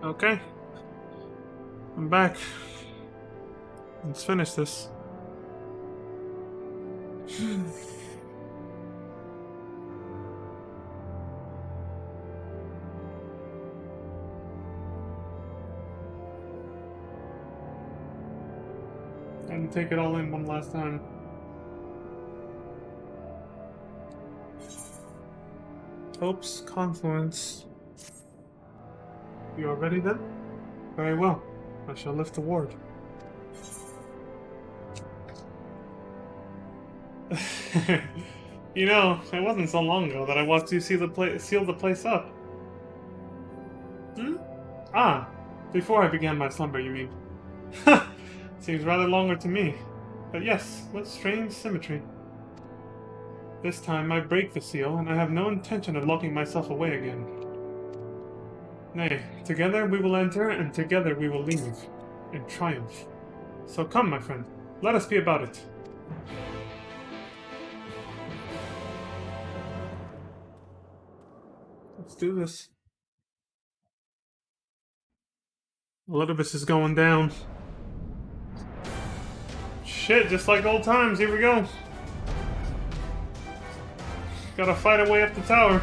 Okay. I'm back. Let's finish this. And take it all in one last time. Hope's Confluence. You are ready then? Very well. I shall lift the ward. You know, it wasn't so long ago that I watched you seal the place up. Hmm? Ah, before I began my slumber, you mean? Seems rather longer to me. But yes, what strange symmetry. This time I break the seal, and I have no intention of locking myself away again. Nay, together we will enter, and together we will leave. In triumph. So come, my friend, let us be about it. Let's do this. Elidibus is going down. Shit, just like old times, here we go. Gotta fight our way up the tower.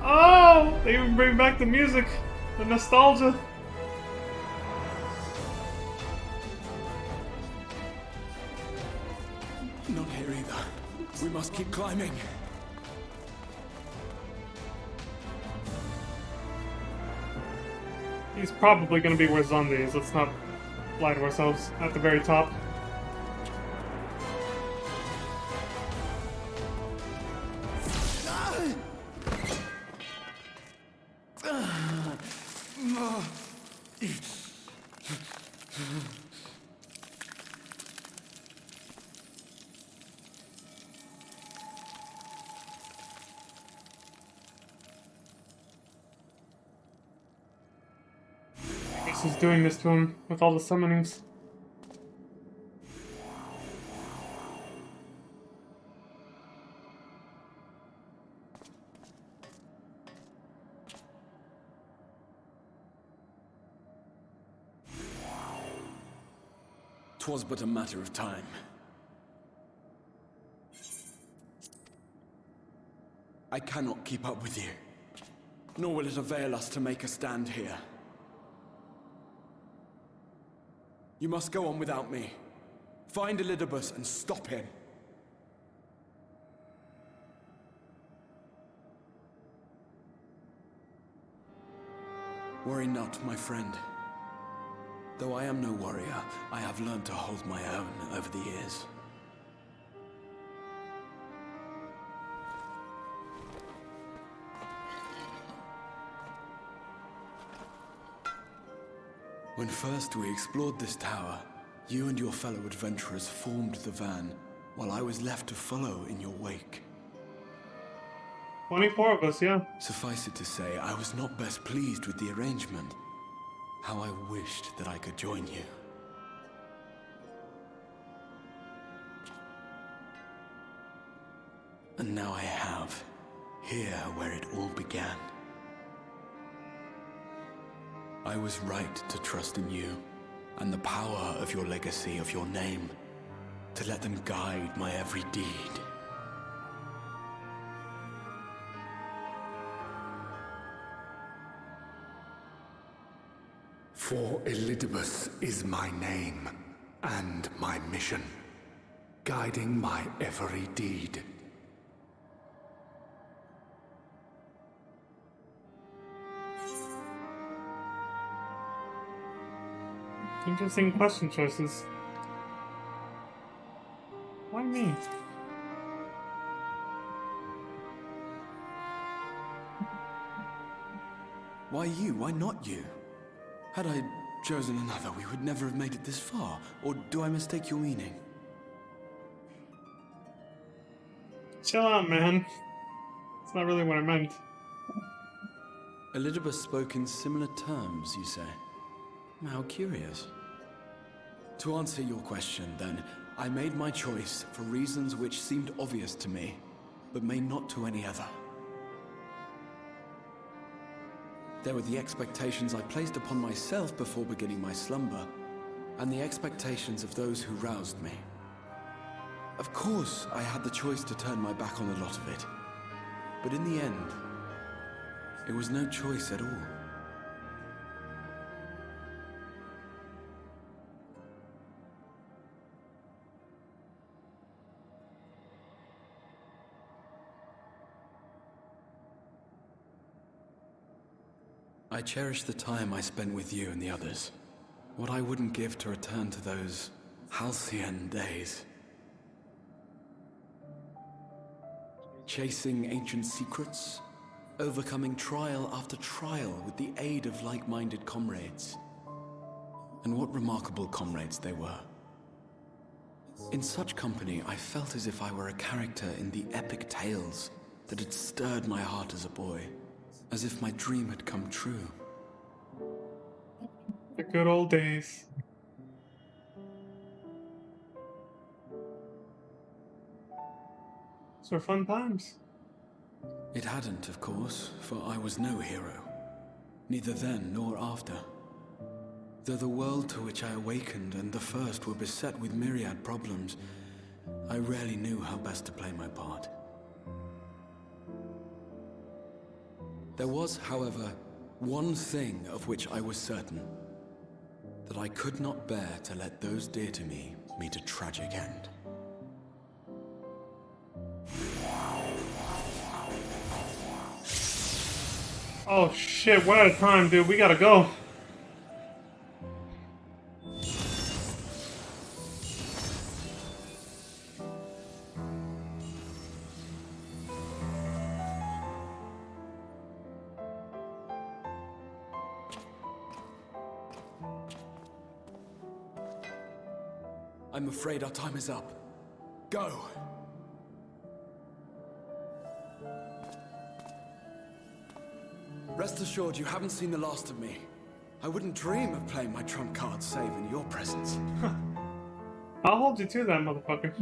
Oh! They even bring back the music. The nostalgia. Not here either. We must keep climbing. He's probably gonna be where Zonde is. Let's not lie to ourselves. At the very top. He's doing this to him with all the summonings. "'Twas but a matter of time. I cannot keep up with you, nor will it avail us to make a stand here. You must go on without me. Find Elidibus and stop him. Worry not, my friend. Though I am no warrior, I have learned to hold my own over the years. When first we explored this tower, you and your fellow adventurers formed the van, while I was left to follow in your wake. 24 of us, yeah. Suffice it to say, I was not best pleased with the arrangement. How I wished that I could join you. And now I have, here where it all began. I was right to trust in you, and the power of your legacy, of your name, to let them guide my every deed. For Elidibus is my name, and my mission, guiding my every deed. Interesting question choices. Why me? Why you? Why not you? Had I chosen another, we would never have made it this far. Or do I mistake your meaning? Chill out, man. It's not really what I meant. Elidibus spoke in similar terms, you say? How curious. To answer your question, then, I made my choice for reasons which seemed obvious to me, but may not to any other. There were the expectations I placed upon myself before beginning my slumber, and the expectations of those who roused me. Of course, I had the choice to turn my back on a lot of it, but in the end, it was no choice at all. I cherish the time I spent with you and the others. What I wouldn't give to return to those halcyon days. Chasing ancient secrets, overcoming trial after trial with the aid of like-minded comrades. And what remarkable comrades they were. In such company, I felt as if I were a character in the epic tales that had stirred my heart as a boy. As if my dream had come true. The good old days. Those were fun times. It hadn't, of course, for I was no hero. Neither then nor after. Though the world to which I awakened and the first were beset with myriad problems, I rarely knew how best to play my part. There was, however, one thing of which I was certain. That I could not bear to let those dear to me meet a tragic end. Oh shit, we're out of time, dude. We gotta go. I'm afraid our time is up. Go! Rest assured you haven't seen the last of me. I wouldn't dream of playing my trump card save in your presence. I'll hold you to that, motherfucker.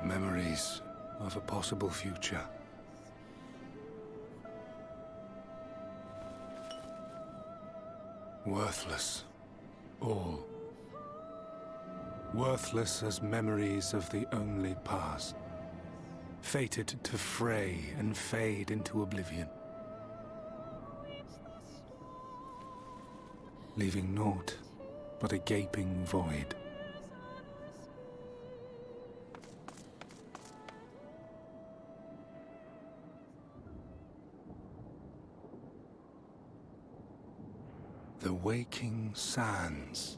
Memories of a possible future. Worthless. All. Worthless as memories of the only past. Fated to fray and fade into oblivion. Leaving naught but a gaping void. The Waking Sands.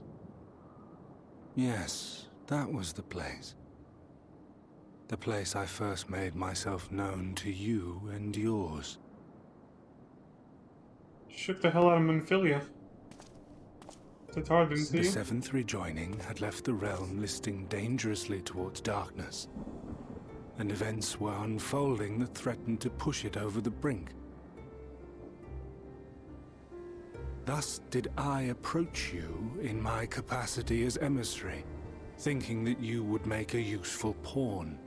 Yes, that was the place. The place I first made myself known to you and yours. Shook the hell out of Monfilia. Tatar didn't see The you? seventh rejoining had left the realm listing dangerously towards darkness, and events were unfolding that threatened to push it over the brink. Thus did I approach you in my capacity as emissary, thinking that you would make a useful pawn.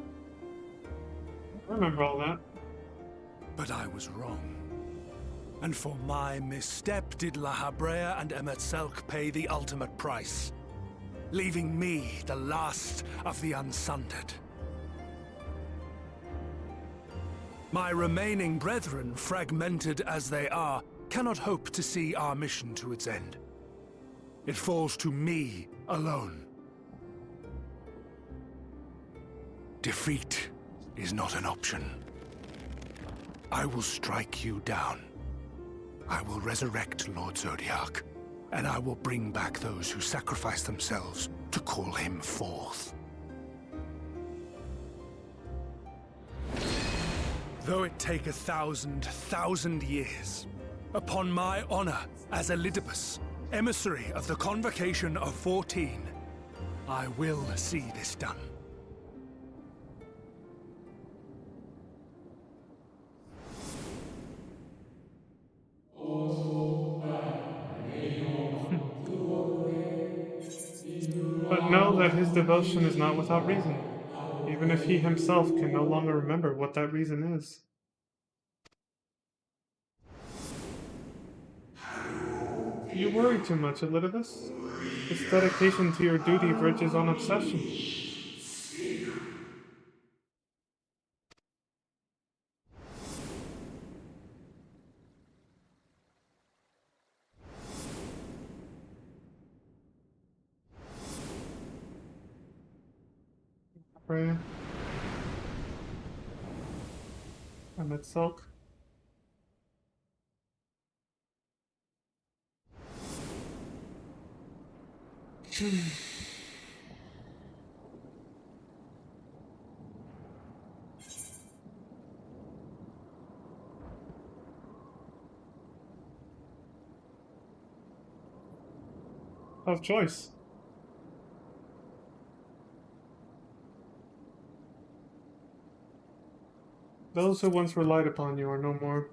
I remember all that. But I was wrong. And for my misstep did La Habrea and Emet-Selch pay the ultimate price, leaving me the last of the Unsundered. My remaining brethren, fragmented as they are, cannot hope to see our mission to its end. It falls to me alone. Defeat is not an option. I will strike you down. I will resurrect Lord Zodiac, and I will bring back those who sacrifice themselves to call him forth. Though it take 1,000 years, upon my honor as Elidibus, emissary of the Convocation of 14, I will see this done. But know that his devotion is not without reason, even if he himself can no longer remember what that reason is. You worry too much, Elidibus. This dedication to your duty verges on obsession. Freya. I'm at Silk. Tough choice. Those who once relied upon you are no more.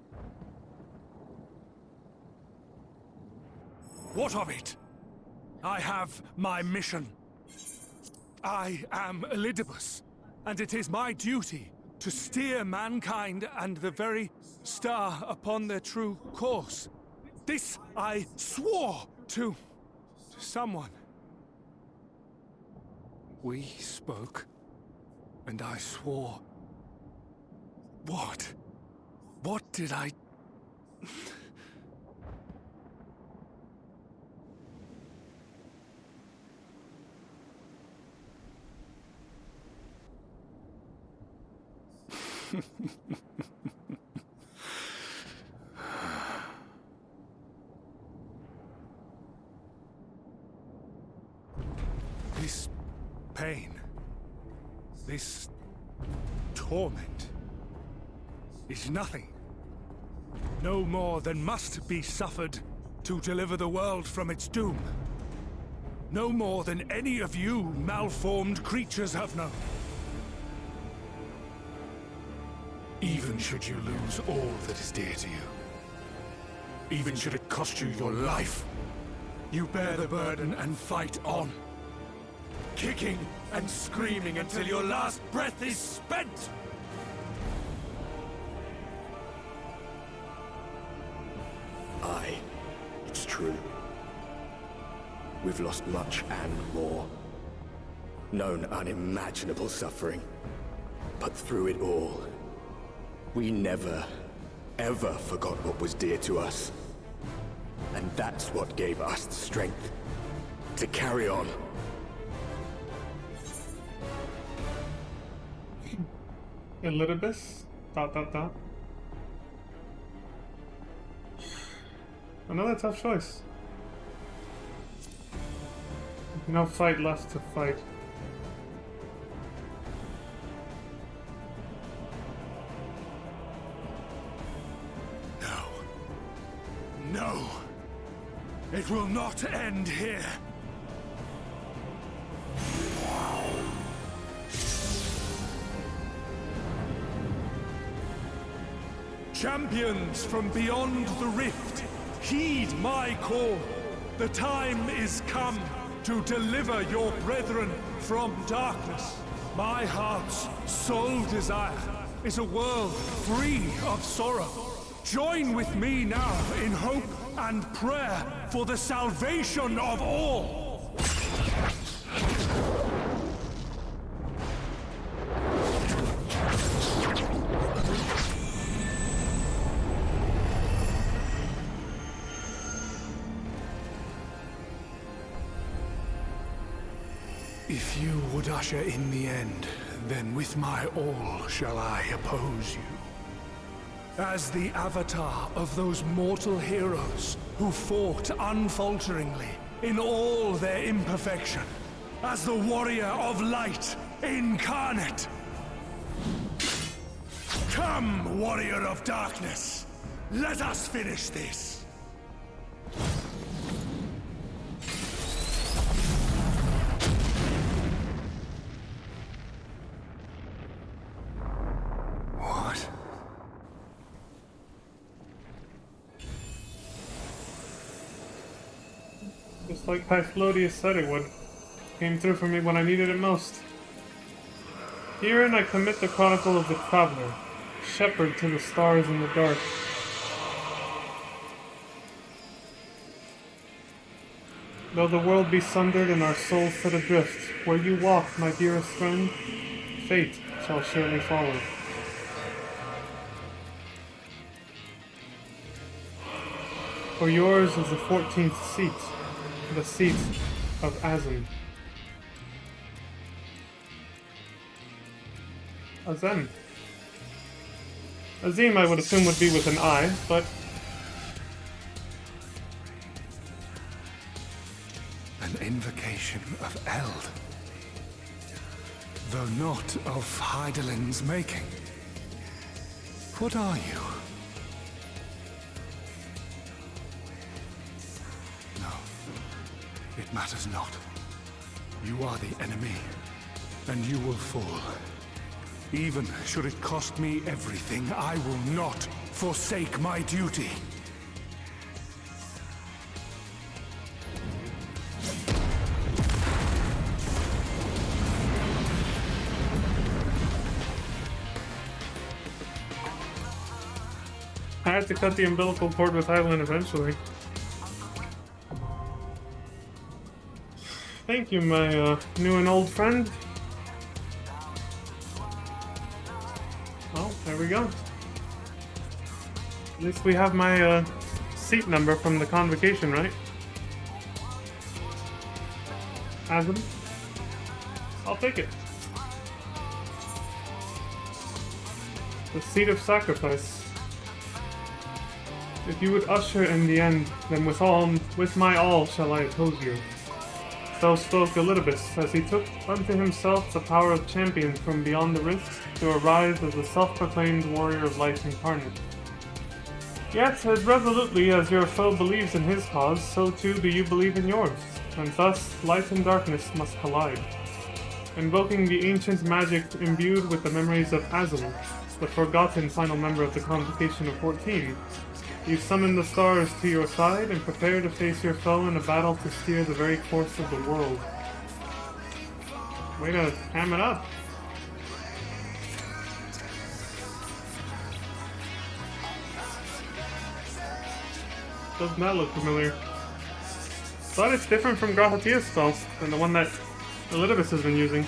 What of it? I have my mission. I am Elidibus, and it is my duty to steer mankind and the very star upon their true course. This I swore to someone. We spoke, and I swore. What? What did I... This pain, this torment, is nothing. No more than must be suffered to deliver the world from its doom. No more than any of you malformed creatures have known. Even should you lose all that is dear to you, even should it cost you your life, you bear the burden and fight on, kicking and screaming until your last breath is spent! Aye, it's true. We've lost much and more. Known unimaginable suffering. But through it all, we never, ever forgot what was dear to us. And that's what gave us the strength to carry on. Elidibus? ... Another tough choice. No fight left to fight. No. No. It will not end here. Champions from beyond the rift, heed my call. The time is come to deliver your brethren from darkness. My heart's sole desire is a world free of sorrow. Join with me now in hope and prayer for the salvation of all. If you would usher in the end, Then with my all shall I oppose you. As the avatar of those mortal heroes who fought unfalteringly in all their imperfection. As the warrior of light incarnate. Come, warrior of darkness. Let us finish this. What? Just like Pythlodius said it would. Came through for me when I needed it most. Herein I commit the chronicle of the traveler, shepherd to the stars in the dark. Though the world be sundered and our souls set adrift, where you walk, my dearest friend, fate shall surely follow. For yours is the 14th seat, the seat of Azim. Azem. Azim, I would assume, would be with an I, but... An invocation of Eld. Though not of Heidelin's making. What are you? No. It matters not. You are the enemy, and you will fall. Even should it cost me everything, I will not forsake my duty. I had to cut the umbilical cord with Hyland eventually. Thank you, my new and old friend. Well, there we go. At least we have my seat number from the convocation, right? Azim? I'll take it. The seat of sacrifice. If you would usher in the end, then with my all shall I oppose you. So spoke Elidibus, as he took unto himself the power of champion from beyond the rifts to arise as a self-proclaimed warrior of light incarnate. Yet, as resolutely as your foe believes in his cause, so too do you believe in yours, and thus light and darkness must collide. Invoking the ancient magic imbued with the memories of Azul, the forgotten final member of the Convocation of 14, you summon the stars to your side and prepare to face your foe in a battle to steer the very course of the world. Way to ham it up. Doesn't that look familiar? But it's different from Grahatia's spell than the one that Elidibus has been using.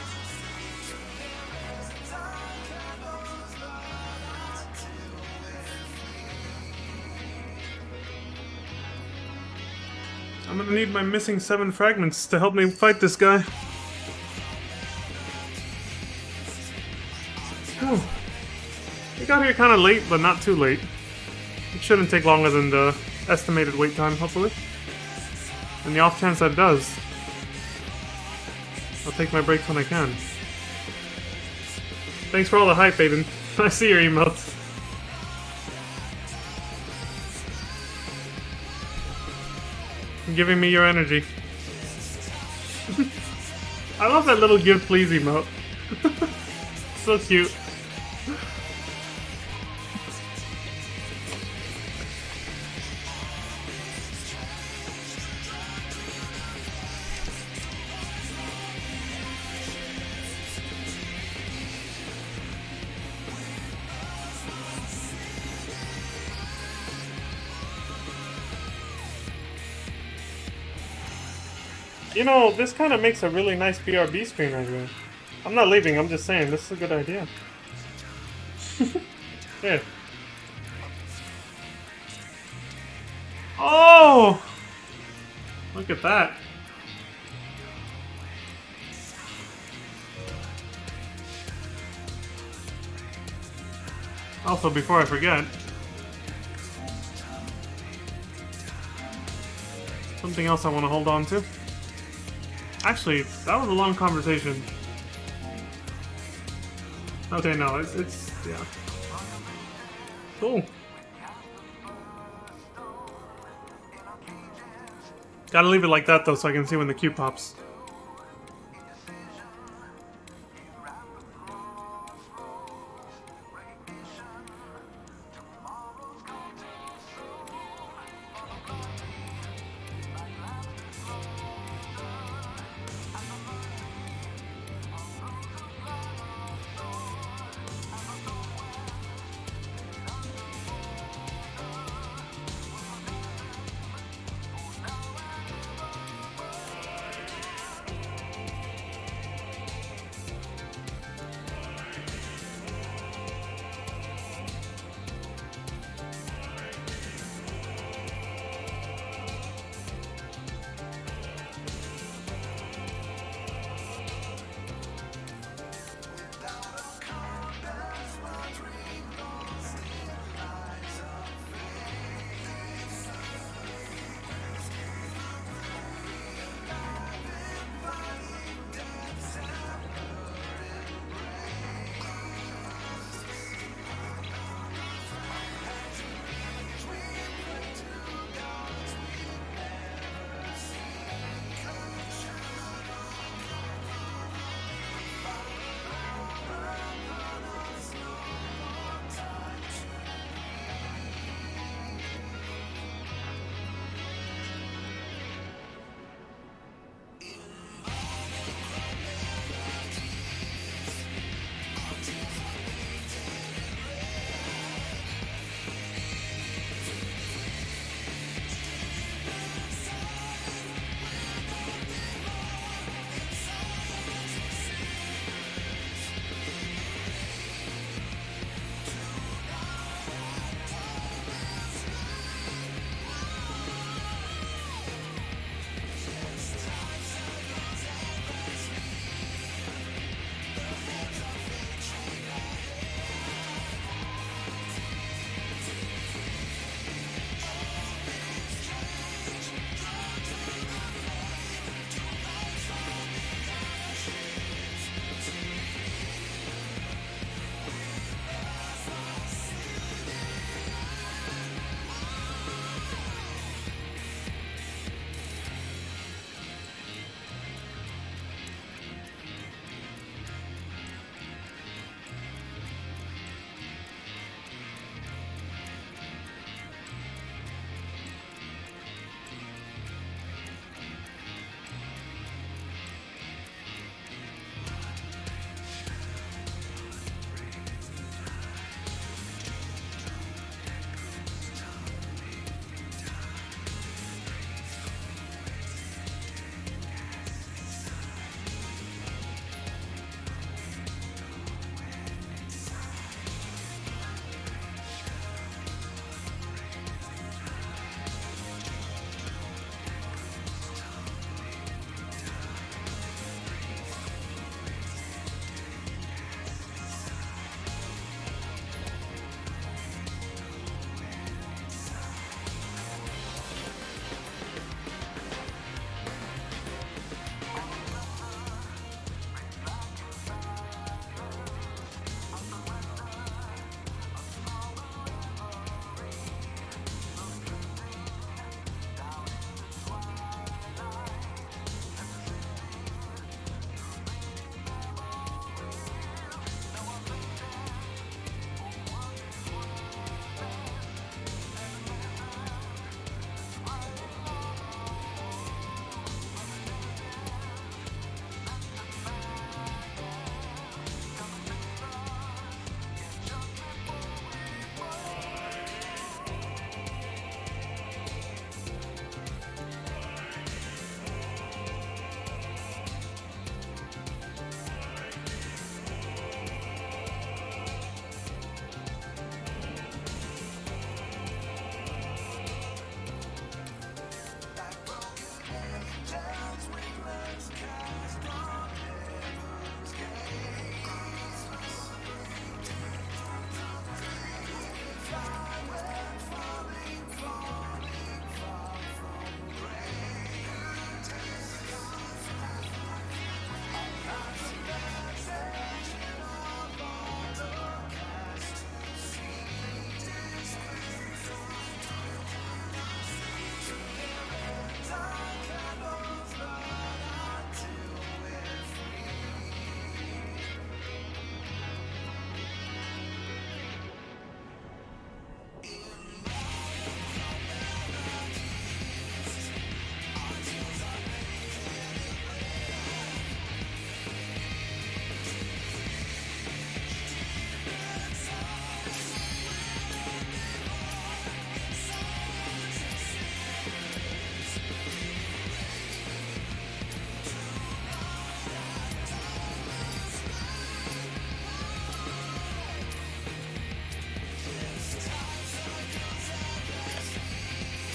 I'm gonna need my missing 7 fragments to help me fight this guy. Whew. We got here kinda late, but not too late. It shouldn't take longer than the estimated wait time, hopefully. And the off chance that it does, I'll take my breaks when I can. Thanks for all the hype, Aiden. I see your emotes. Giving me your energy. I love that little give please emote. So cute. You know, this kind of makes a really nice BRB screen right here. I'm not leaving, I'm just saying, this is a good idea. Yeah. Oh! Look at that. Also, before I forget, something else I want to hold on to. Actually, that was a long conversation. Okay, no, it's yeah. Cool. Gotta leave it like that though, so I can see when the queue pops.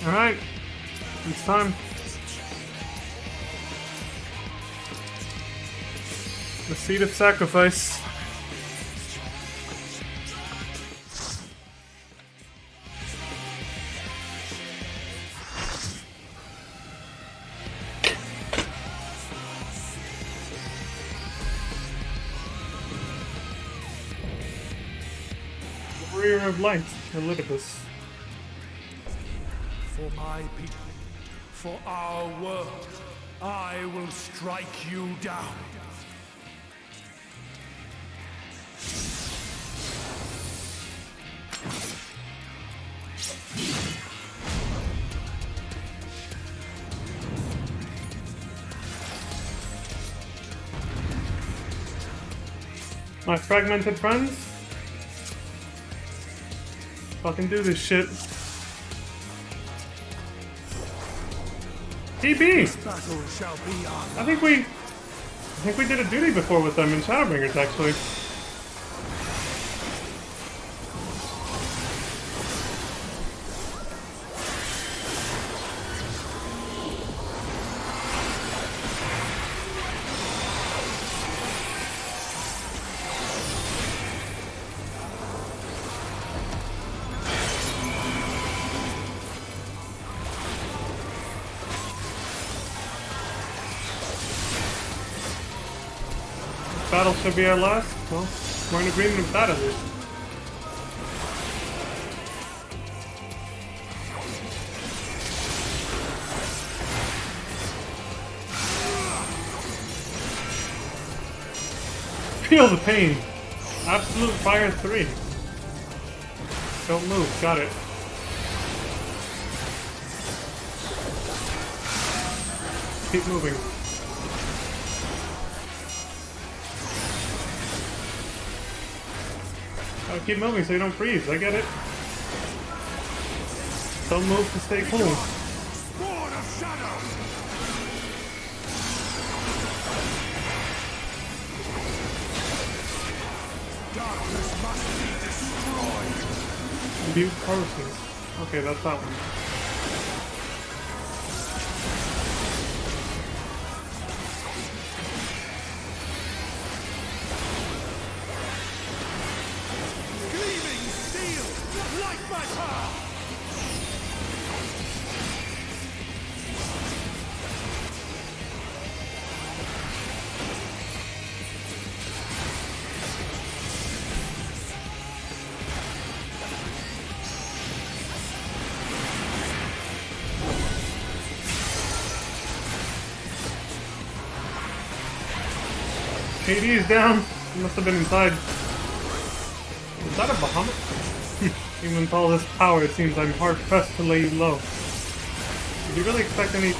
Alright. It's time. The seed of sacrifice. Warrior of Light, Elidibus. For my people, for our world, I will strike you down. My fragmented friends? Fucking do this shit. TB! Battle shall be ours. I think we did a duty before with them in Shadowbringers, actually. Battle should be our last. Well, we're in agreement with that at least. Feel the pain. Absolute Fire 3. Don't move. Got it. Keep moving. Gotta keep moving so you don't freeze. I get it. Don't move to stay cool. Sword of Shadow! Darkness must be destroyed. Mute process. Okay, that's that one. Gleaming steel, light my path! KD is down. He must have been inside. Is that a Bahamut? Even with all this power, it seems I'm hard pressed to lay you low. Did you really expect any...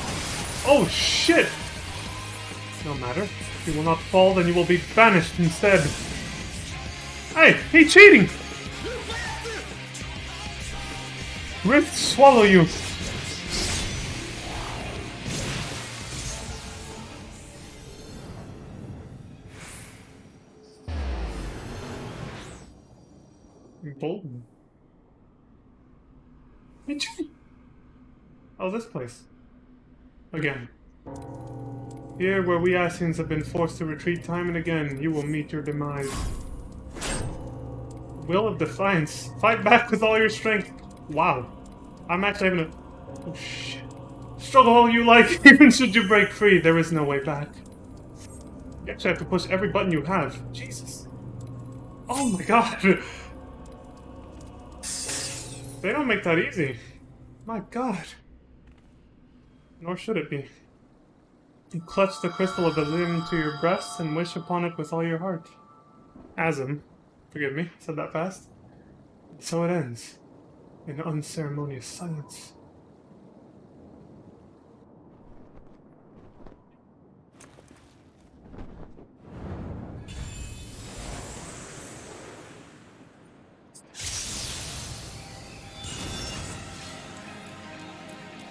Oh shit! No matter. If you will not fall, then you will be banished instead. Hey! He cheating! Rift swallow you! Bolton. Oh, this place. Again. Here, where we Asians have been forced to retreat time and again, you will meet your demise. Will of Defiance. Fight back with all your strength. Wow. I'm actually having a... Oh, shit. Struggle all you like, even should you break free, there is no way back. You actually have to push every button you have. Jesus. Oh my god. They don't make that easy. My god. Nor should it be. You clutch the crystal of Azim to your breast and wish upon it with all your heart. Azim. Forgive me, said that fast. So it ends. In unceremonious silence.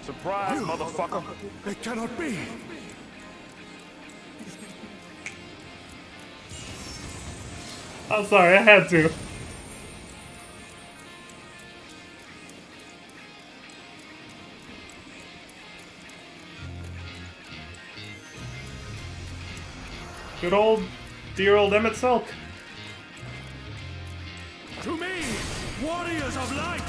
Surprise, motherfucker! It cannot be! I'm sorry, I had to. Good old, dear old Emmett Selk. To me, warriors of light!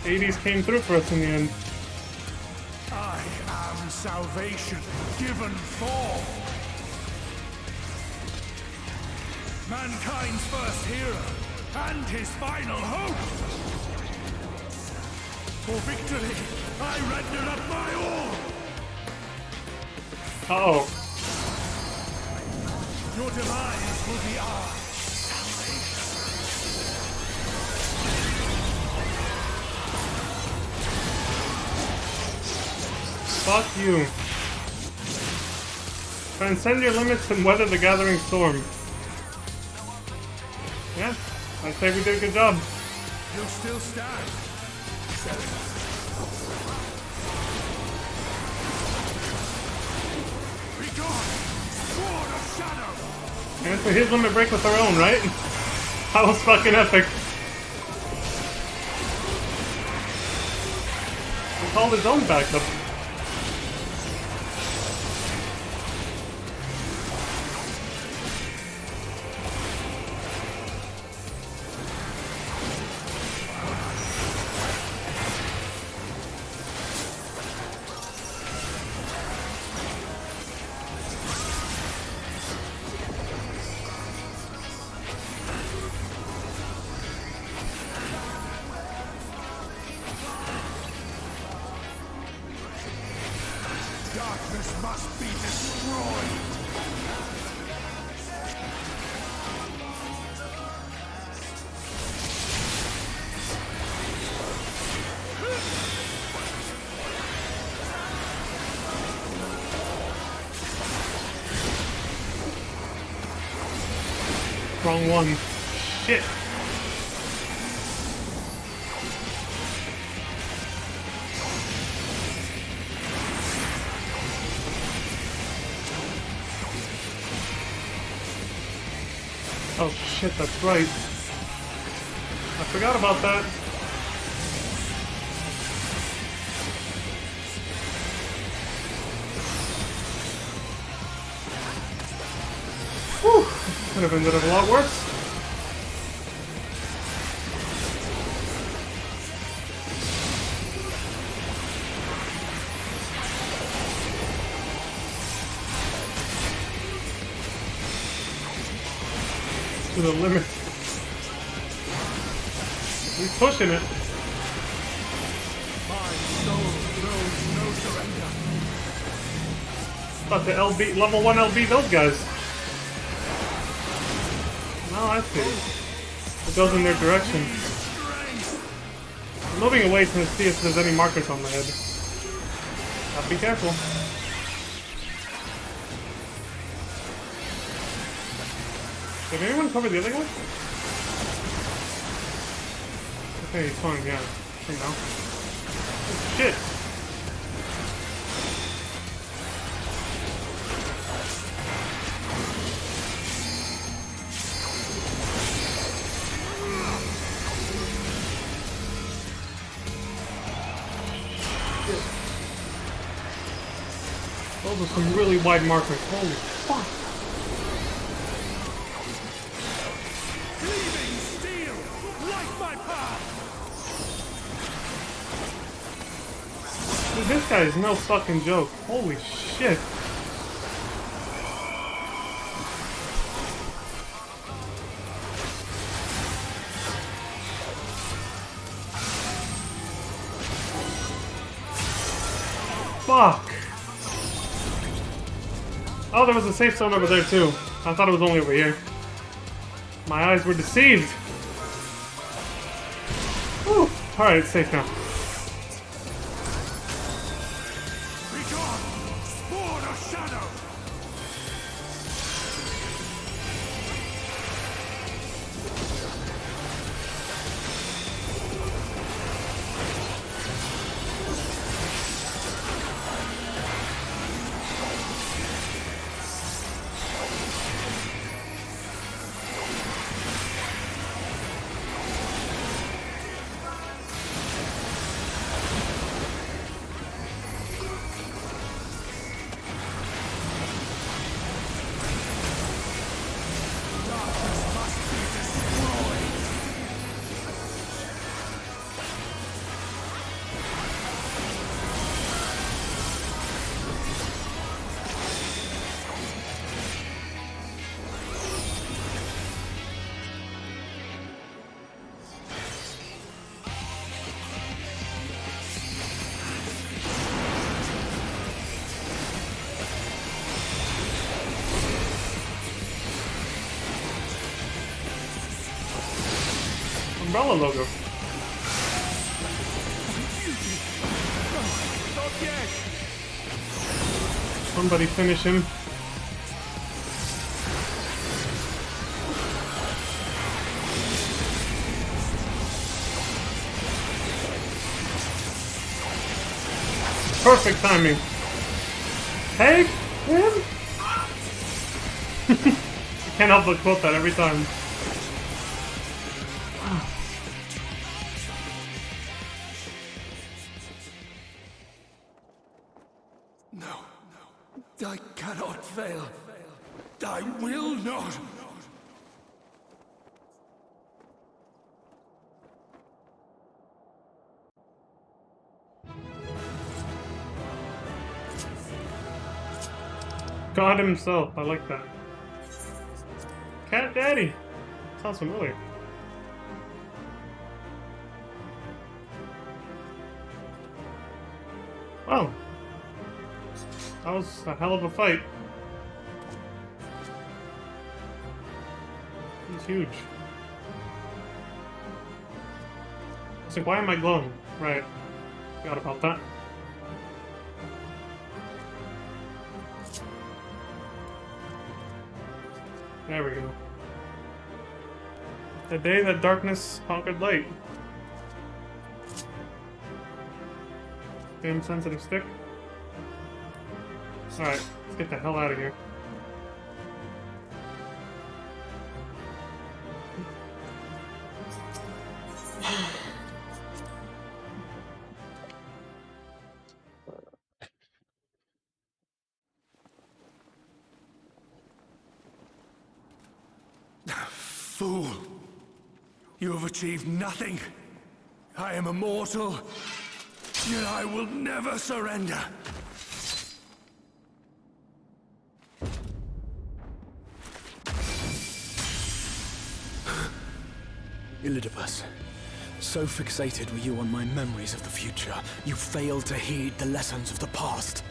80s came through for us in the end. I am salvation given for mankind's first hero and his final hope. For victory, I render up my all. Uh-oh. Your demise will be ours. Fuck you. Transcend your limits and weather the gathering storm. Yeah, I'd say we did a good job. You still stand. Be gone! Sword of Shadow! And for his limit break with our own, right? That was fucking epic. He called his own backup. Darkness must be destroyed! Wrong one. Shit. Oh shit, that's right. I forgot about that. Whew, could have ended up a lot worse. To the limit. He's pushing it. My soul knows no surrender. About to LB, level 1 LB those guys. Oh, I see. It goes in their direction. I'm moving away to see if there's any markers on my head. I'll be careful. Did anyone cover the other guy? Okay, he's fine, yeah. For now. Oh, shit! Those are some really wide markers. Holy fuck! Cleaving steel, light my path! Dude, this guy is no fucking joke. Holy shit. Fuck. Oh, there was a safe zone over there too. I thought it was only over here. My eyes were deceived. Whew. Alright, it's safe now. Be gone! Sword of Shadow! umbrella logo. Not yet! Somebody finish him. Perfect timing. Hey, him? I can't help but quote that every time. No, I cannot fail. I will not. God himself, I like that. Cat Daddy. Sounds familiar. Wow. That was a hell of a fight. He's huge. It's like, why am I glowing? Right. Forgot about that. There we go. The day that darkness conquered light. Damn sensitive stick. Alright, let's get the hell out of here. Fool! You have achieved nothing. I am immortal, yet I will never surrender. Elidibus, so fixated were you on my memories of the future, you failed to heed the lessons of the past.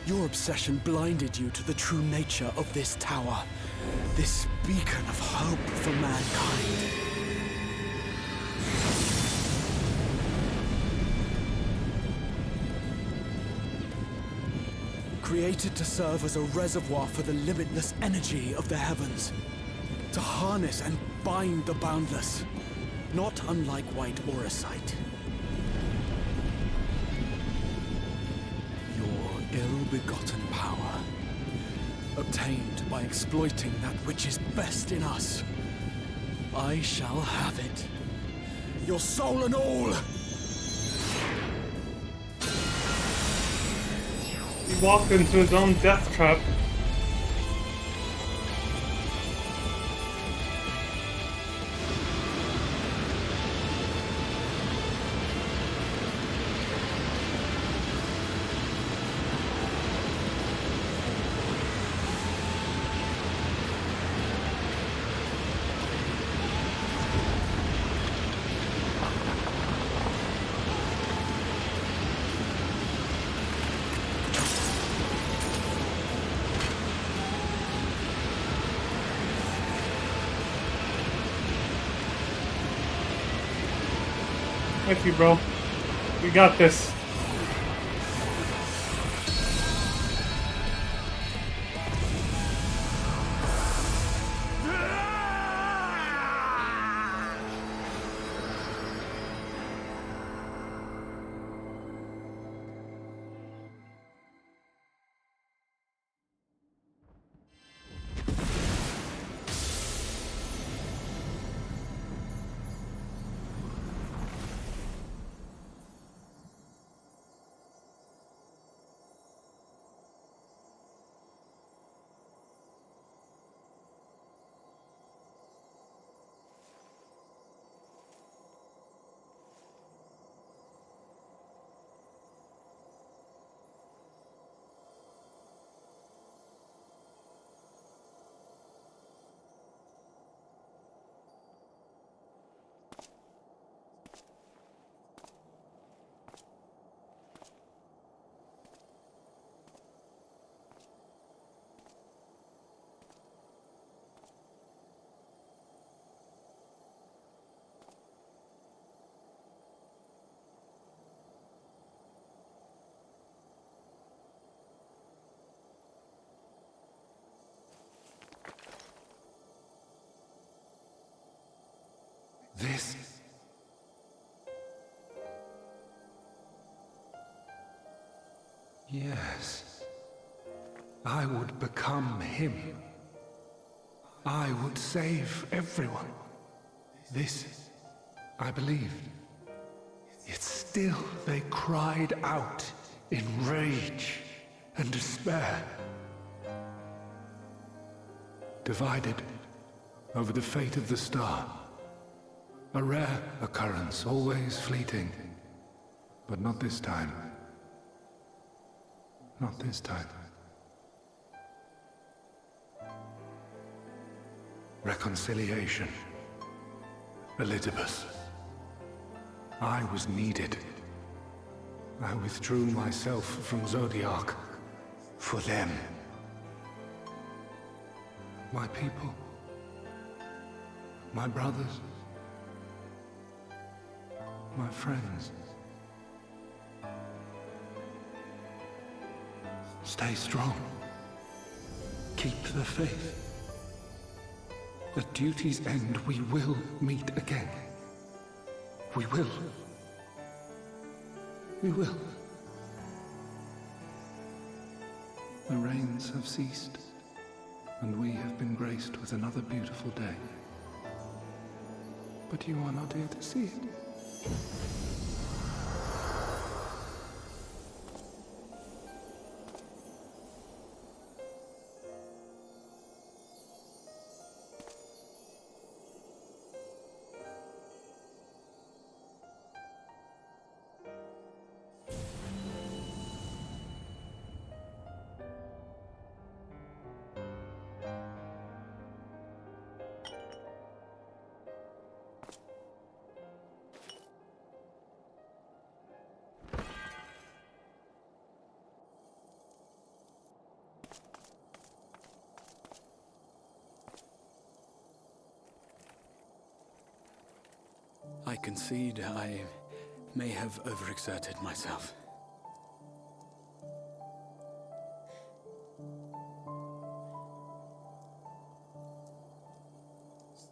Your obsession blinded you to the true nature of this tower, this beacon of hope for mankind. Created to serve as a reservoir for the limitless energy of the heavens. To harness and bind the boundless, not unlike white auracite. Your ill-begotten power, obtained by exploiting that which is best in us. I shall have it. Your soul and all! He walked into his own death trap. With you, bro. We got this. This. Yes. I would become him. I would save everyone. This, I believed. Yet still they cried out in rage and despair. Divided over the fate of the star. A rare occurrence, always fleeting. But not this time. Not this time. Reconciliation. Elizabeth. I was needed. I withdrew myself from Zodiac. For them. My people. My brothers. My friends. Stay strong. Keep the faith. At duty's end, we will meet again. We will. We will. The rains have ceased, and we have been graced with another beautiful day. But you are not here to see it. I concede I may have overexerted myself.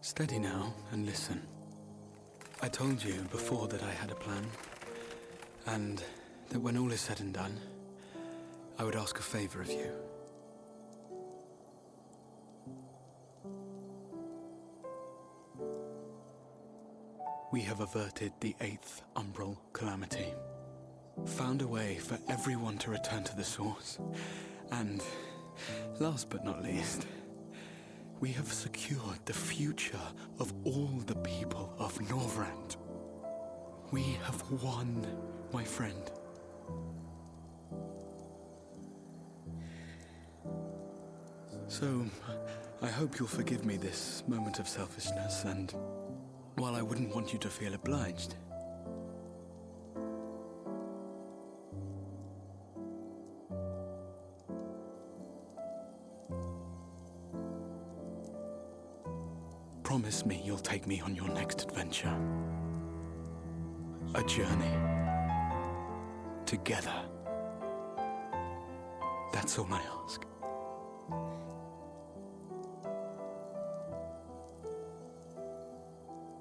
Steady now and listen. I told you before that I had a plan, and that when all is said and done, I would ask a favor of you. We have averted the 8th Umbral Calamity. Found a way for everyone to return to the source. And, last but not least, we have secured the future of all the people of Norvrand. We have won, my friend. So, I hope you'll forgive me this moment of selfishness, and while I wouldn't want you to feel obliged, promise me you'll take me on your next adventure. A journey. Together. That's all I ask.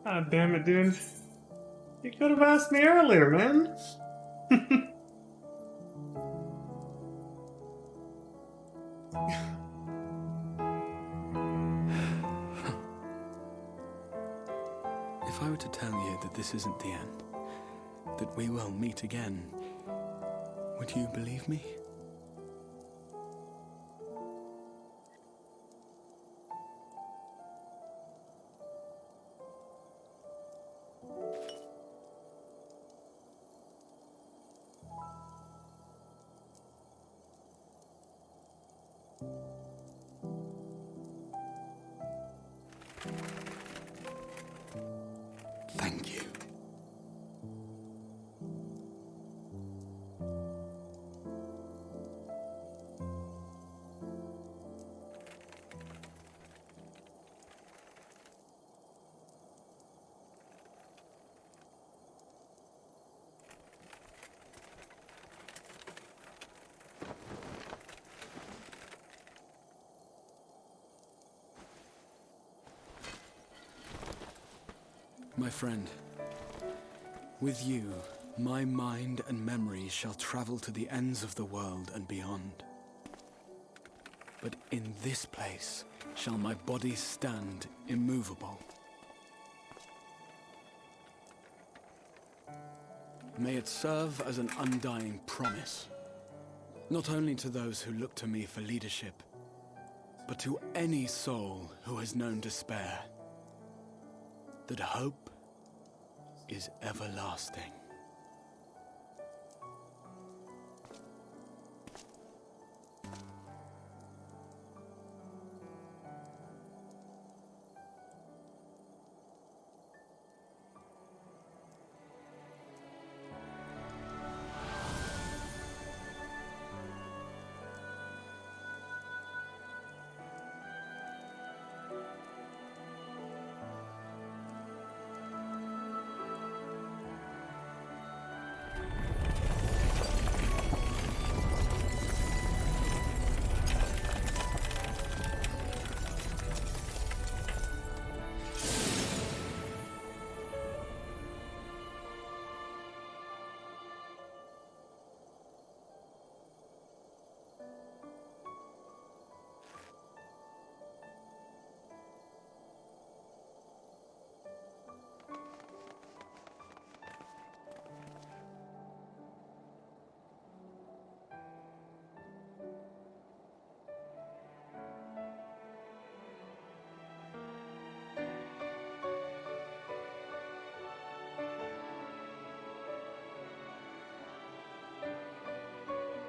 God damn it, dude. You could have asked me earlier, man. If I were to tell you that this isn't the end, that we will meet again, would you believe me? Thank you. My friend, with you, my mind and memory shall travel to the ends of the world and beyond. But in this place shall my body stand immovable. May it serve as an undying promise, not only to those who look to me for leadership, but to any soul who has known despair, that hope is everlasting.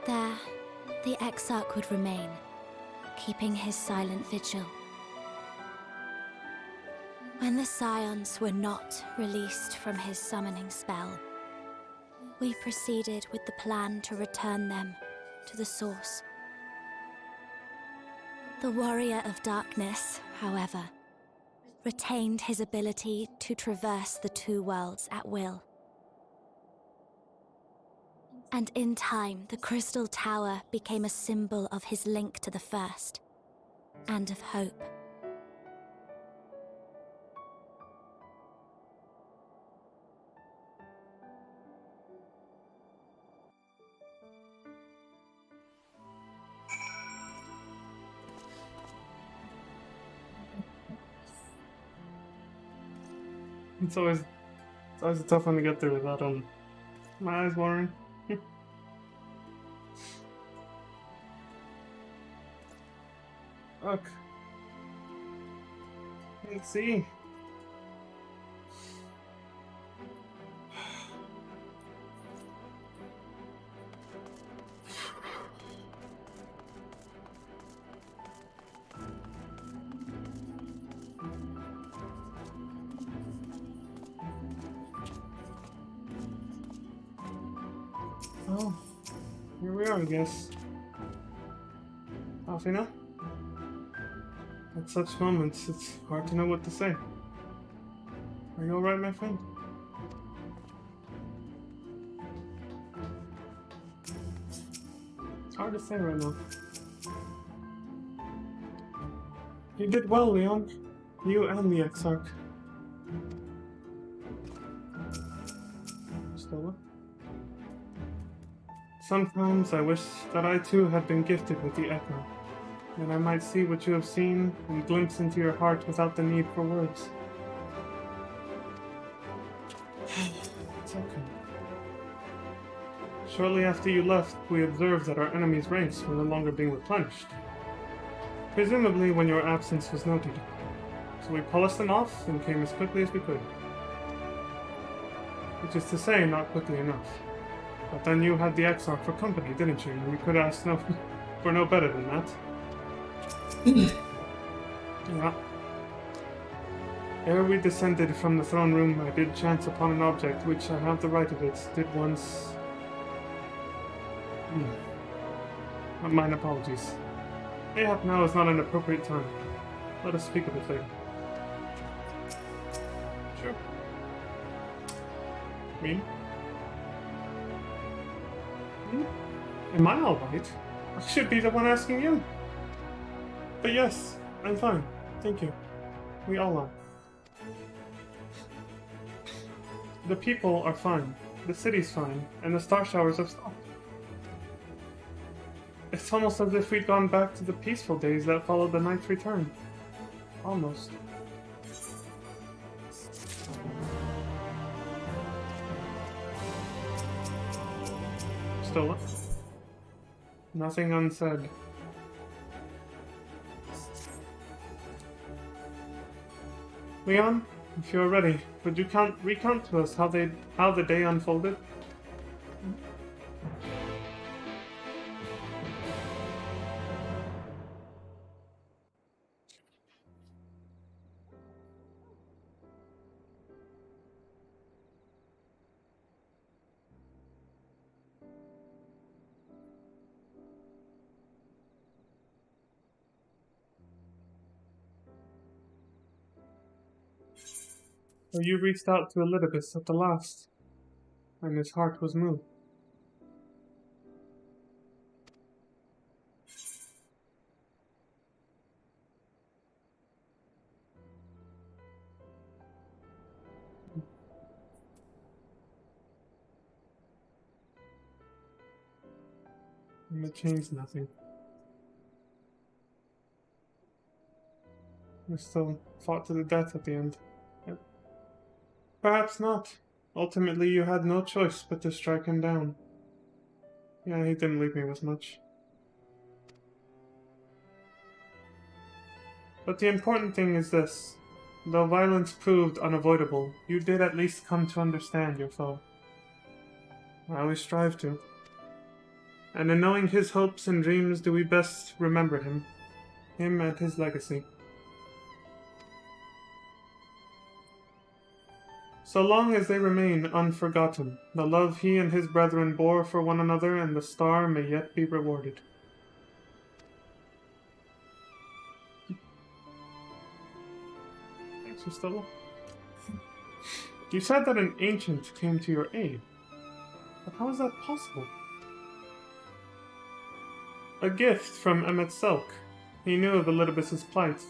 There, the Exarch would remain, keeping his silent vigil. When the Scions were not released from his summoning spell, we proceeded with the plan to return them to the Source. The Warrior of Darkness, however, retained his ability to traverse the two worlds at will. And in time, the Crystal Tower became a symbol of his link to the First, and of hope. It's always a tough one to get through without my eyes watering. Look. Let's see. Oh, here we are, I guess. Off, you know? At such moments, it's hard to know what to say. Are you alright, my friend? It's hard to say right now. You did well, Leon. You and the Exarch. Stella? Sometimes I wish that I too had been gifted with the Echo, that I might see what you have seen and glimpse into your heart without the need for words. It's okay. Shortly after you left, we observed that our enemy's ranks were no longer being replenished. Presumably when your absence was noted. So we polished them off and came as quickly as we could. Which is to say, not quickly enough. But then you had the Exarch for company, didn't you? And we could ask for no better than that. Yeah. Ere we descended from the throne room, I did chance upon an object which I have the right of it, did once... Mine apologies. Mayhap now is not an appropriate time. Let us speak of it later. Sure. Me? Am I alright? I should be the one asking you. But yes, I'm fine. Thank you. We all are. The people are fine, the city's fine, and the star showers have stopped. It's almost as if we'd gone back to the peaceful days that followed the Knight's return. Almost. Stola? Nothing unsaid. Leon, if you're ready, would you recount to us how the day unfolded? So you reached out to Elidibus at the last, and his heart was moved. And it changed nothing. We still fought to the death at the end. Yep. Perhaps not. Ultimately, you had no choice but to strike him down. Yeah, he didn't leave me with much. But the important thing is this. Though violence proved unavoidable, you did at least come to understand your foe. I always strive to. And in knowing his hopes and dreams do we best remember him. Him and his legacy. So long as they remain unforgotten, the love he and his brethren bore for one another and the star may yet be rewarded. Thanks, Estella. You said that an ancient came to your aid. But how is that possible? A gift from Emet-Selch. He knew of Elidibus's plight.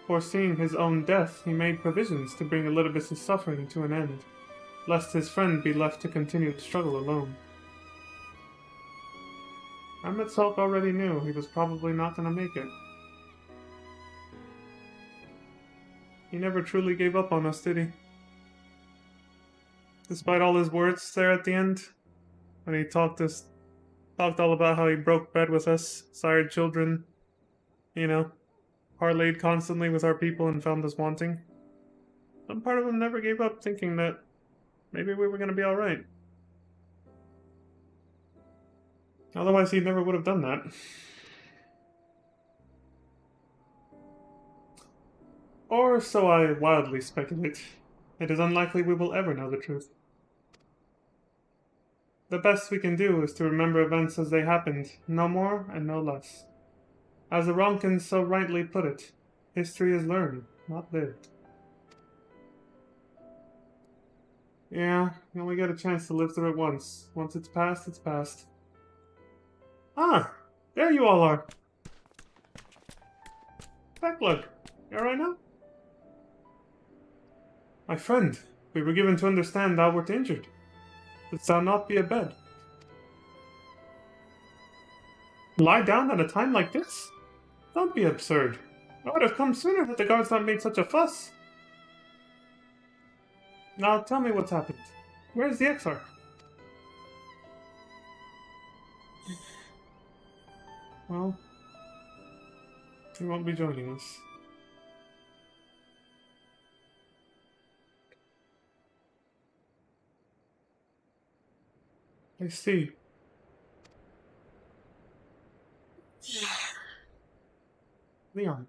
Foreseeing his own death, he made provisions to bring Elidibus's suffering to an end, lest his friend be left to continue the struggle alone. Emet-Selch already knew he was probably not going to make it. He never truly gave up on us, did he? Despite all his words there at the end, when he talked all about how he broke bread with us, sired children, parlayed constantly with our people and found us wanting. Some part of him never gave up, thinking that maybe we were going to be alright. Otherwise, he never would have done that. Or so I wildly speculate. It is unlikely we will ever know the truth. The best we can do is to remember events as they happened, no more and no less. As the Ronkins so rightly put it, history is learned, not lived. Yeah, you only get a chance to live through it once. Once it's past, it's past. Ah, there you all are. Backlug, you alright now? My friend, we were given to understand thou wert injured. Didst thou not be abed? Lie down at a time like this? Don't be absurd. I would have come sooner had the guards not made such a fuss. Now tell me what's happened. Where's the Exarch? Well, he won't be joining us. I see. Leon,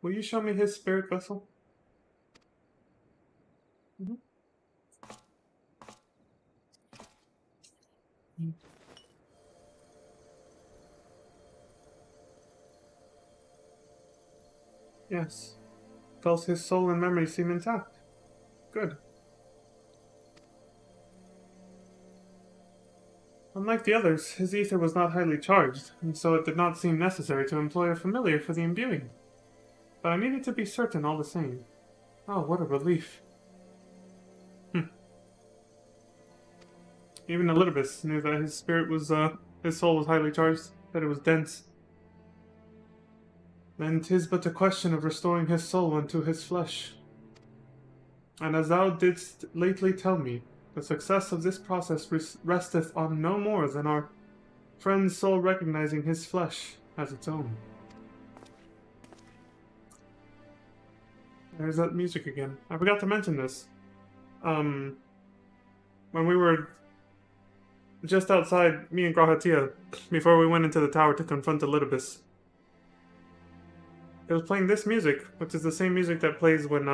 will you show me his spirit vessel? Mm-hmm. Yes. Thus his soul and memory seem intact. Good. Unlike the others, his ether was not highly charged, and so it did not seem necessary to employ a familiar for the imbuing. But I needed to be certain all the same. Oh, what a relief. Even Elidibus knew that his spirit was, his soul was highly charged, that it was dense. Then 'tis but a question of restoring his soul unto his flesh. And as thou didst lately tell me, the success of this process resteth on no more than our friend's soul recognizing his flesh as its own. There's that music again. I forgot to mention this. When we were just outside, me and Grahatia, before we went into the tower to confront Elidibus, it was playing this music, which is the same music that plays when,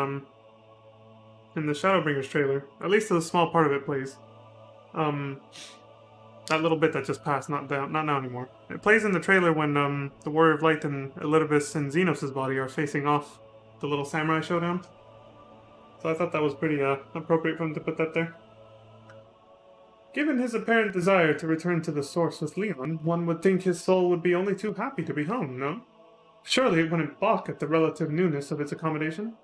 in the Shadowbringers trailer. At least a small part of it plays. That little bit that just passed, not now anymore. It plays in the trailer when, the Warrior of Light and Elidibus and Xenos' body are facing off the little samurai showdown. So I thought that was pretty, appropriate for him to put that there. Given his apparent desire to return to the source with Leon, one would think his soul would be only too happy to be home, no? Surely it wouldn't balk at the relative newness of its accommodation.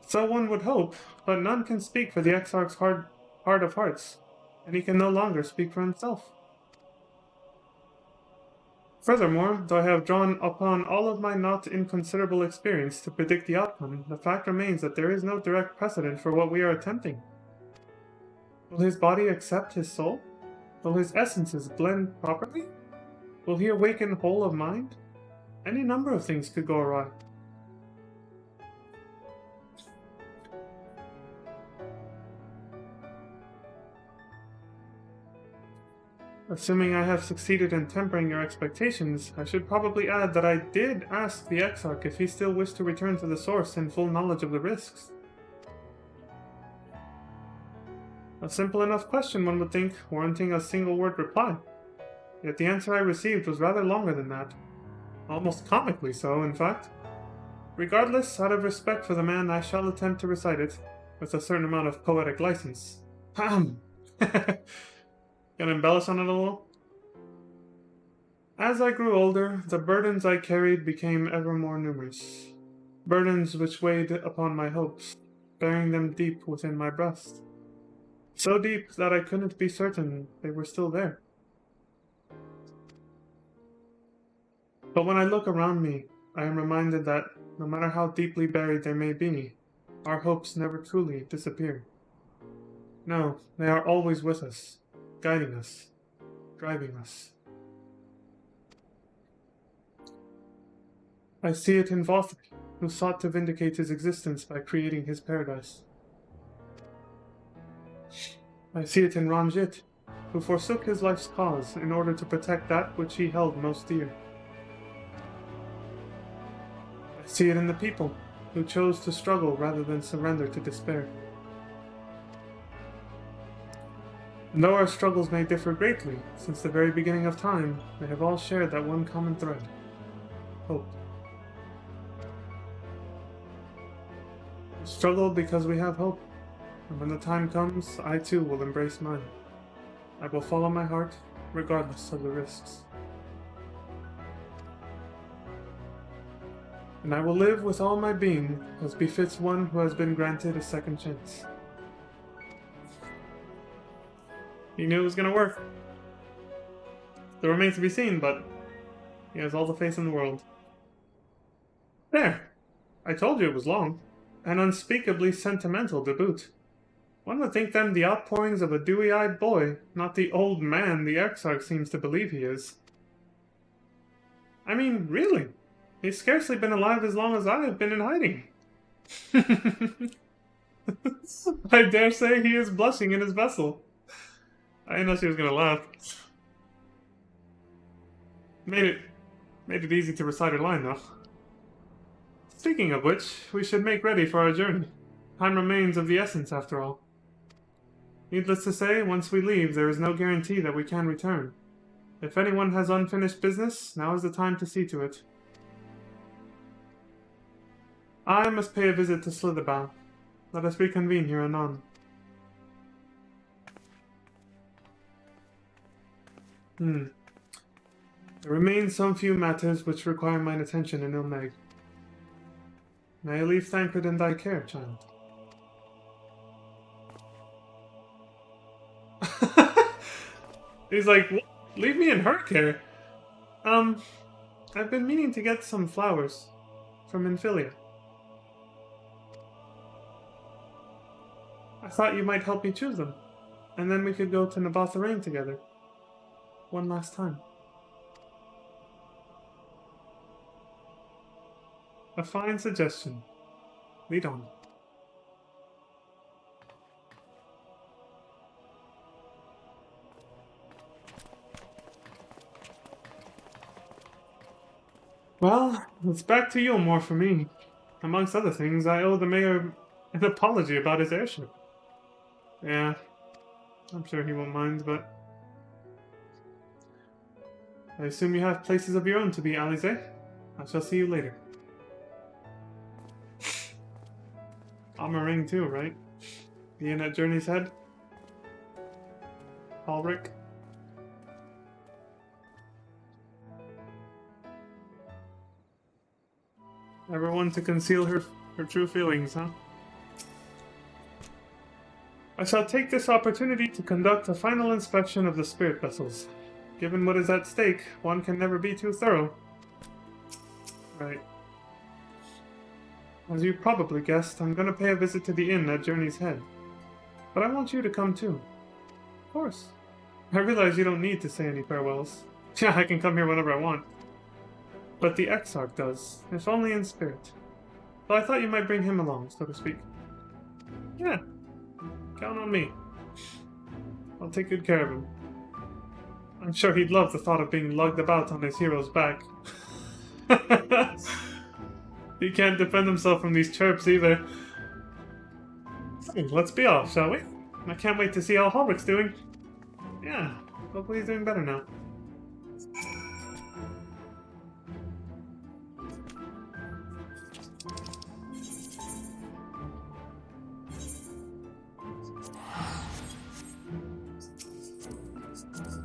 So one would hope, but none can speak for the Exarch's heart of hearts, and he can no longer speak for himself. Furthermore, though I have drawn upon all of my not inconsiderable experience to predict the outcome, the fact remains that there is no direct precedent for what we are attempting. Will his body accept his soul? Will his essences blend properly? Will he awaken whole of mind? Any number of things could go awry. Assuming I have succeeded in tempering your expectations, I should probably add that I did ask the Exarch if he still wished to return to the source in full knowledge of the risks. A simple enough question, one would think, warranting a single-word reply. Yet the answer I received was rather longer than that. Almost comically so, in fact. Regardless, out of respect for the man, I shall attempt to recite it, with a certain amount of poetic license. Ahem! Gonna embellish on it a little? As I grew older, the burdens I carried became ever more numerous. Burdens which weighed upon my hopes, burying them deep within my breast. So deep that I couldn't be certain they were still there. But when I look around me, I am reminded that, no matter how deeply buried they may be, our hopes never truly disappear. No, they are always with us, guiding us, driving us. I see it in Vothri, who sought to vindicate his existence by creating his paradise. I see it in Ranjit, who forsook his life's cause in order to protect that which he held most dear. I see it in the people, who chose to struggle rather than surrender to despair. And though our struggles may differ greatly, since the very beginning of time, they have all shared that one common thread: hope. We struggle because we have hope, and when the time comes, I too will embrace mine. I will follow my heart, regardless of the risks. And I will live with all my being, as befits one who has been granted a second chance. He knew it was going to work. It remains to be seen, but he has all the faith in the world. There! I told you it was long. And unspeakably sentimental to boot. One would think them the outpourings of a dewy-eyed boy, not the old man the Exarch seems to believe he is. I mean, really? He's scarcely been alive as long as I have been in hiding. I dare say he is blushing in his vessel. I didn't know she was gonna laugh. Made it easy to recite her line, though. Speaking of which, we should make ready for our journey. Time remains of the essence, after all. Needless to say, once we leave, there is no guarantee that we can return. If anyone has unfinished business, now is the time to see to it. I must pay a visit to Slitherbough. Let us reconvene here anon. There remain some few matters which require mine attention in Ilmeg. May I leave Thancred in thy care, child? He's like, "What? Leave me in her care. I've been meaning to get some flowers from Infilia. I thought you might help me choose them, and then we could go to Nabotharain together. One last time. A fine suggestion. Lead on. Well, it's back to Yulmore for me. Amongst other things, I owe the mayor an apology about his airship. Yeah, I'm sure he won't mind, but... I assume you have places of your own to be, Alize. I shall see you later. I'm a ring too, right? Being at Journey's Head? Ulrich? Ever one to conceal her true feelings, huh? I shall take this opportunity to conduct a final inspection of the spirit vessels. Given what is at stake, one can never be too thorough. Right. As you probably guessed, I'm gonna pay a visit to the inn at Journey's Head. But I want you to come too. Of course. I realize you don't need to say any farewells. Yeah, I can come here whenever I want. But the Exarch does, if only in spirit. So I thought you might bring him along, so to speak. Yeah. Count on me. I'll take good care of him. I'm sure he'd love the thought of being lugged about on his hero's back. He can't defend himself from these chirps either. Let's be off, shall we? I can't wait to see how Ulrich's doing. Yeah, hopefully he's doing better now.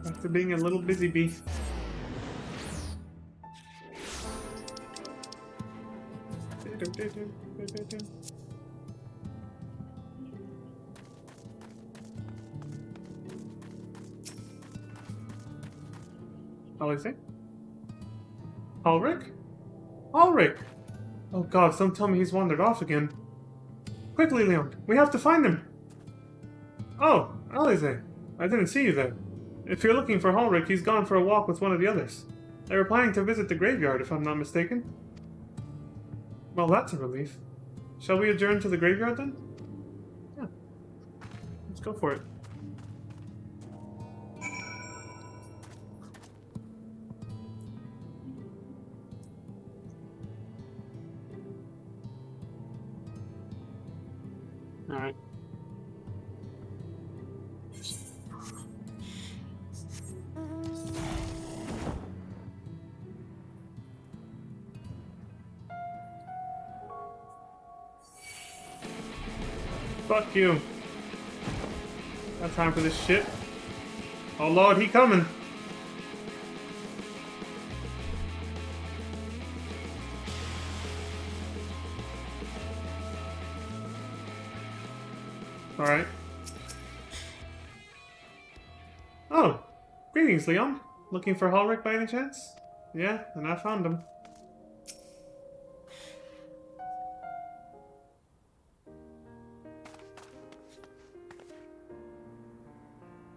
Back to being a little busy bee. Alize? Ulrich? Ulrich! Oh god, don't tell me he's wandered off again. Quickly, Leon, we have to find him! Oh, Alize, I didn't see you there. If you're looking for Ulrich, he's gone for a walk with one of the others. They were planning to visit the graveyard, if I'm not mistaken. Well, that's a relief. Shall we adjourn to the graveyard then? Yeah. Let's go for it. Alright. Fuck you. Got time for this shit. Oh lord, he coming. Alright. Oh, greetings, Leon. Looking for Ulrich by any chance? Yeah, and I found him.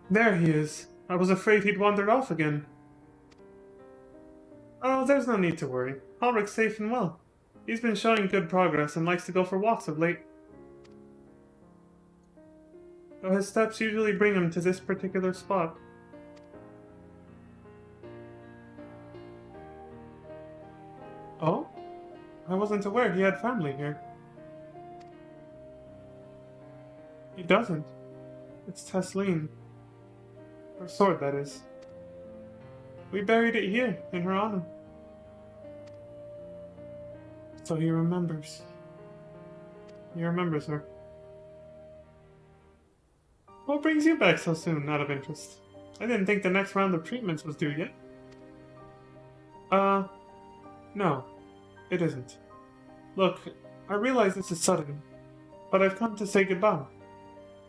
There he is. I was afraid he'd wandered off again. Oh, there's no need to worry. Ulrich's safe and well. He's been showing good progress and likes to go for walks of late. Though his steps usually bring him to this particular spot. Oh? I wasn't aware he had family here. He doesn't. It's Tesleen. Her sword, that is. We buried it here, in her honor. So he remembers. He remembers her. What brings you back so soon, out of interest? I didn't think the next round of treatments was due yet. No. It isn't. Look, I realize this is sudden, but I've come to say goodbye.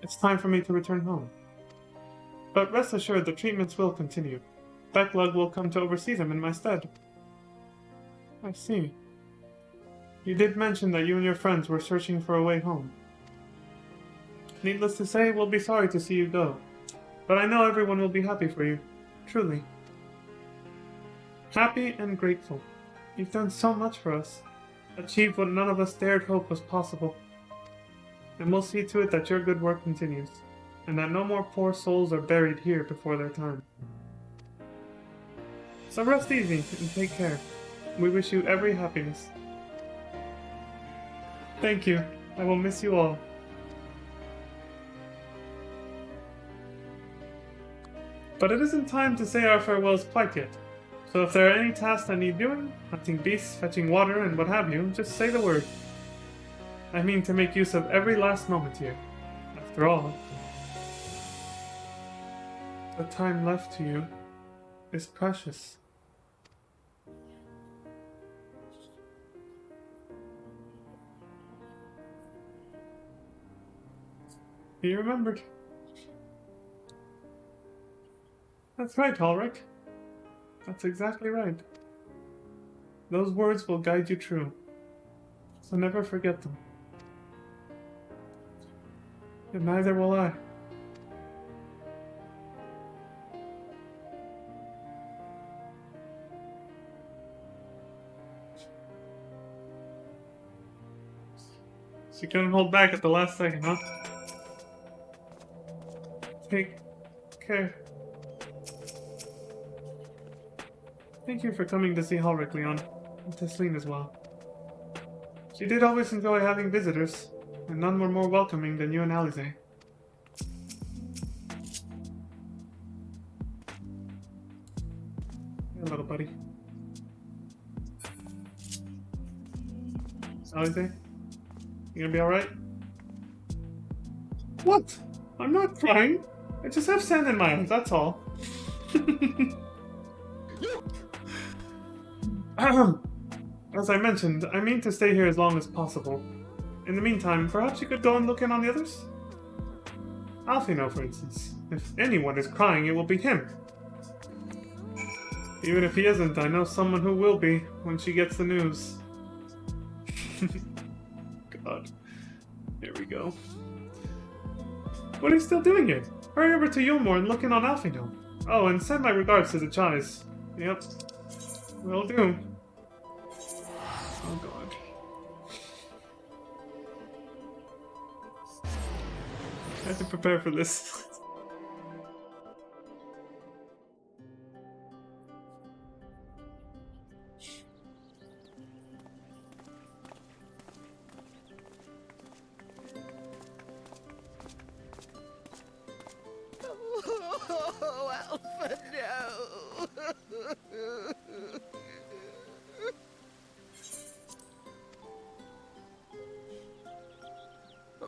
It's time for me to return home. But rest assured the treatments will continue. Becklug will come to oversee them in my stead. I see. You did mention that you and your friends were searching for a way home. Needless to say, we'll be sorry to see you go. But I know everyone will be happy for you. Truly. Happy and grateful. You've done so much for us. Achieved what none of us dared hope was possible. And we'll see to it that your good work continues. And that no more poor souls are buried here before their time. So rest easy and take care. We wish you every happiness. Thank you. I will miss you all. But it isn't time to say our farewells quite yet. So if there are any tasks that need doing, hunting beasts, fetching water, and what have you, just say the word. I mean to make use of every last moment here. After all, the time left to you is precious. He remembered. That's right, Ulrich. That's exactly right. Those words will guide you true. So never forget them. And neither will I. She couldn't hold back at the last second, huh? Take care. Thank you for coming to see Ulrich, Leon. And Tesleen as well. She did always enjoy having visitors, and none were more welcoming than you and Alize. Hey, little buddy. Alize? You gonna be alright? What? I'm not crying. I just have sand in my eyes, that's all. As I mentioned, I mean to stay here as long as possible. In the meantime, perhaps you could go and look in on the others? Alfino, for instance. If anyone is crying, it will be him. Even if he isn't, I know someone who will be when she gets the news. God. Here we go. What are you still doing here? Hurry over to Yulmore and look in on Alfino. Oh, and send my regards to the Chais. Yep. Will do. Oh god. I have to prepare for this. Oh, Alpha, no!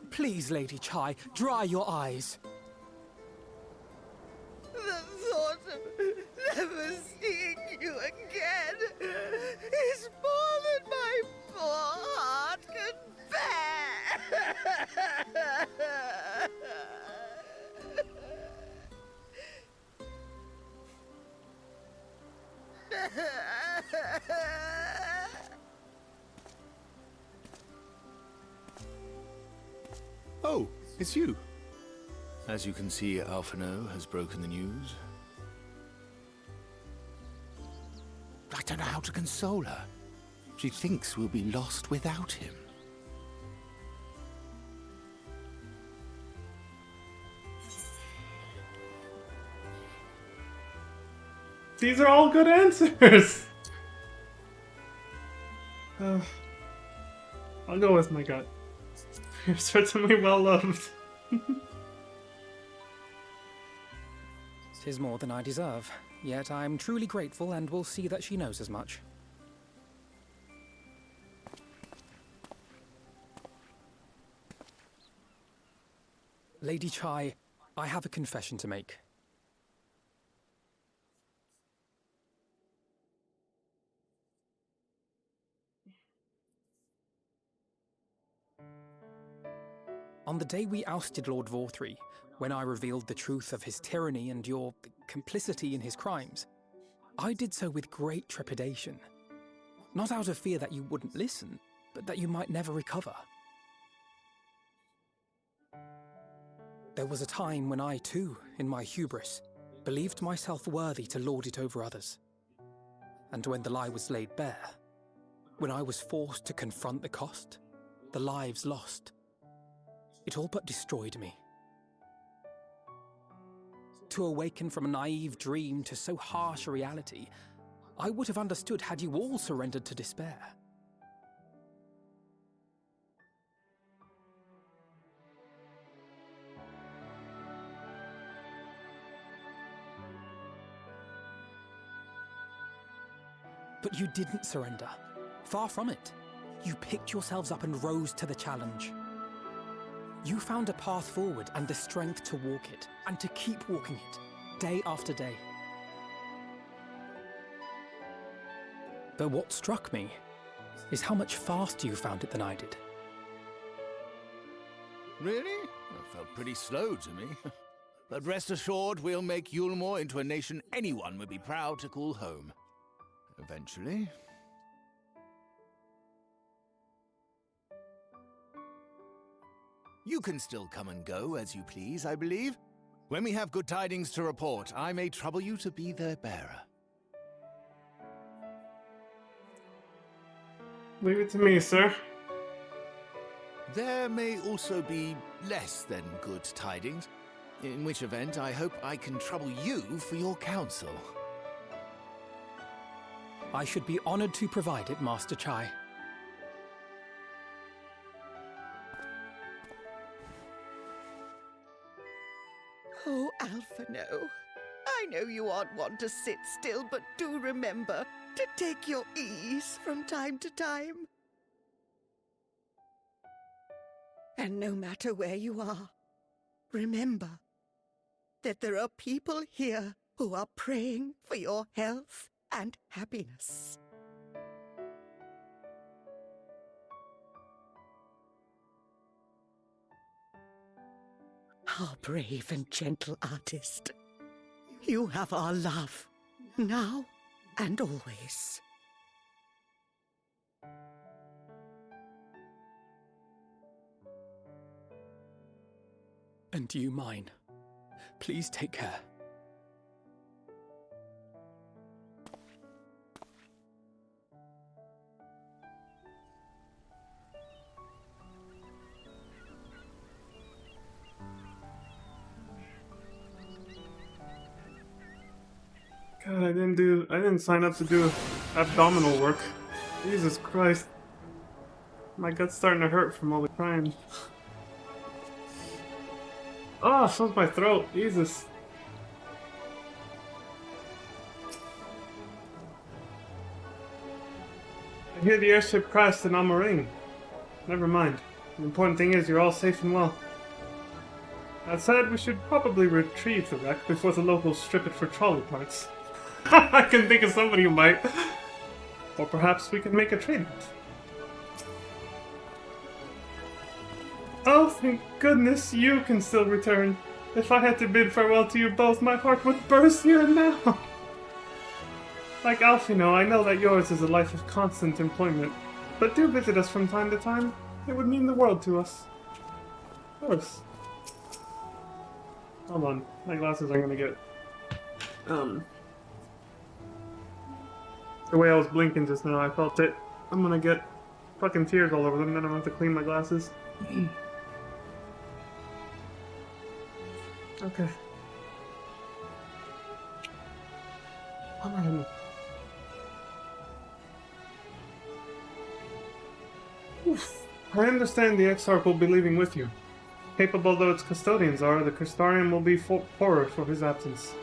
Please, Lady Chai, dry your eyes. The thought of never seeing you again is more than my poor heart can bear! Oh, it's you. As you can see, Alphino has broken the news. I don't know how to console her. She thinks we'll be lost without him. These are all good answers! I'll go with my gut. You're certainly well loved. 'Tis more than I deserve, yet I'm truly grateful and will see that she knows as much. Lady Chai, I have a confession to make. On the day we ousted Lord Vorthree, When I revealed the truth of his tyranny and your complicity in his crimes, I did so with great trepidation. Not out of fear that you wouldn't listen, but that you might never recover. There was a time when I too, in my hubris, believed myself worthy to lord it over others. And when the lie was laid bare, when I was forced to confront the cost, the lives lost, it all but destroyed me. To awaken from a naive dream to so harsh a reality, I would have understood had you all surrendered to despair. But you didn't surrender. Far from it. You picked yourselves up and rose to the challenge. You found a path forward and the strength to walk it, and to keep walking it, day after day. But what struck me is how much faster you found it than I did. Really? That felt pretty slow to me. But rest assured, we'll make Yulmore into a nation anyone would be proud to call home. Eventually. You can still come and go as you please, I believe. When we have good tidings to report, I may trouble you to be their bearer. Leave it to me, sir. There may also be less than good tidings, in which event I hope I can trouble you for your counsel. I should be honored to provide it, Master Chai. Oh, Alphino, I know you aren't one to sit still, but do remember to take your ease from time to time. And no matter where you are, remember that there are people here who are praying for your health and happiness. Our brave and gentle artist, you have our love, now and always. And you mine. Please take care. God, I didn't sign up to do abdominal work. Jesus Christ. My gut's starting to hurt from all the crying. Oh, so's my throat. Jesus. I hear the airship crashed in Almaring. Never mind. The important thing is you're all safe and well. That said, we should probably retrieve the wreck before the locals strip it for trolley parts. I can think of somebody who might. Or perhaps we can make a trade. Oh, thank goodness you can still return. If I had to bid farewell to you both, my heart would burst here and now. Like Alphino, I know that yours is a life of constant employment, but do visit us from time to time. It would mean the world to us. Of course. Hold on, my glasses are gonna get... The way I was blinking just now, I felt it. I'm gonna get fucking tears all over them, then I'm gonna have to clean my glasses. Okay. Alright. I understand the Exarch will be leaving with you. Capable though its custodians are, the Crystarium will be poorer for his absence.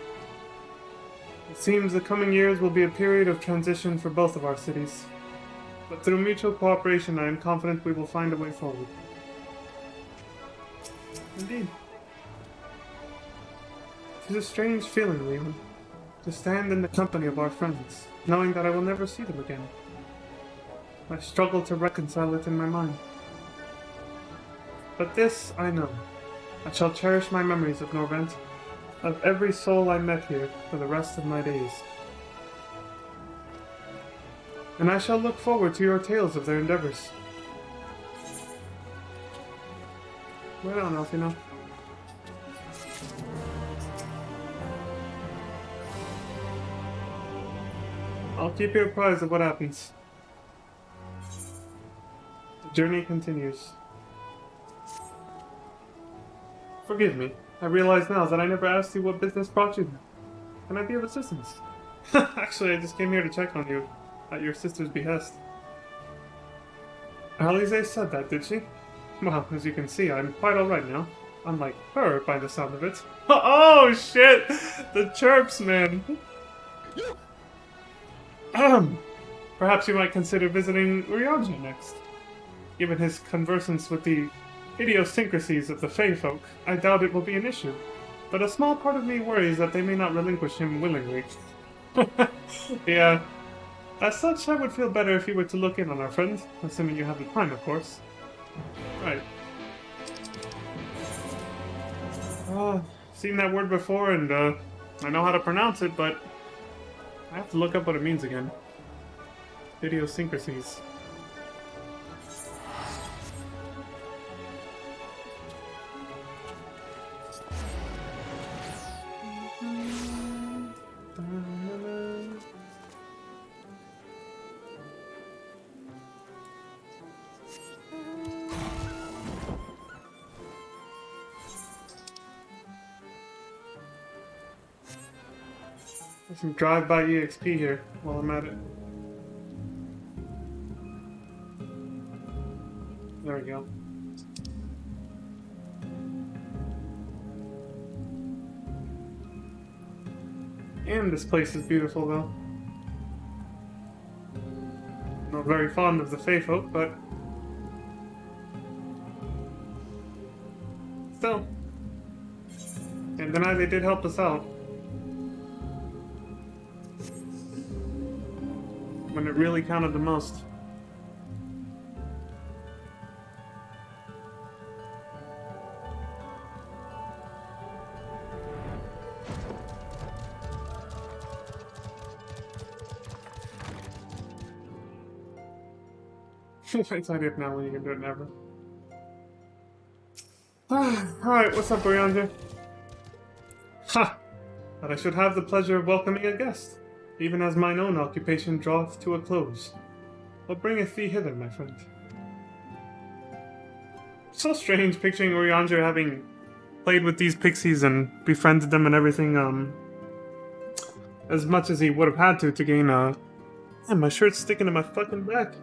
It seems the coming years will be a period of transition for both of our cities. But through mutual cooperation, I am confident we will find a way forward. Indeed. It is a strange feeling, Leon, to stand in the company of our friends, knowing that I will never see them again. I struggle to reconcile it in my mind. But this I know. I shall cherish my memories of Norvent, of every soul I met here for the rest of my days. And I shall look forward to your tales of their endeavors. Right on, Elfino. I'll keep you apprised of what happens. The journey continues. Forgive me. I realize now that I never asked you what business brought you here. Can I be of assistance? Actually, I just came here to check on you, at your sister's behest. Alize said that, did she? Well, as you can see, I'm quite alright now. Unlike her, by the sound of it. Oh, shit! The chirps, man! Perhaps you might consider visiting Urianger next. Given his conversance with the idiosyncrasies of the Fey folk, I doubt it will be an issue. But a small part of me worries that they may not relinquish him willingly. Yeah. As such, I would feel better if you were to look in on our friend, assuming you have the time, of course. Right. Seen that word before, and I know how to pronounce it, but I have to look up what it means again. Idiosyncrasies. Some drive-by EXP here while I'm at it. There we go. And this place is beautiful, though. Not very fond of the Fey folk, but still. Can't deny they did help us out. When it really counted the most. It's not it now when you can do it never. Alright, what's up, Urianger? Ha! But I should have the pleasure of welcoming a guest, even as mine own occupation draweth to a close. What bringeth thee hither, my friend? So strange picturing Urianger having played with these pixies and befriended them and everything, as much as he would have had to gain, man, my shirt's sticking to my fucking back.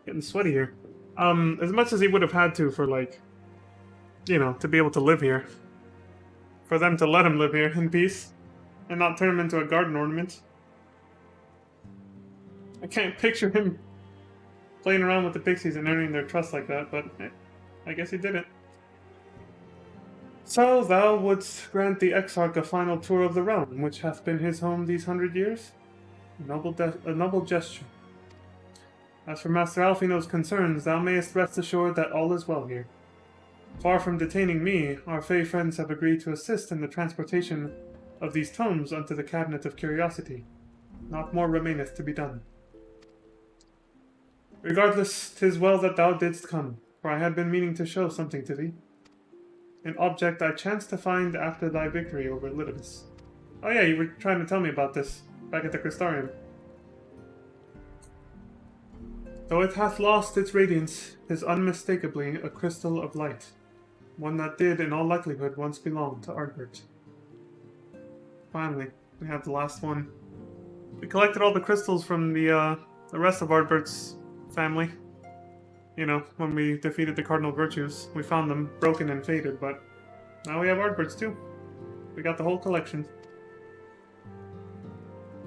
Getting sweaty here. As much as he would have had to for, like, you know, to be able to live here. For them to let him live here in peace, and not turn him into a garden ornament. I can't picture him playing around with the pixies and earning their trust like that, but I guess he did it. So thou wouldst grant the Exarch a final tour of the realm, which hath been his home these 100 years? A noble gesture. As for Master Alfino's concerns, thou mayest rest assured that all is well here. Far from detaining me, our Fey friends have agreed to assist in the transportation of these tomes unto the Cabinet of Curiosity. Not more remaineth to be done. Regardless, 'tis well that thou didst come, for I had been meaning to show something to thee. An object I chanced to find after thy victory over Elidibus. Oh yeah, you were trying to tell me about this, back at the Crystarium. Though it hath lost its radiance, 'tis unmistakably a crystal of light. One that did, in all likelihood, once belong to Ardbert. Finally, we have the last one. We collected all the crystals from the rest of Ardbert's family. You know, when we defeated the Cardinal Virtues. We found them broken and faded, but now we have Ardbert's too. We got the whole collection.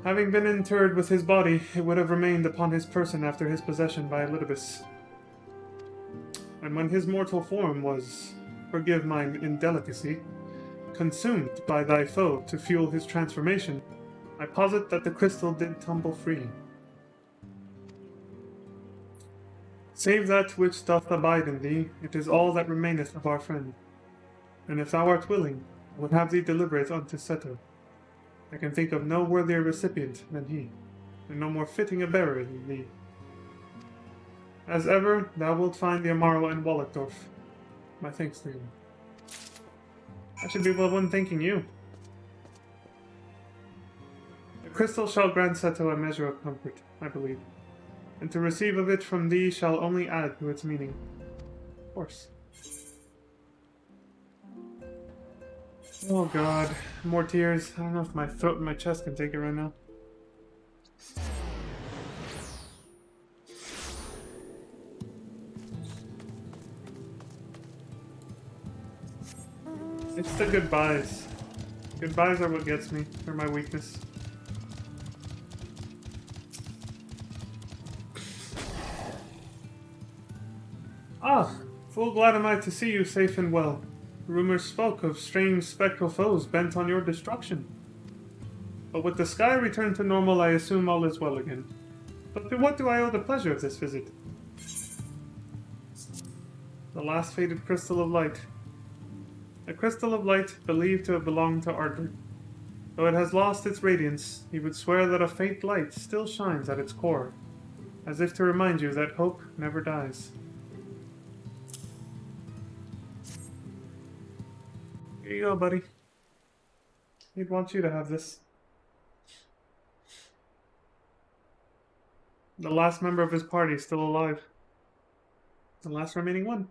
Having been interred with his body, it would have remained upon his person after his possession by Elidibus. And when his mortal form was, forgive mine indelicacy, consumed by thy foe to fuel his transformation, I posit that the crystal did tumble free. Save that which doth abide in thee, it is all that remaineth of our friend. And if thou art willing, I would have thee deliver it unto Seto. I can think of no worthier recipient than he, and no more fitting a bearer than thee. As ever, thou wilt find the Amaro in Wallachdorf. My thanks to him. I should be the one thanking you. The crystal shall grant Seto a measure of comfort, I believe, and to receive of it from thee shall only add to its meaning. Of course. Oh god, more tears. I don't know if my throat and my chest can take it right now. It's the goodbyes. Goodbyes are what gets me. They're my weakness. Ah, full glad am I to see you safe and well. Rumors spoke of strange spectral foes bent on your destruction. But with the sky returned to normal, I assume all is well again. But to what do I owe the pleasure of this visit? The last faded crystal of light. A crystal of light believed to have belonged to Ardler. Though it has lost its radiance, he would swear that a faint light still shines at its core, as if to remind you that hope never dies. Here you go, buddy. He'd want you to have this. The last member of his party is still alive. The last remaining one.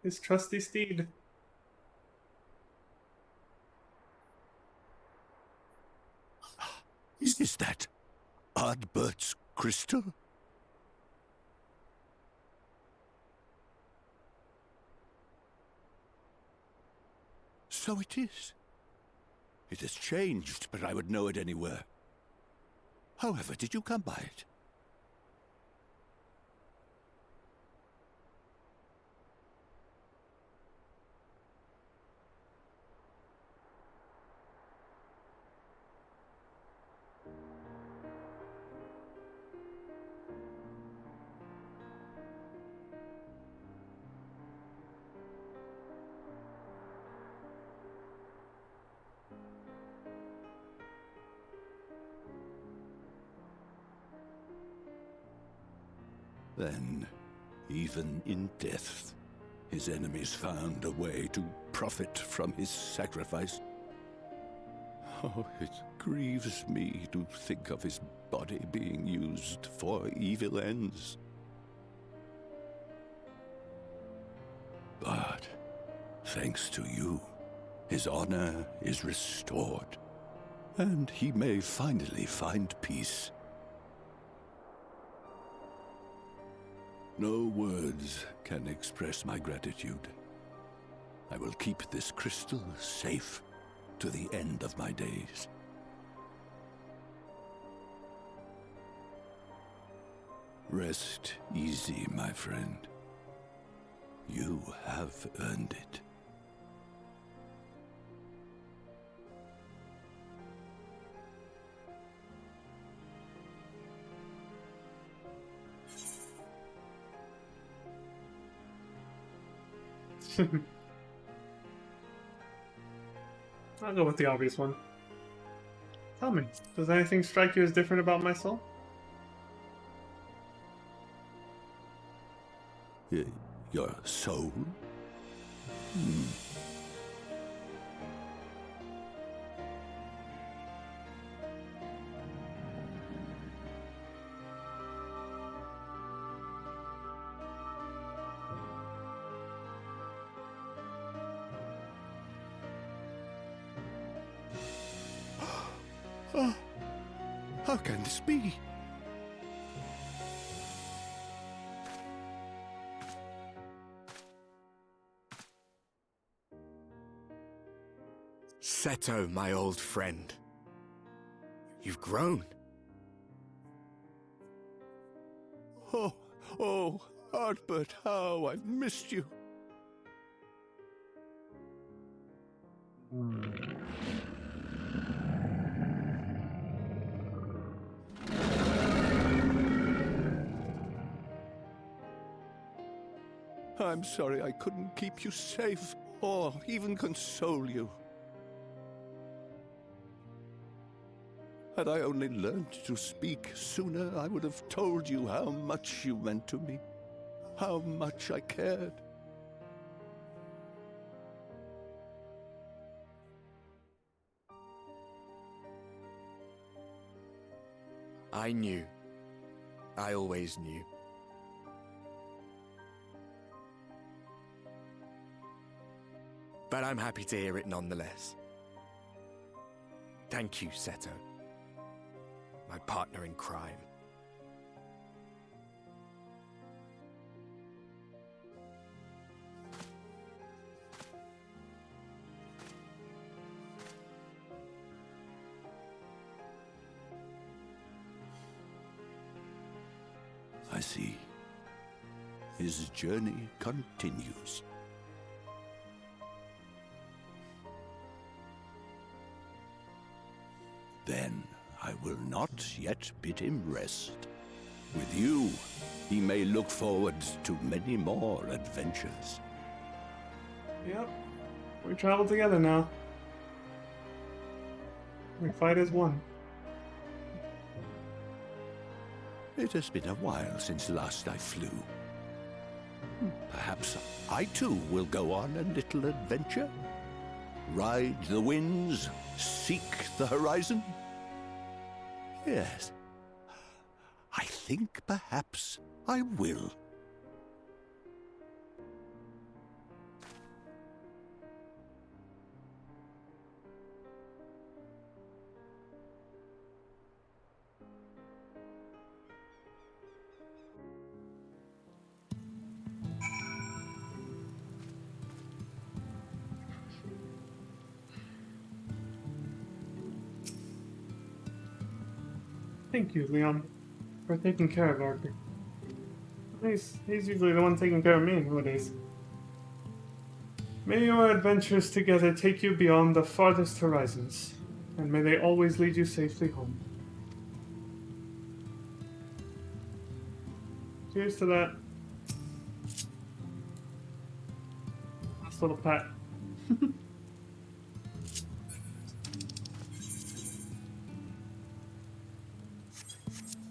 His trusty steed. Is that Ardbert's crystal? So it is. It has changed, but I would know it anywhere. However, did you come by it? Then, even in death, his enemies found a way to profit from his sacrifice. Oh, it grieves me to think of his body being used for evil ends. But, thanks to you, his honor is restored, and he may finally find peace. No words can express my gratitude. I will keep this crystal safe to the end of my days. Rest easy, my friend. You have earned it. I'll go with the obvious one. Tell me, does anything strike you as different about my soul? Your soul? How can this be? Seto, my old friend. You've grown. Oh, Ardbert, how I've missed you. I'm sorry I couldn't keep you safe, or even console you. Had I only learned to speak sooner, I would have told you how much you meant to me, how much I cared. I knew. I always knew. But I'm happy to hear it nonetheless. Thank you, Seto. My partner in crime. I see. His journey continues. Then I will not yet bid him rest. With you, he may look forward to many more adventures. Yep. We travel together now. We fight as one. It has been a while since last I flew. Perhaps I too will go on a little adventure? Ride the winds, seek the horizon? Yes, I think perhaps I will. Thank you, Leon, for taking care of Arthur. He's usually the one taking care of me nowadays. May your adventures together take you beyond the farthest horizons, and may they always lead you safely home. Cheers to that. Nice little pat.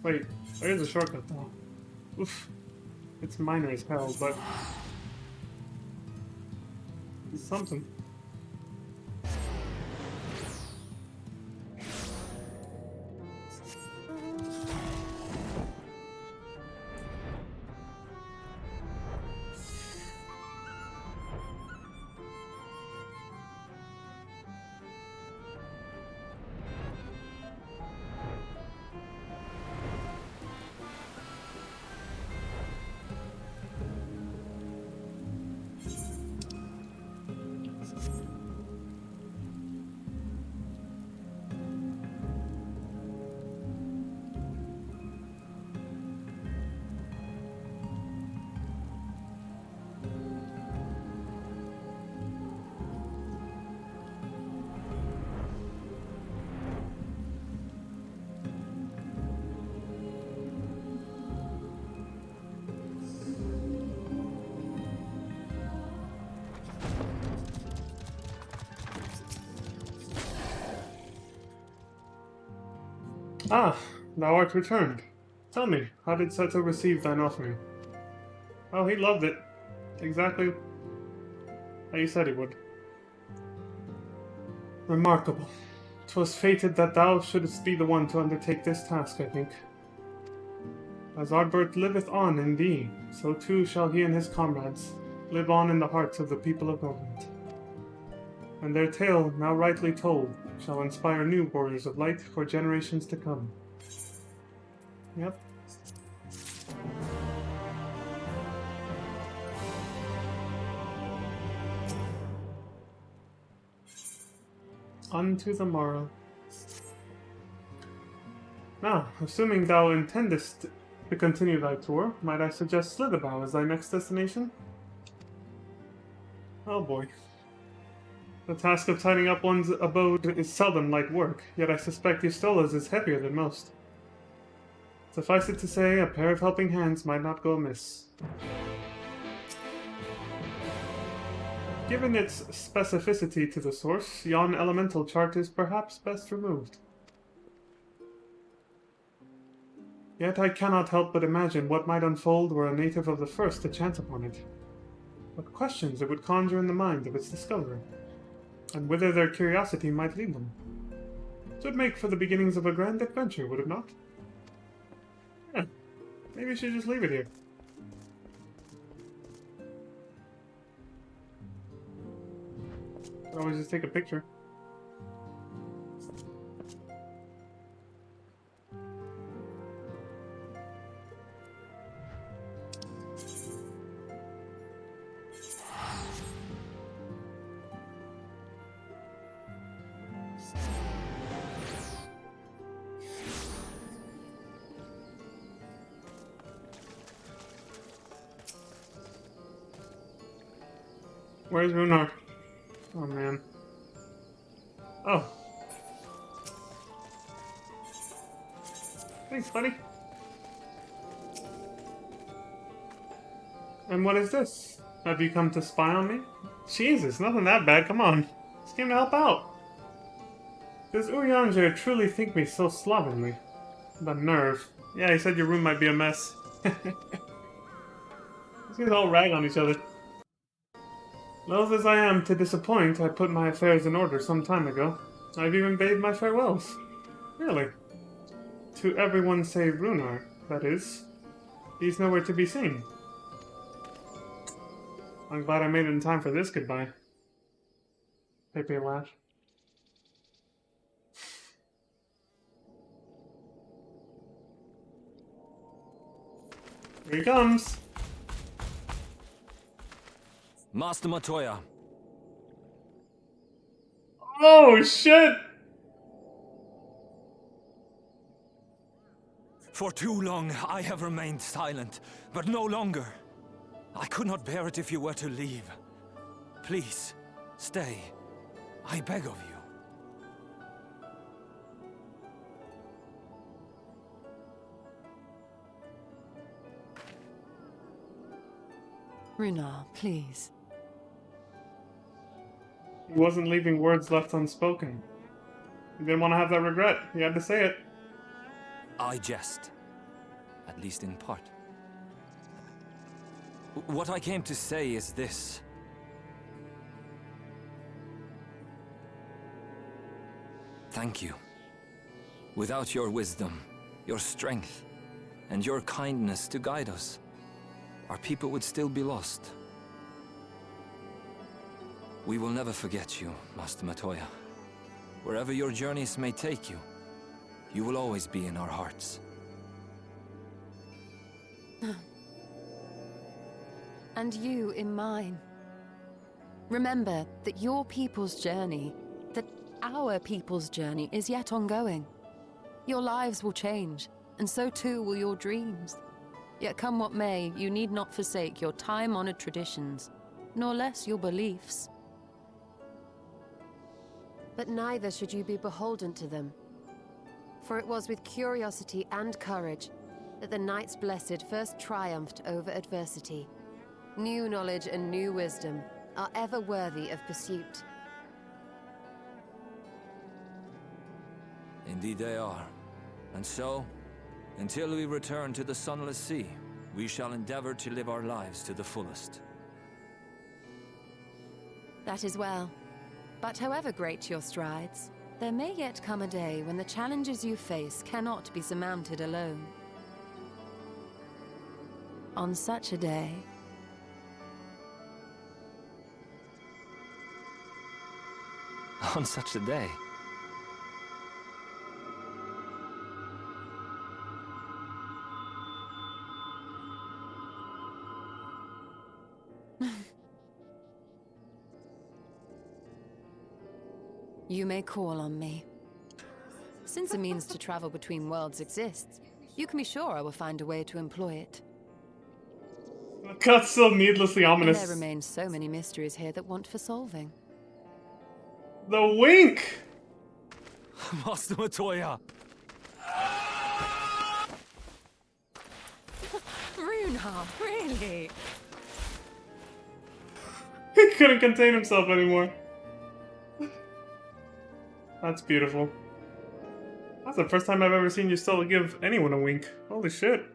Wait, there's a shortcut though. Oof. It's minor as hell, but it's something. Ah, thou art returned. Tell me, how did Seto receive thine offering? Oh, he loved it. Exactly how you said he would. Remarkable. 'Twas fated that thou shouldst be the one to undertake this task, I think. As our birth liveth on in thee, so too shall he and his comrades live on in the hearts of the people of Norland. And their tale, now rightly told, shall inspire new warriors of light for generations to come. Yep. Unto the morrow. Now, assuming thou intendest to continue thy tour, might I suggest Slitherbow as thy next destination? Oh boy. The task of tidying up one's abode is seldom light work, yet I suspect Ystola's is heavier than most. Suffice it to say, a pair of helping hands might not go amiss. Given its specificity to the source, yon elemental chart is perhaps best removed. Yet I cannot help but imagine what might unfold were a native of the first to chance upon it. What questions it would conjure in the mind of its discoverer, and whither their curiosity might lead them. It would make for the beginnings of a grand adventure, would it not? Yeah, maybe we should just leave it here. Could always just take a picture. Where's Runar? Oh man. Oh. Thanks, buddy. And what is this? Have you come to spy on me? Jesus, nothing that bad, come on. Just came to help out. Does Urianger truly think me so slovenly? The nerve. Yeah, he said your room might be a mess. These guys all rag on each other. Loath as I am to disappoint, I put my affairs in order some time ago. I've even bade my farewells. Really? To everyone save Runar, that is. He's nowhere to be seen. I'm glad I made it in time for this goodbye. Pepe laughed. Here he comes! Master Matoya. Oh, shit! For too long, I have remained silent, but no longer. I could not bear it if you were to leave. Please, stay. I beg of you. Runar, please. He wasn't leaving words left unspoken. He didn't want to have that regret. He had to say it. I jest. At least in part. What I came to say is this. Thank you. Without your wisdom, your strength, and your kindness to guide us, our people would still be lost. We will never forget you, Master Matoya. Wherever your journeys may take you, you will always be in our hearts. And you in mine. Remember that your people's journey, that our people's journey is yet ongoing. Your lives will change, and so too will your dreams. Yet come what may, you need not forsake your time-honored traditions, nor less your beliefs. But neither should you be beholden to them. For it was with curiosity and courage that the Knights Blessed first triumphed over adversity. New knowledge and new wisdom are ever worthy of pursuit. Indeed they are. And so, until we return to the Sunless Sea, we shall endeavor to live our lives to the fullest. That is well. But however great your strides, there may yet come a day when the challenges you face cannot be surmounted alone. On such a day... On such a day? You may call on me. Since a means to travel between worlds exists, you can be sure I will find a way to employ it. That's so needlessly ominous. There remain so many mysteries here that want for solving. The wink! Master Matoya! Runar, really? He couldn't contain himself anymore. That's beautiful. That's the first time I've ever seen you still give anyone a wink. Holy shit.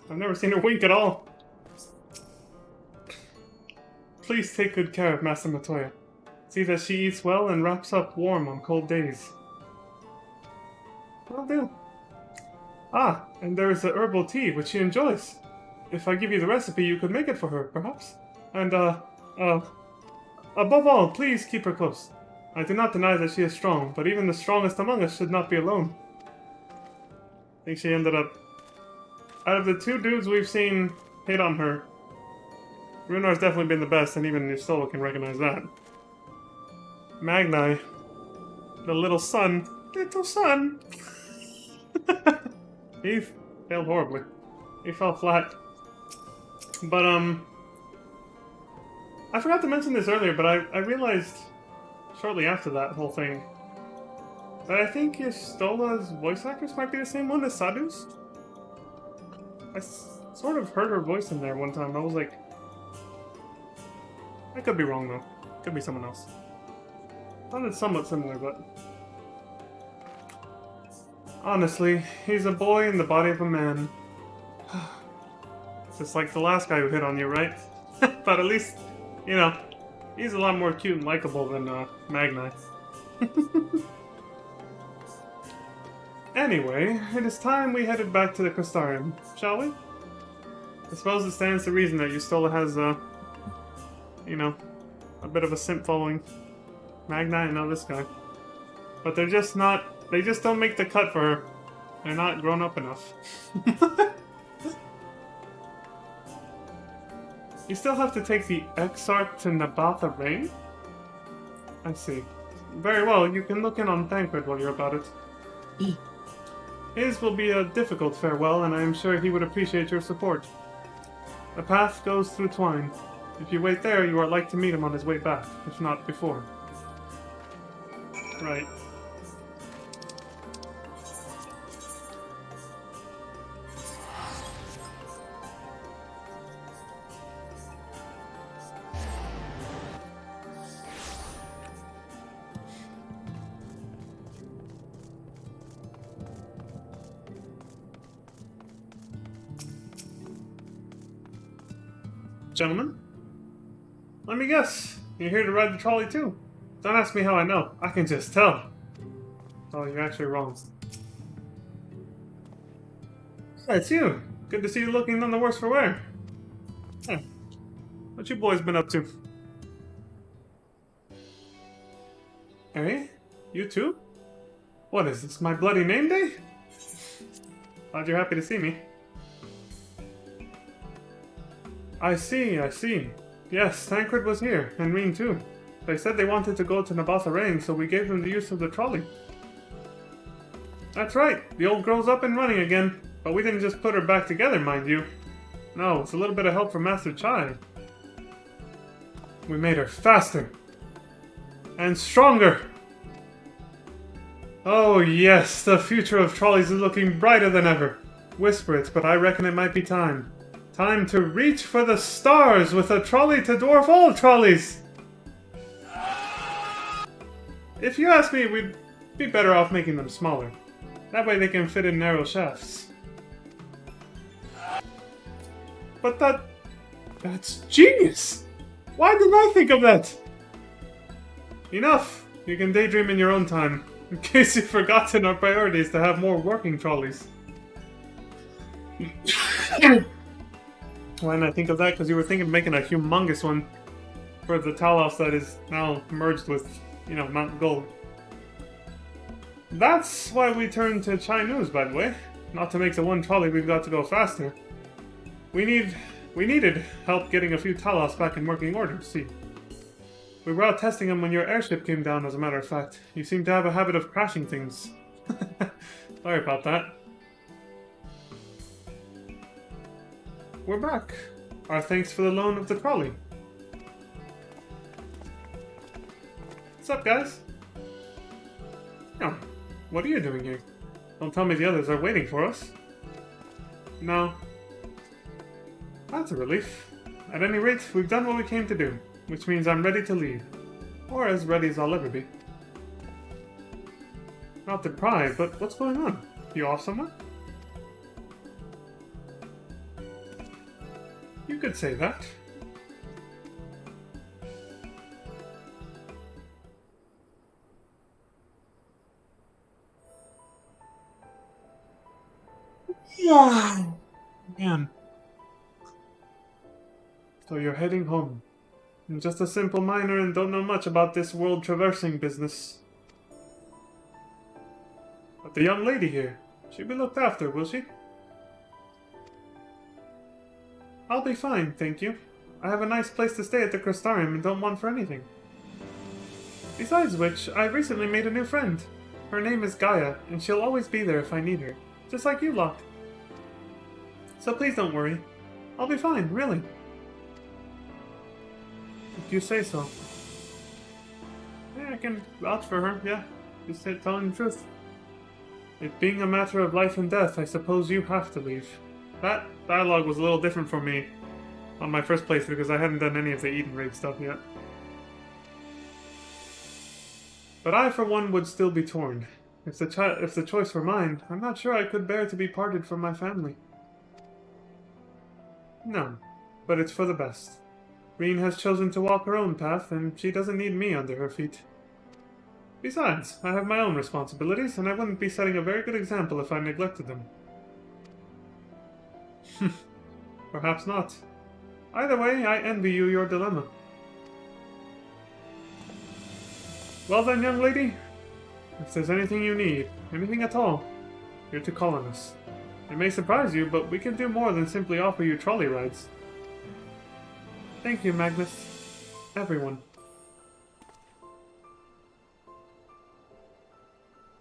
I've never seen her wink at all. Please take good care of Master Matoya. See that she eats well and wraps up warm on cold days. Will do. Ah, and there is a herbal tea which she enjoys. If I give you the recipe, you could make it for her, perhaps? And, above all, please keep her close. I do not deny that she is strong, but even the strongest among us should not be alone. I think she ended up... Out of the two dudes we've seen hit on her, Runar's definitely been the best, and even Ystola can recognize that. Magni, the little son, he failed horribly. He fell flat. But, I forgot to mention this earlier, but I realized shortly after that whole thing that I think Ystola's voice actress might be the same one as Sadu's. I sort of heard her voice in there one time. I was like, I could be wrong though. Could be someone else. Sounded somewhat similar, but honestly, he's a boy in the body of a man. Just like the last guy who hit on you, right? But at least, you know, he's a lot more cute and likable than Magni. Anyway, it is time we headed back to the Crystarium, shall we? I suppose it stands to reason that Ystola has, you know, a bit of a simp following. Magni, I know this guy. But they're just not, they just don't make the cut for her. They're not grown up enough. You still have to take the Exarch to Nabatha Rain? I see. Very well, you can look in on Tancred while you're about it. His will be a difficult farewell, and I am sure he would appreciate your support. The path goes through Twine. If you wait there, you are like to meet him on his way back, if not before. Right. Gentlemen, let me guess. You're here to ride the trolley too. Don't ask me how I know. I can just tell. Oh, you're actually wrong. Yeah, it's you. Good to see you looking none the worse for wear. Hey, what you boys been up to? Hey, you too? What is this, my bloody name day? Glad you're happy to see me. I see. Yes, Tancred was here, and Reen too. They said they wanted to go to Nabatha Rain, so we gave them the use of the trolley. That's right, the old girl's up and running again, but we didn't just put her back together, mind you. No, it's a little bit of help from Master Chai. We made her faster. And stronger. Oh yes, the future of trolleys is looking brighter than ever. Whisper it, but I reckon it might be time. Time to reach for the stars with a trolley to dwarf all trolleys! If you ask me, we'd be better off making them smaller. That way they can fit in narrow shafts. But that's genius! Why didn't I think of that? Enough! You can daydream in your own time. In case you've forgotten, our priority is to have more working trolleys. Why didn't I think of that? Because you were thinking of making a humongous one for the Talos that is now merged with, you know, Mount Gold. That's why we turned to Chai News, by the way. Not to make the one trolley we've got to go faster. We needed help getting a few Talos back in working order, see. We were out testing them when your airship came down, as a matter of fact. You seem to have a habit of crashing things. Sorry about that. We're back. Our thanks for the loan of the trolley. What's up, guys? Oh, what are you doing here? Don't tell me the others are waiting for us. No. That's a relief. at any rate, we've done what we came to do, which means I'm ready to leave. Or as ready as I'll ever be. Not to pry, but what's going on? You off somewhere? You could say that. Yeah. Man. So you're heading home. I'm just a simple miner and don't know much about this world-traversing business. But the young lady here, she'll be looked after, will she? I'll be fine, thank you. I have a nice place to stay at the Crystarium and don't want for anything. Besides which, I've recently made a new friend. Her name is Gaia, and she'll always be there if I need her. Just like you lot. So please don't worry. I'll be fine, really. If you say so. Yeah, I can vouch for her, yeah. Just telling the truth. It being a matter of life and death, I suppose you have to leave. That dialogue was a little different for me on my first playthrough because I hadn't done any of the Eden Raid stuff yet. But I, for one, would still be torn. If the choice were mine, I'm not sure I could bear to be parted from my family. No, but it's for the best. Reen has chosen to walk her own path, and she doesn't need me under her feet. Besides, I have my own responsibilities, and I wouldn't be setting a very good example if I neglected them. Perhaps not. Either way, I envy you your dilemma. Well then, young lady, if there's anything you need, anything at all, you're to call on us. It may surprise you, but we can do more than simply offer you trolley rides. Thank you, Magnus. Everyone.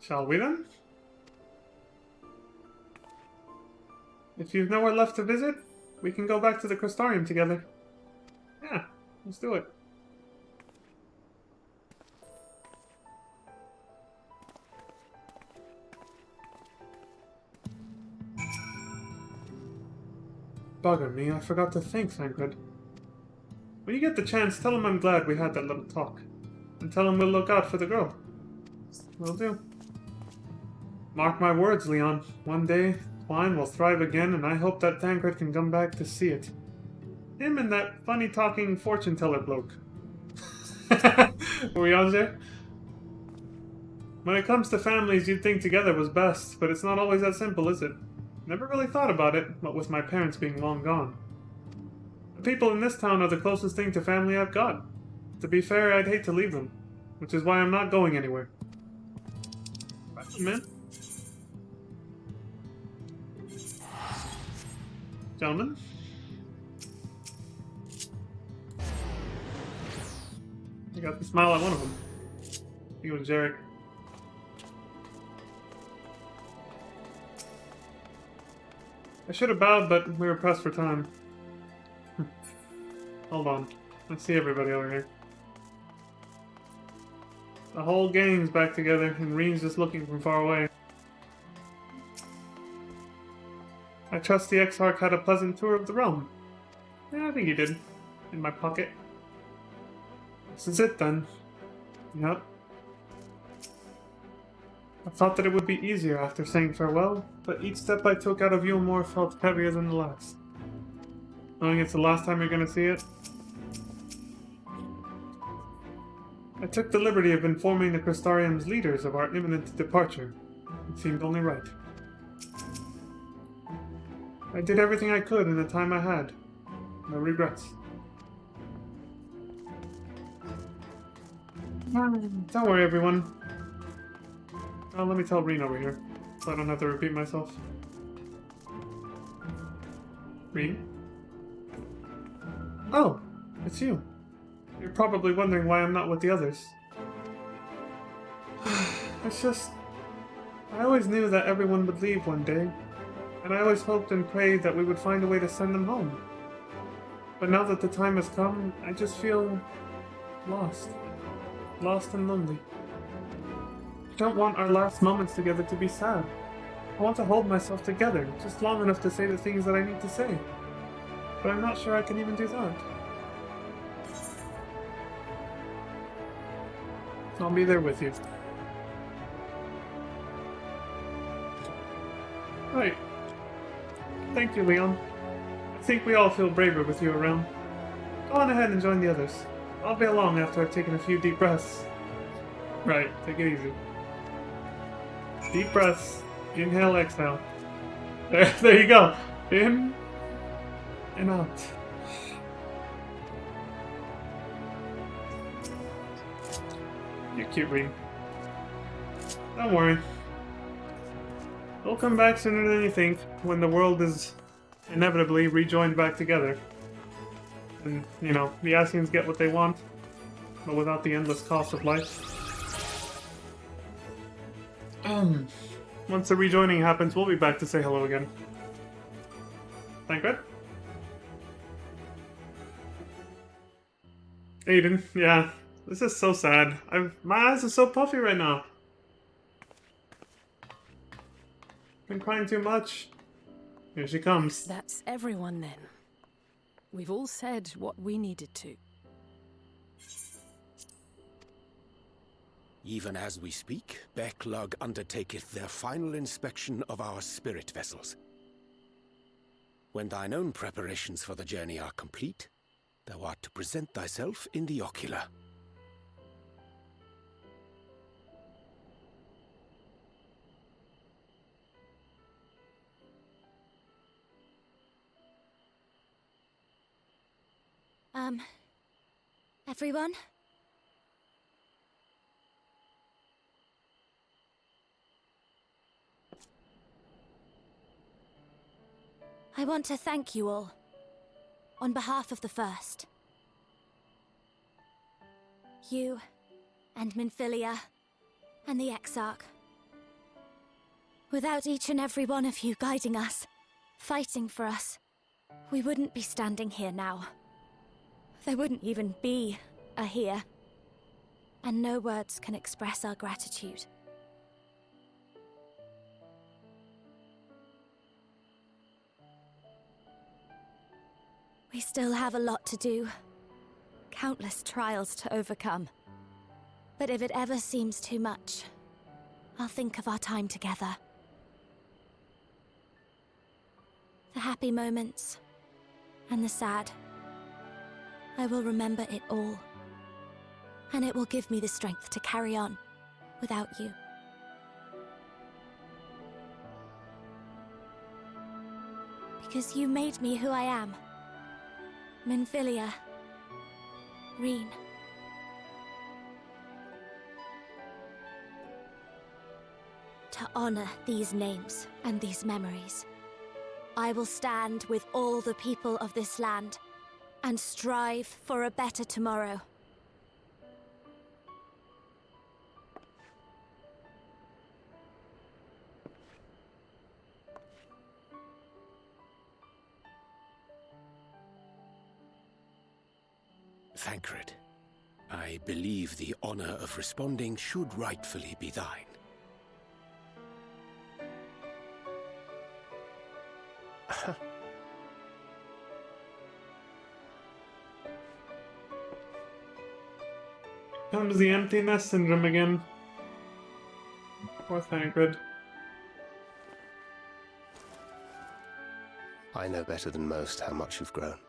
Shall we then? If you've nowhere left to visit, we can go back to the Crystarium together. Yeah, let's do it. Bugger me, I forgot to thank Thancred. When you get the chance, tell him I'm glad we had that little talk. And tell him we'll look out for the girl. Will do. Mark my words, Leon. One day, Twine will thrive again, and I hope that Thancred can come back to see it. Him and that funny-talking fortune-teller bloke. Were we on there? When it comes to families, you'd think together was best, but it's not always that simple, is it? Never really thought about it, what with my parents being long gone. The people in this town are the closest thing to family I've got. To be fair, I'd hate to leave them, which is why I'm not going anywhere. Bye, man. Gentlemen? I got the smile at one of them. I think it was Jarek. I should have bowed, but we were pressed for time. Hold on. I see everybody over here. The whole gang's back together, and Reen's just looking from far away. I trust the Exarch had a pleasant tour of the realm. Yeah, I think he did. In my pocket. This is it, then. Yep. I thought that it would be easier after saying farewell, but each step I took out of Yulmore felt heavier than the last. Knowing it's the last time you're gonna see it. I took the liberty of informing the Crystarium's leaders of our imminent departure. It seemed only right. I did everything I could in the time I had. No regrets. Don't worry, everyone. Oh, let me tell Reen over here, so I don't have to repeat myself. Reen? Oh, it's you. You're probably wondering why I'm not with the others. It's just... I always knew that everyone would leave one day, and I always hoped and prayed that we would find a way to send them home. But now that the time has come, I just feel... lost. Lost and lonely. I don't want our last moments together to be sad. I want to hold myself together, just long enough to say the things that I need to say. but I'm not sure I can even do that. I'll be there with you. Right. Thank you, Leon. I think we all feel braver with you around. Go on ahead and join the others. I'll be along after I've taken a few deep breaths. Right, take it easy. Deep breaths. Inhale, exhale. There you go. In and out. You're cute, Reed. Don't worry. We'll come back sooner than you think, when the world is inevitably rejoined back together. And, you know, the Asians get what they want, but without the endless cost of life. Once the rejoining happens, we'll be back to say hello again. Thancred? Aiden, yeah. This is so sad. My eyes are so puffy right now. Been crying too much. Here she comes. That's everyone then. We've all said what we needed to. Even as we speak, Backlug undertaketh their final inspection of our spirit vessels. When thine own preparations for the journey are complete, thou art to present thyself in the ocular. Everyone? I want to thank you all, on behalf of the First. You, and Minfilia, and the Exarch. Without each and every one of you guiding us, fighting for us, we wouldn't be standing here now. There wouldn't even be a here. And no words can express our gratitude. We still have a lot to do. Countless trials to overcome. But if it ever seems too much, I'll think of our time together. The happy moments, and the sad. I will remember it all. And it will give me the strength to carry on without you. Because you made me who I am. Minfilia. Reen. To honor these names and these memories, I will stand with all the people of this land and strive for a better tomorrow. Thancred, I believe the honor of responding should rightfully be thine. Comes the emptiness syndrome again. Poor Thancred. I know better than most how much you've grown,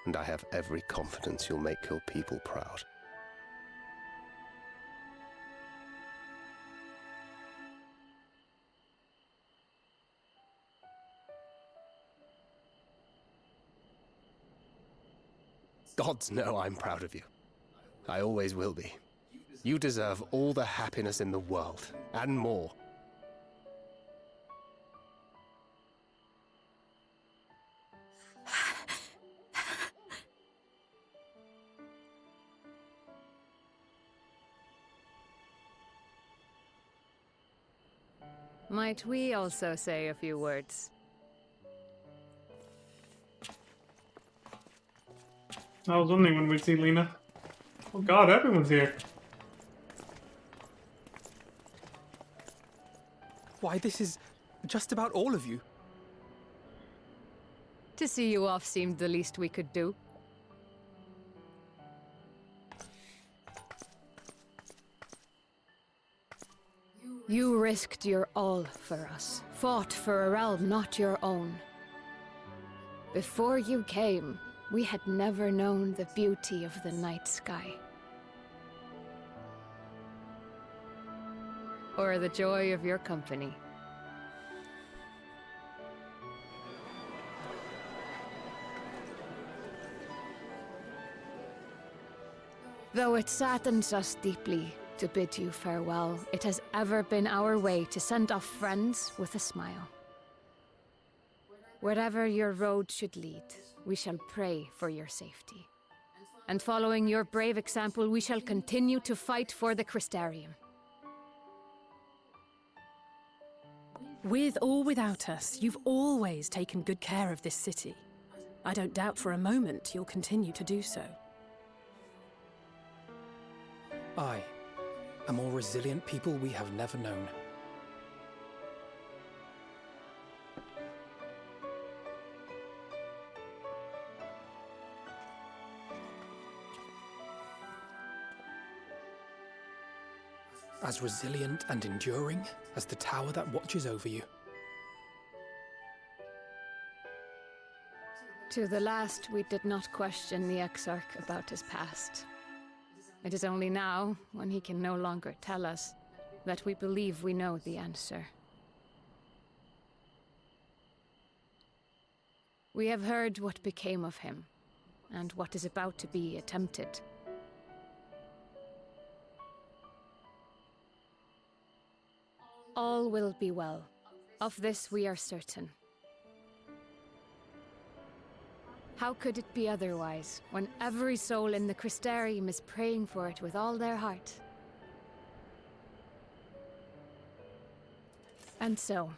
and I have every confidence you'll make your people proud. Gods know I'm proud of you. I always will be. You deserve all the happiness in the world, and more. Might we also say a few words? I was wondering when we'd see Lena. Oh god, everyone's here. Why, this is just about all of you. To see you off seemed the least we could do. You risked your all for us, fought for a realm not your own. Before you came, we had never known the beauty of the night sky. Or the joy of your company. Though it saddens us deeply to bid you farewell, it has ever been our way to send off friends with a smile. Wherever your road should lead, we shall pray for your safety. And following your brave example, we shall continue to fight for the Crystarium. With or without us, you've always taken good care of this city. I don't doubt for a moment you'll continue to do so. Aye, a more resilient people we have never known. As resilient and enduring as the tower that watches over you. To the last, we did not question the Exarch about his past. It is only now, when he can no longer tell us, that we believe we know the answer. We have heard what became of him, and what is about to be attempted. All will be well. Of this we are certain. How could it be otherwise, when every soul in the Crystarium is praying for it with all their heart? And so,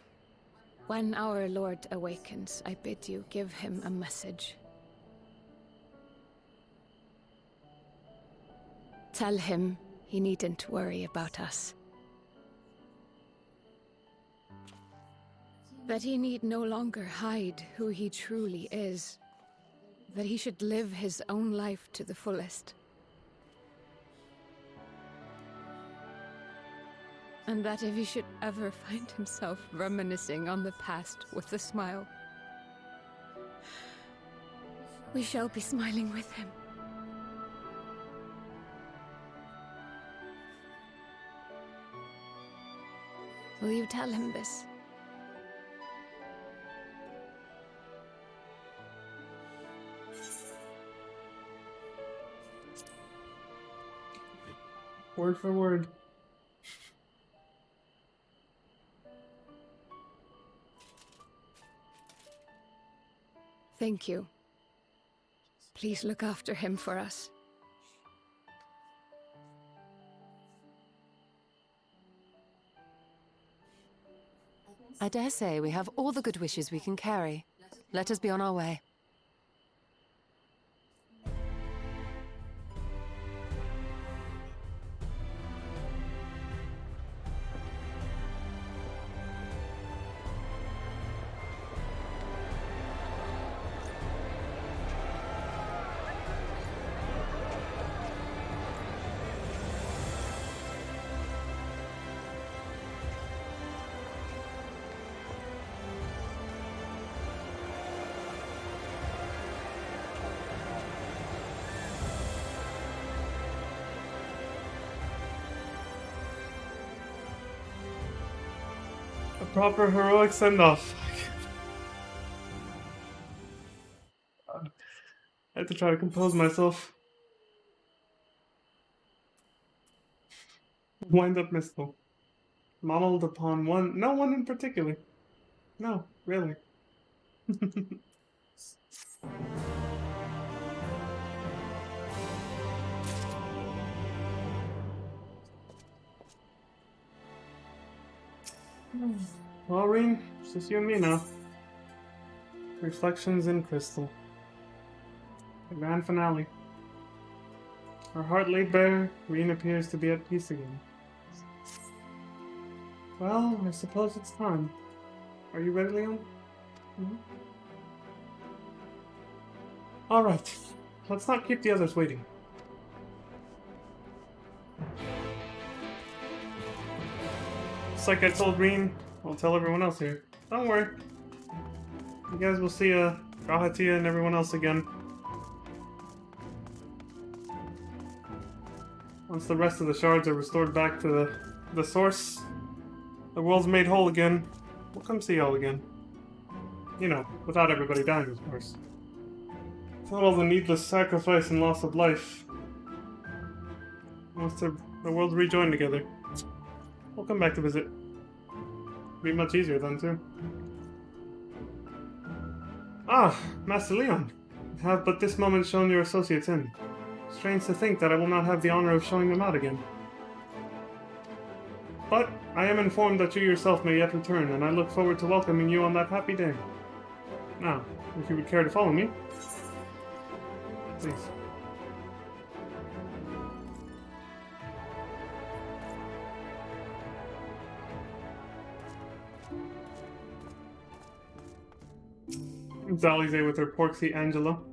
when our Lord awakens, I bid you give him a message. Tell him he needn't worry about us. That he need no longer hide who he truly is. That he should live his own life to the fullest. And that if he should ever find himself reminiscing on the past with a smile, we shall be smiling with him. Will you tell him this? Word for word. Thank you. Please look after him for us. I dare say we have all the good wishes we can carry. Let us be on our way. A proper heroic send-off. I had to try to compose myself. Wind-up mistle. Modeled upon no one in particular. No, really. Well, Reen, it's just you and me now. Reflections in Crystal. The grand finale. Her heart laid bare, Reen appears to be at peace again. Well, I suppose it's time. Are you ready, Leon? Alright, let's not keep the others waiting. Just like I told Reen, I'll tell everyone else here. Don't worry. You guys will see Rahatia and everyone else again. Once the rest of the shards are restored back to the source, the world's made whole again, we'll come see y'all again. You know, without everybody dying, of course. Without all the needless sacrifice and loss of life. Once the world's rejoined together, we'll come back to visit. Be much easier then, too. Ah, Master Leon. Have but this moment shown your associates in. Strange to think that I will not have the honor of showing them out again. But I am informed that you yourself may yet return, and I look forward to welcoming you on that happy day. Now, if you would care to follow me, please. Zalize with her porksy Angelo.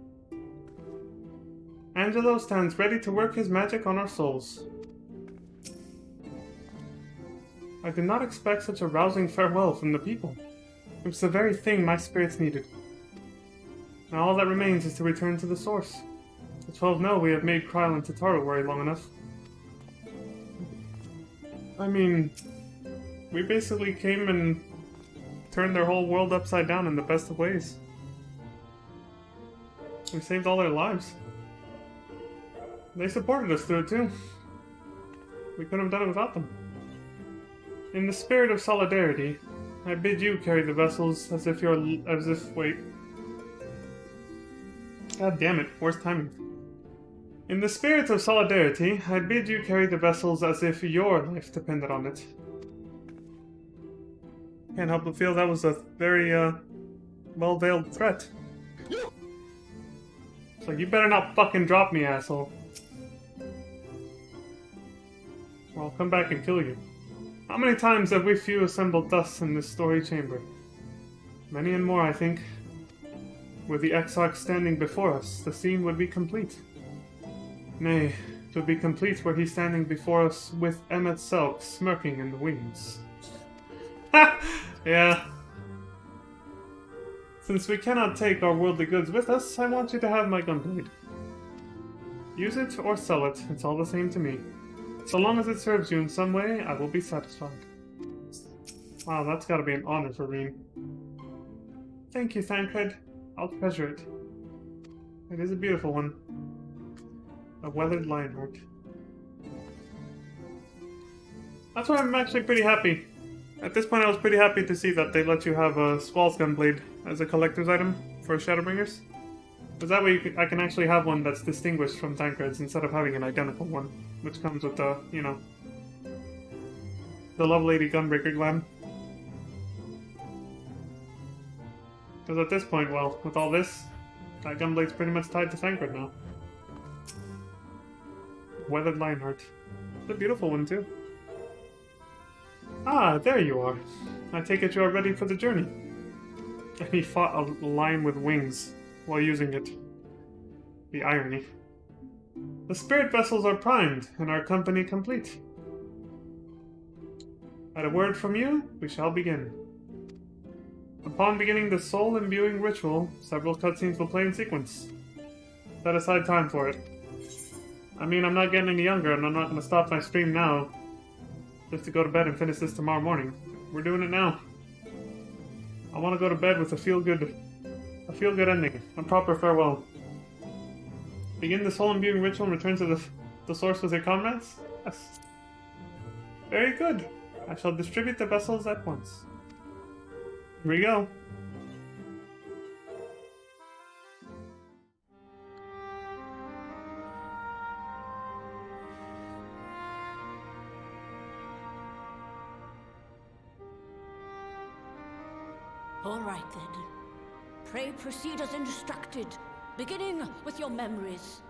Angelo stands ready to work his magic on our souls. I did not expect such a rousing farewell from the people. It was the very thing my spirits needed. Now all that remains is to return to the source. The 12 know we have made Kryl and Tataru worry long enough. I mean, we basically came and turned their whole world upside down in the best of ways. We saved all their lives. They supported us through it too. We couldn't have done it without them. In the spirit of solidarity, I bid you carry the vessels wait. God damn it, worst timing. In the spirit of solidarity, I bid you carry the vessels as if your life depended on it. Can't help but feel that was a very, well-veiled threat. So you better not fucking drop me, asshole. Or I'll come back and kill you. How many times have we few assembled thus in this story chamber? Many and more, I think. Were the Exarch standing before us, the scene would be complete. Nay, it would be complete were he standing before us with Emmet Selk smirking in the wings. Ha! Yeah. Since we cannot take our worldly goods with us, I want you to have my gunblade. Use it or sell it, it's all the same to me. So long as it serves you in some way, I will be satisfied. Wow, that's gotta be an honor for Reen. Thank you, Thancred. I'll treasure it. It is a beautiful one. A weathered lionheart. That's why I'm actually pretty happy. At this point I was pretty happy to see that they let you have a Squall's Gunblade as a collector's item for Shadowbringers. Because that way I can actually have one that's distinguished from Tancred's instead of having an identical one, which comes with the, you know, the Lovelady Gunbreaker glam. Because at this point, well, with all this, that Gunblade's pretty much tied to Thancred now. Weathered Lionheart. It's a beautiful one too. Ah, there you are. I take it you are ready for the journey. And he fought a lion with wings while using it. The irony. The spirit vessels are primed, and our company complete. At a word from you, we shall begin. Upon beginning the soul-imbuing ritual, several cutscenes will play in sequence. Set aside time for it. I mean, I'm not getting any younger, and I'm not going to stop my stream now just to go to bed and finish this tomorrow morning. We're doing it now. I want to go to bed with a feel-good ending, a proper farewell. Begin the soul-imbuing ritual and return to the source with your comrades? Yes. Very good. I shall distribute the vessels at once. Here we go. All right then. Pray proceed as instructed, beginning with your memories.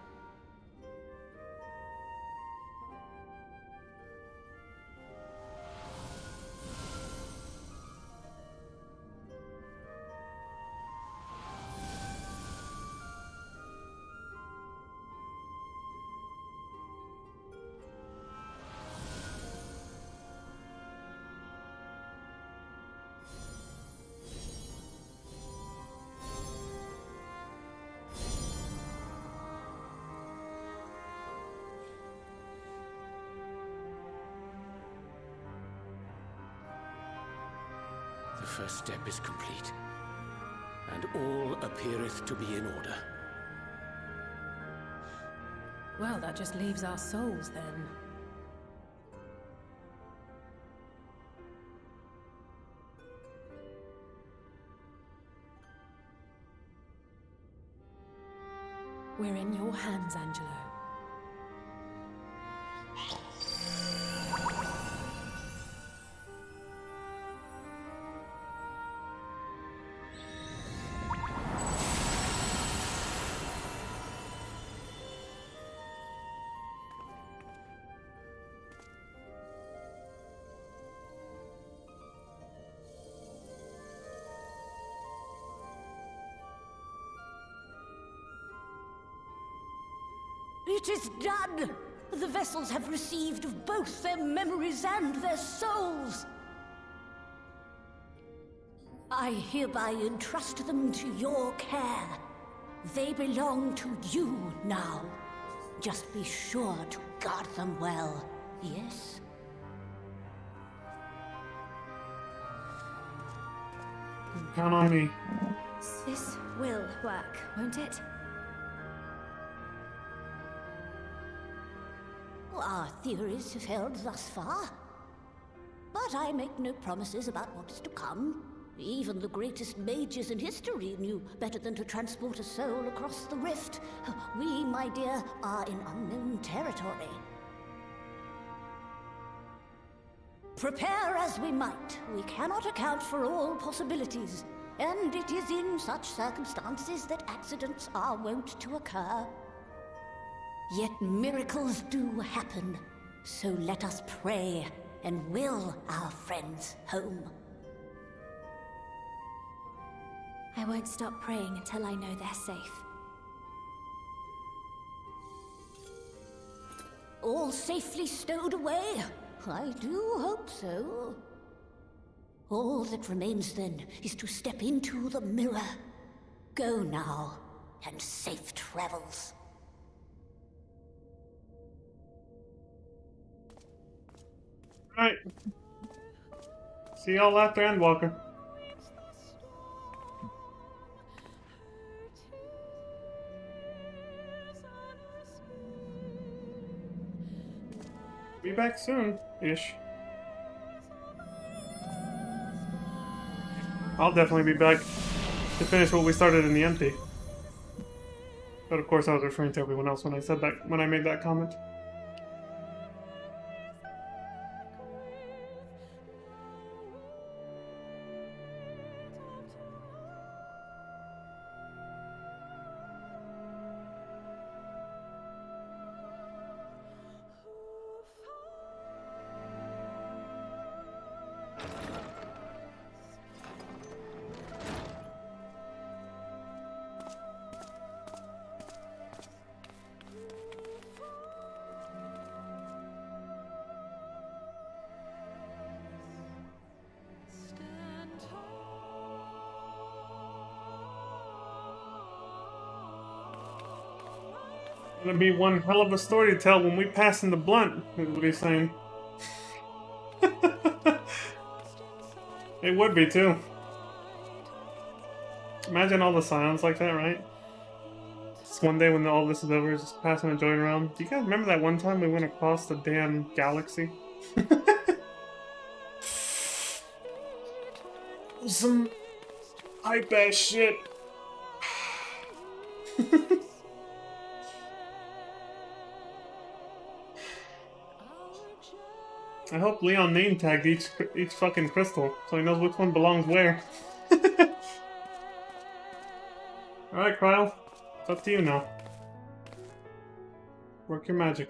first step is complete, and all appeareth to be in order. Well, that just leaves our souls then. We're in your hands, Angelo. It is done! The vessels have received both their memories and their souls. I hereby entrust them to your care. They belong to you now. Just be sure to guard them well, yes? Count on me. This will work, won't it? Our theories have held thus far. But I make no promises about what is to come. Even the greatest mages in history knew better than to transport a soul across the rift. We, my dear, are in unknown territory. Prepare as we might, we cannot account for all possibilities. And it is in such circumstances that accidents are wont to occur. Yet miracles do happen, so let us pray and will our friends home. I won't stop praying until I know they're safe. All safely stowed away? I do hope so. All that remains then is to step into the mirror. Go now, and safe travels. Alright. See y'all after Endwalker. Be back soon-ish. I'll definitely be back to finish what we started in the empty. But of course I was referring to everyone else when I said that, when I made that comment. Gonna be one hell of a story to tell when we pass in the blunt, is what he's saying. It would be too. Imagine all the silence like that, right? Just one day when all this is over, just passing a joint around. Do you guys remember that one time we went across the damn galaxy? Some hype ass shit. I hope Leon name tagged each fucking crystal so he knows which one belongs where. Alright, Kyle. It's up to you now. Work your magic.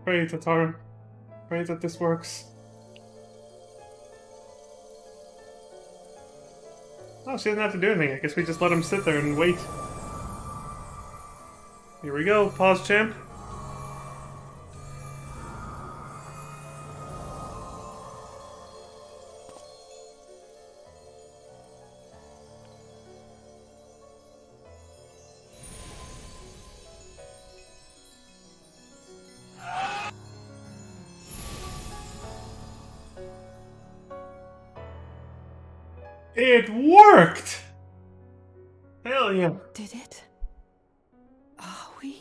Pray, Tatara. Pray that this works. Oh, she doesn't have to do anything. I guess we just let him sit there and wait. Here we go, pause champ. It worked! Hell yeah. Did it? Are we?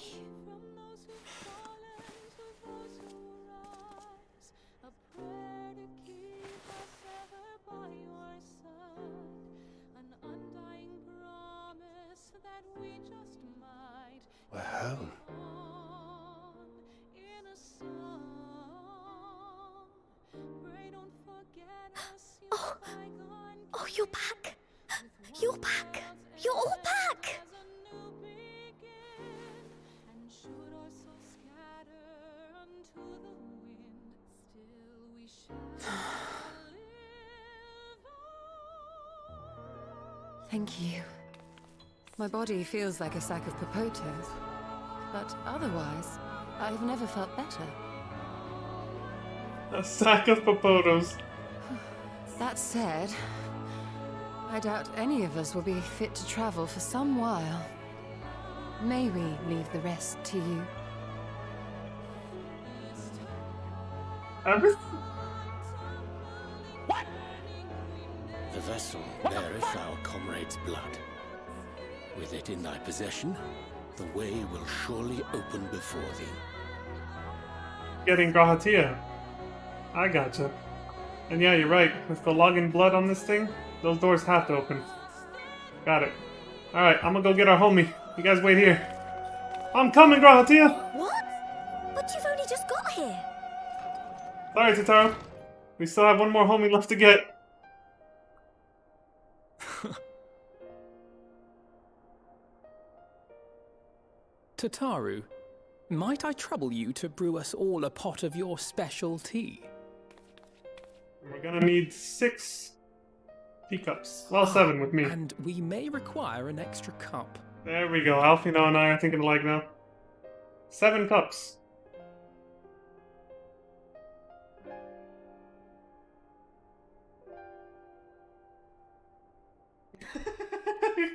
We're home. Oh, you're back. You're back. You're all back. Thank you. My body feels like a sack of potatoes, but otherwise, I've never felt better. A sack of potatoes. That said, I doubt any of us will be fit to travel for some while. May we leave the rest to you? What? The vessel beareth our comrade's blood. With it in thy possession, the way will surely open before thee. Getting Grahatia. I gotcha. And yeah, you're right. With the login blood on this thing, those doors have to open. Got it. Alright, I'm gonna go get our homie. You guys wait here. I'm coming, Grahatia! What? But you've only just got here. Sorry, Totaro. We still have one more homie left to get. Tataru, might I trouble you to brew us all a pot of your special tea? We're gonna need 6 teacups. Well, 7 with me. And we may require an extra cup. There we go. Alfino and I are thinking alike now. 7 cups.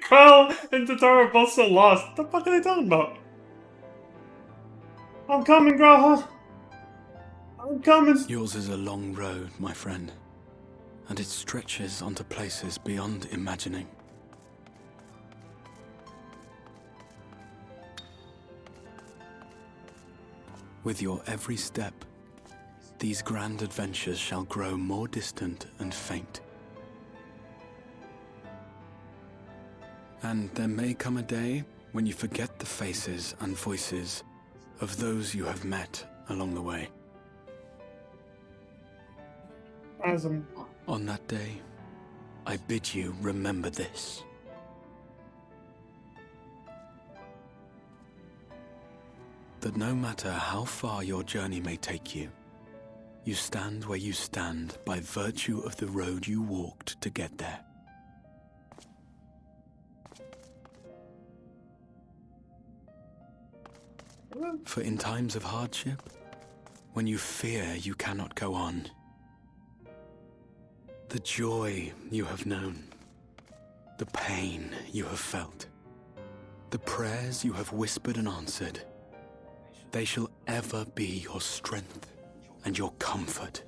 Quill and Totaro are both so lost. What the fuck are they talking about? I'm coming, Graha! I'm coming! Yours is a long road, my friend, and it stretches onto places beyond imagining. With your every step, these grand adventures shall grow more distant and faint. And there may come a day when you forget the faces and voices of those you have met along the way. On that day, I bid you remember this. That no matter how far your journey may take you, you stand where you stand by virtue of the road you walked to get there. For in times of hardship, when you fear you cannot go on, the joy you have known, the pain you have felt, the prayers you have whispered and answered, they shall ever be your strength and your comfort.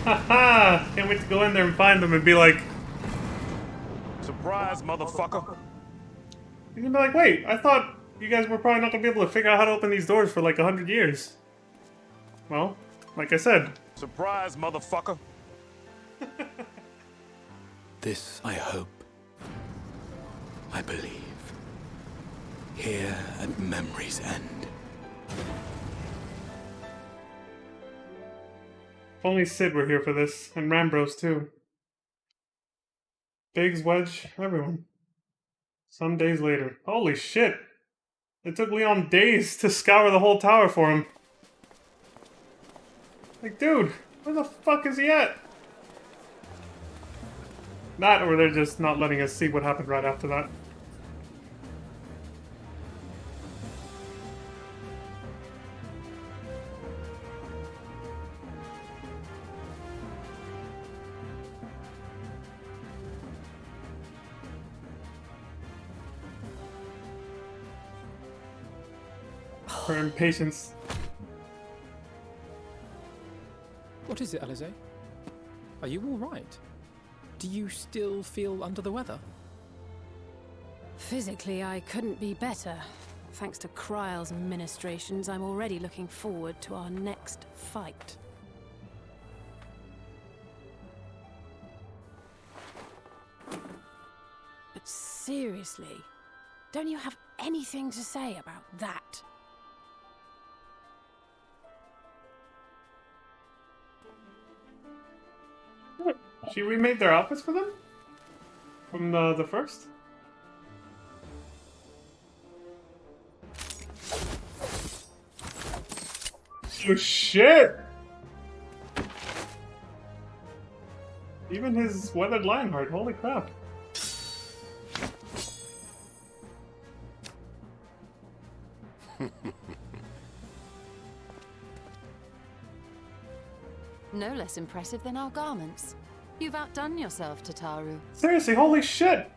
Haha! Can't wait to go in there and find them and be like... Surprise, motherfucker! You're gonna be like, wait, I thought you guys were probably not gonna be able to figure out how to open these doors for like 100 years. Well, like I said. Surprise, motherfucker! This I hope, I believe, here at memory's end. If only Sid were here for this, and Rambros too. Biggs, Wedge, everyone. Some days later. Holy shit! It took Leon days to scour the whole tower for him. Like, dude, where the fuck is he at? That, or they're just not letting us see what happened right after that. Her impatience. What is it, Alize? Are you all right? Do you still feel under the weather? Physically, I couldn't be better. Thanks to Kryle's ministrations, I'm already looking forward to our next fight. But seriously, don't you have anything to say about that? She remade their outfits for them? From the first? Oh shit! Even his weathered Lionheart, holy crap. No less impressive than our garments. You've outdone yourself, Tataru. Seriously, holy shit!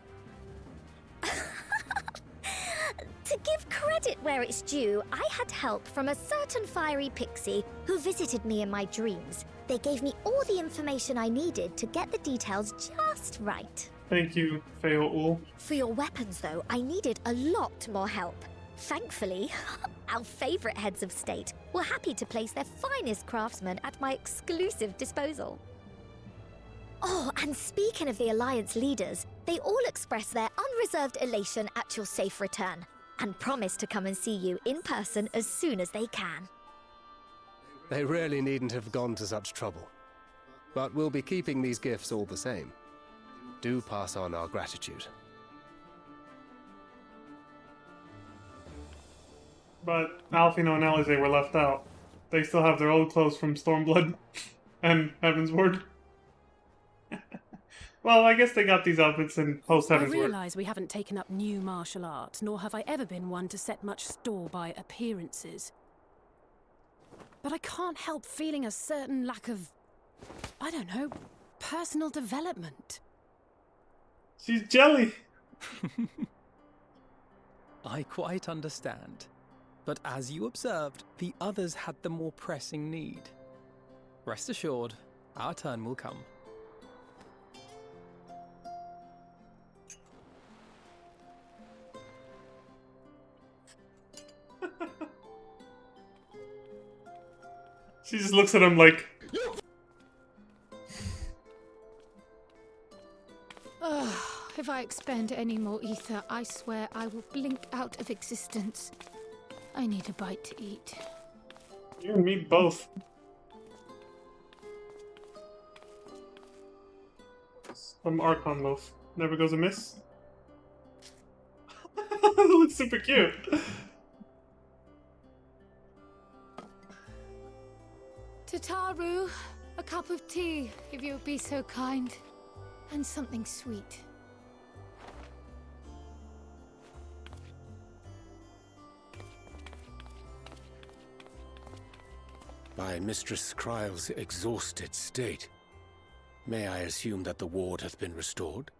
To give credit where it's due, I had help from a certain fiery pixie who visited me in my dreams. They gave me all the information I needed to get the details just right. Thank you, Feo-ul. For your weapons, though, I needed a lot more help. Thankfully, our favorite heads of state were happy to place their finest craftsmen at my exclusive disposal. Oh, and speaking of the Alliance leaders, they all expressed their unreserved elation at your safe return, and promise to come and see you in person as soon as they can. They really needn't have gone to such trouble. But we'll be keeping these gifts all the same. Do pass on our gratitude. But Alfino and Alize were left out. They still have their old clothes from Stormblood and Heaven's Word. Well, I guess they got these outfits in post-Heaven's I Word. realise we haven't taken up new martial arts, nor have I ever been one to set much store by appearances. But I can't help feeling a certain lack of, I don't know, personal development. She's jelly! I quite understand. But as you observed, the others had the more pressing need. Rest assured, our turn will come. She just looks at him like... If I expend any more ether, I swear I will blink out of existence. I need a bite to eat. You and me both. Some Archon loaf. Never goes amiss. It looks super cute. Tataru, a cup of tea, if you would be so kind. And something sweet. By Mistress Kryle's exhausted state, may I assume that the ward hath been restored?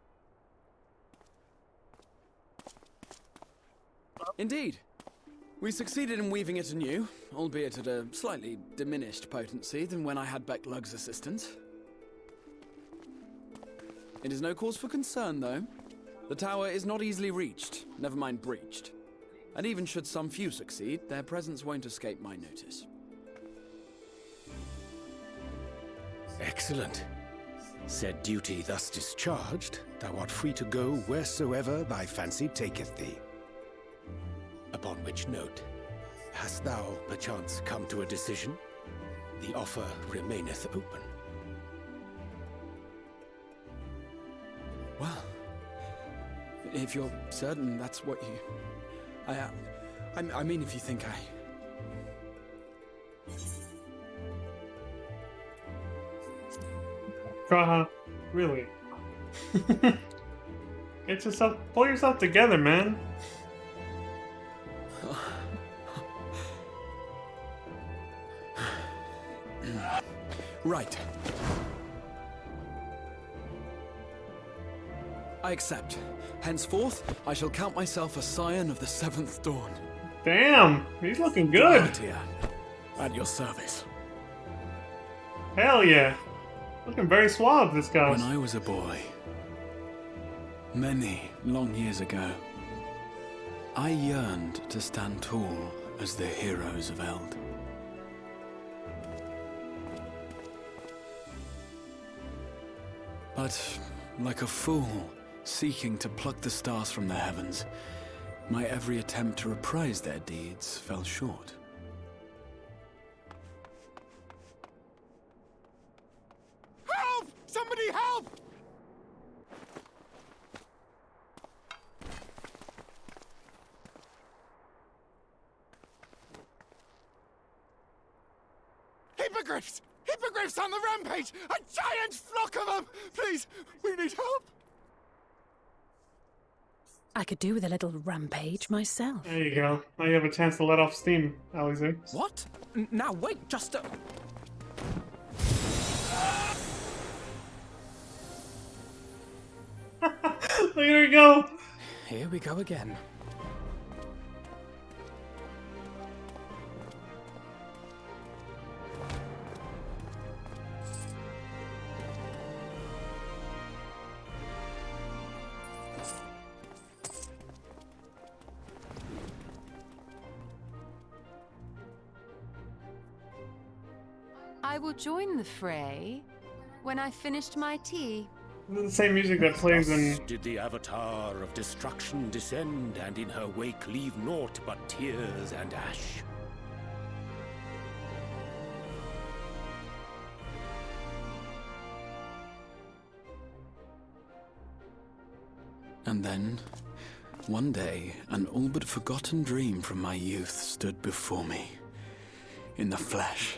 Indeed. We succeeded in weaving it anew, albeit at a slightly diminished potency than when I had Becklug's assistance. It is no cause for concern, though. The tower is not easily reached, never mind breached. And even should some few succeed, their presence won't escape my notice. Excellent. Said duty thus discharged, thou art free to go wheresoever thy fancy taketh thee. Upon which note, hast thou perchance come to a decision? The offer remaineth open. Well, if you're certain that's what you... I mean, if you think I... Praha, really? Get yourself, pull yourself together, man. Right. I accept. Henceforth, I shall count myself a scion of the 7th Dawn. Damn, he's looking good. Right here, at your service. Hell yeah. Looking very suave, this guy. When I was a boy, many long years ago, I yearned to stand tall as the heroes of Eld. But, like a fool seeking to pluck the stars from the heavens, my every attempt to reprise their deeds fell short. Help! Somebody help! Hippogriffs! Hippogriffs on the rampage! A giant flock of them! Please, we need help! I could do with a little rampage myself. There you go. Now you have a chance to let off steam, Alizé. What? Now wait, just a... Look at her go! Here we go again. I will join the fray when I finished my tea. This is the same music that plays in... Thus did the Avatar of Destruction descend, and in her wake leave naught but tears and ash. And then, one day, an all but forgotten dream from my youth stood before me, in the flesh.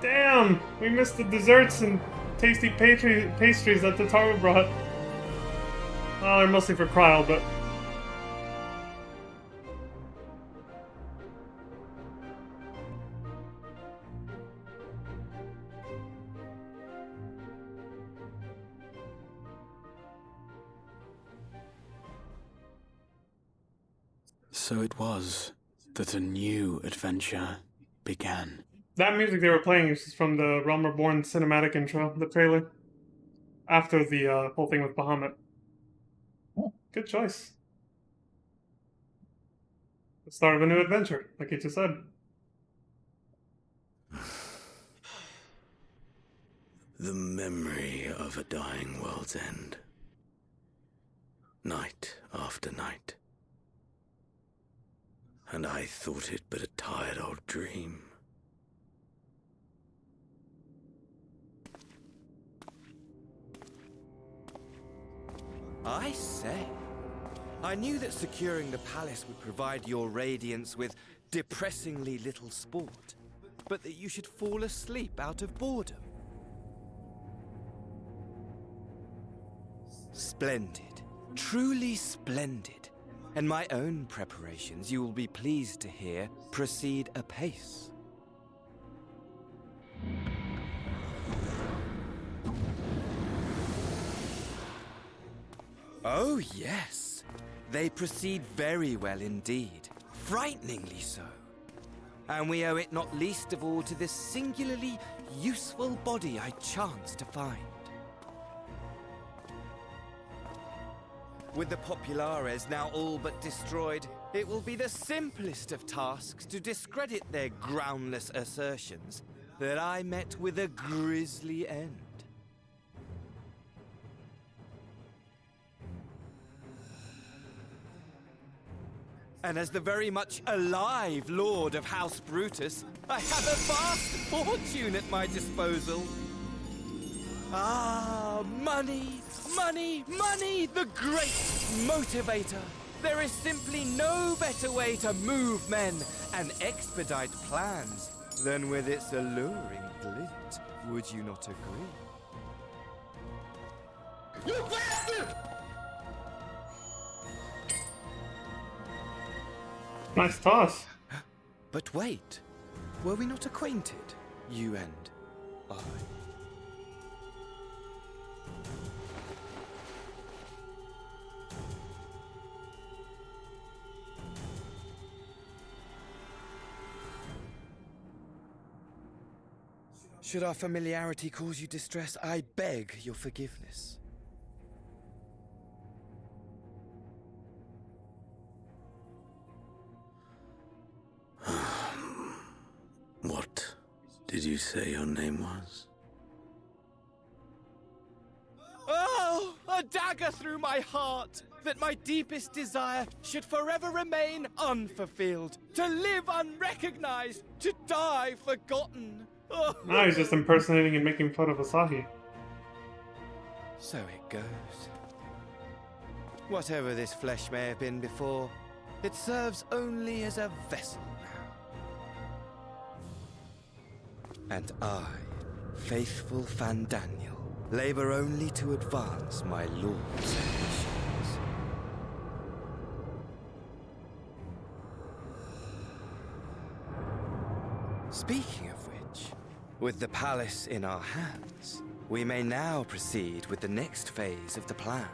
Damn! We missed the desserts and tasty pastries that Tataru brought. Oh, they're mostly for Kryl, but... So it was that a new adventure began. That music they were playing is from the Realm Reborn cinematic intro, the trailer. After the whole thing with Bahamut. Good choice. The start of a new adventure, like you just said. The memory of a dying world's end. Night after night. And I thought it but a tired old dream. I say, I knew that securing the palace would provide your radiance with depressingly little sport, but that you should fall asleep out of boredom. Splendid, truly splendid. And my own preparations, you will be pleased to hear, proceed apace. Oh, yes. They proceed very well indeed. Frighteningly so. And we owe it not least of all to this singularly useful body I chanced to find. With the Populares now all but destroyed, it will be the simplest of tasks to discredit their groundless assertions that I met with a grisly end. And as the very much alive Lord of House Brutus, I have a vast fortune at my disposal. Ah, money, money, money, the great motivator. There is simply no better way to move men and expedite plans than with its alluring glint. Would you not agree? You bastard! Nice toss. But wait, were we not acquainted, you and I? Should our familiarity cause you distress, I beg your forgiveness. What did you say your name was? Oh, a dagger through my heart, that my deepest desire should forever remain unfulfilled, to live unrecognized, to die forgotten. Oh. Now he's just impersonating and making fun of Asahi. So it goes. Whatever this flesh may have been before, it serves only as a vessel now. And I, faithful Fandaniel, labor only to advance my lord's ambitions. Speaking of which, with the palace in our hands, we may now proceed with the next phase of the plan.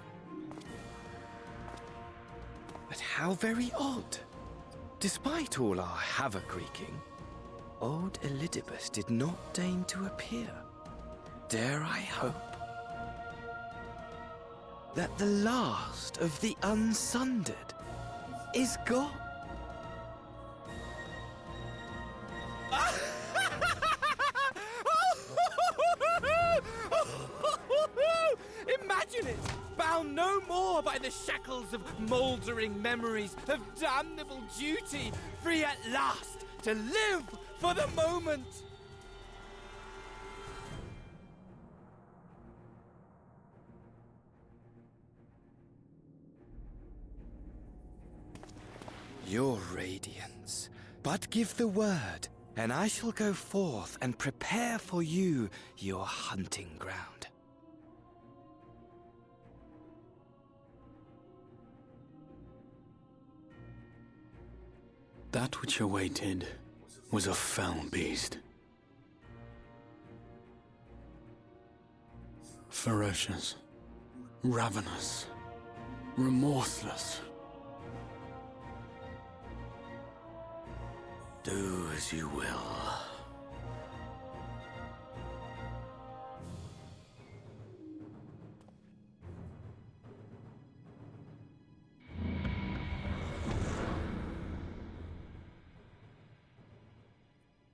But how very odd. Despite all our havoc-wreaking, old Elidibus did not deign to appear. Dare I hope that the last of the Unsundered is gone? Imagine it! Bound no more by the shackles of mouldering memories of damnable duty, free at last to live for the moment! Your radiance, but give the word, and I shall go forth and prepare for you your hunting ground. That which awaited was a fell beast. Ferocious, ravenous, remorseless. Do as you will.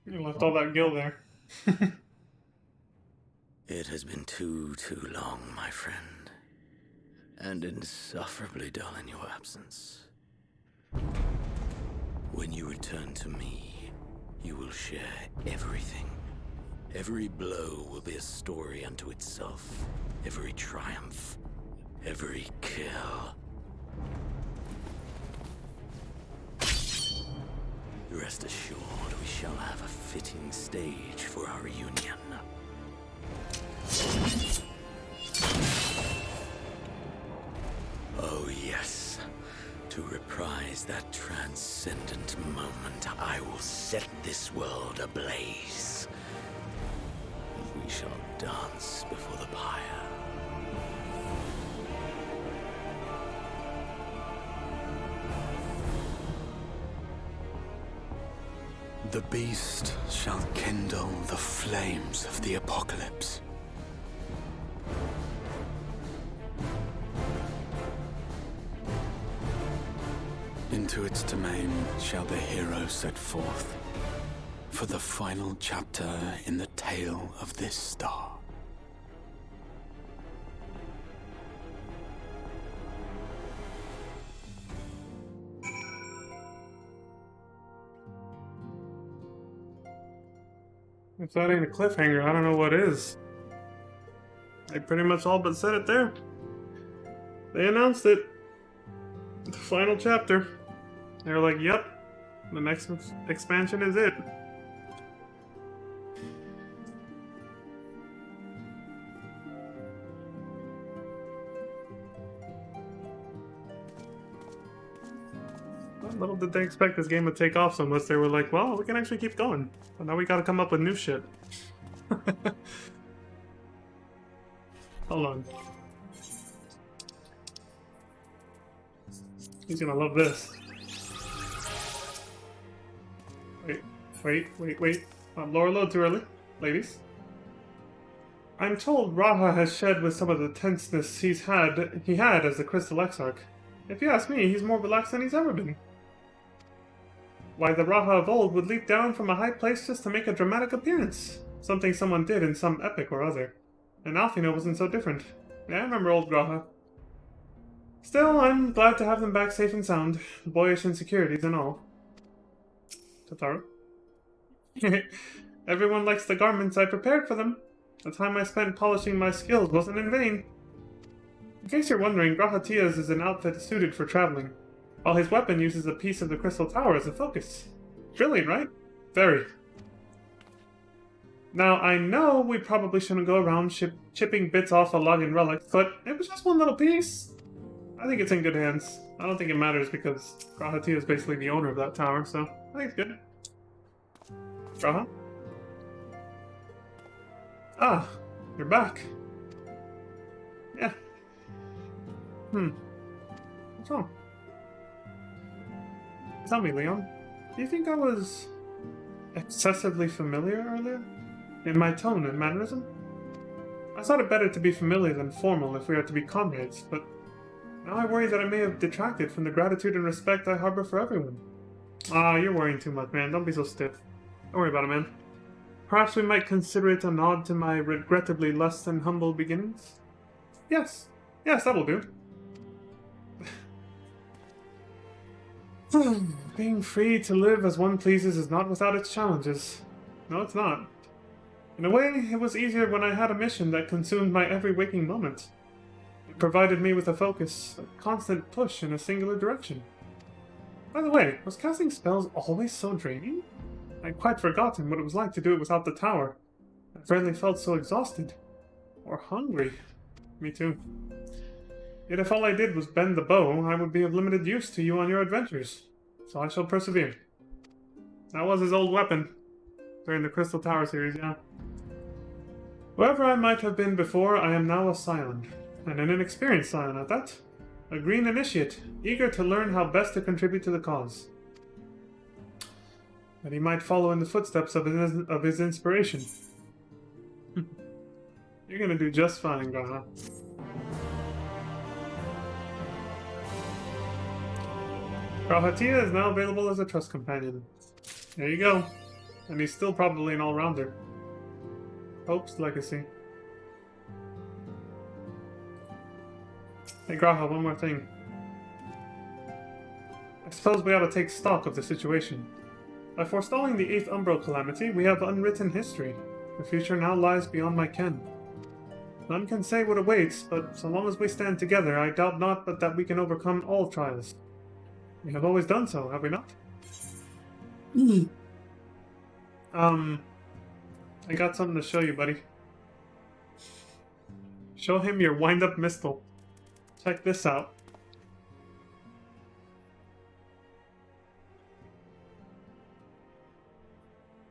You left all that gil there. It has been too long, my friend, and insufferably dull in your absence. When you return to me, you will share everything. Every blow will be a story unto itself. Every triumph, every kill. Rest assured, we shall have a fitting stage for our reunion. Oh yes, to reprise that transcendent moment, I will set this world ablaze. And we shall dance before the pyre. The beast shall kindle the flames of the apocalypse. Into its domain shall the hero set forth for the final chapter in the tale of this star. If that ain't a cliffhanger, I don't know what is. They pretty much all but said it there. They announced it. The final chapter. They were like, yep, the next expansion is it. Little did they expect this game would take off so much. They were like, well, we can actually keep going. But now we gotta come up with new shit. Hold on. He's gonna love this. Wait. Lower load too early, ladies. I'm told Raha has shed with some of the tenseness he had as the Crystal Exarch. If you ask me, he's more relaxed than he's ever been. Why, the Raha of old would leap down from a high place just to make a dramatic appearance. Something someone did in some epic or other. And Alfino wasn't so different. Yeah, I remember old Raha. Still, I'm glad to have them back safe and sound, boyish insecurities and all. Totaro. Everyone likes the garments I prepared for them. The time I spent polishing my skills wasn't in vain. In case you're wondering, Grahatia's is an outfit suited for traveling, while his weapon uses a piece of the Crystal Tower as a focus. Brilliant, right? Very. Now, I know we probably shouldn't go around chipping bits off a Login relic, but it was just one little piece. I think it's in good hands. I don't think it matters because Grahatia is basically the owner of that tower, so I think it's good. Graha? Ah, you're back. Yeah. What's wrong? Tell me, Leon. Do you think I was excessively familiar earlier? In my tone and mannerism? I thought it better to be familiar than formal if we are to be comrades, but now I worry that I may have detracted from the gratitude and respect I harbor for everyone. Ah, you're worrying too much, man. Don't be so stiff. Don't worry about it, man. Perhaps we might consider it a nod to my regrettably less than humble beginnings? Yes. Yes, that'll do. Being free to live as one pleases is not without its challenges. No, it's not. In a way, it was easier when I had a mission that consumed my every waking moment. It provided me with a focus, a constant push in a singular direction. By the way, was casting spells always so draining? I'd quite forgotten what it was like to do it without the tower. I've rarely felt so exhausted. Or hungry. Me too. Yet if all I did was bend the bow, I would be of limited use to you on your adventures. So I shall persevere. That was his old weapon. During the Crystal Tower series, yeah. Whoever I might have been before, I am now a Scion. And an inexperienced Scion at that. A green initiate, eager to learn how best to contribute to the cause. That he might follow in the footsteps of his inspiration. You're gonna do just fine, Graha. Grahatia is now available as a trust companion. There you go. And he's still probably an all-rounder. Hope's legacy. Hey Graha, one more thing. I suppose we ought to take stock of the situation. By forestalling the 8th Umbral calamity, we have unwritten history. The future now lies beyond my ken. None can say what awaits, but so long as we stand together, I doubt not but that we can overcome all trials. We have always done so, have we not? I got something to show you, buddy. Show him your wind-up mistle. Check this out.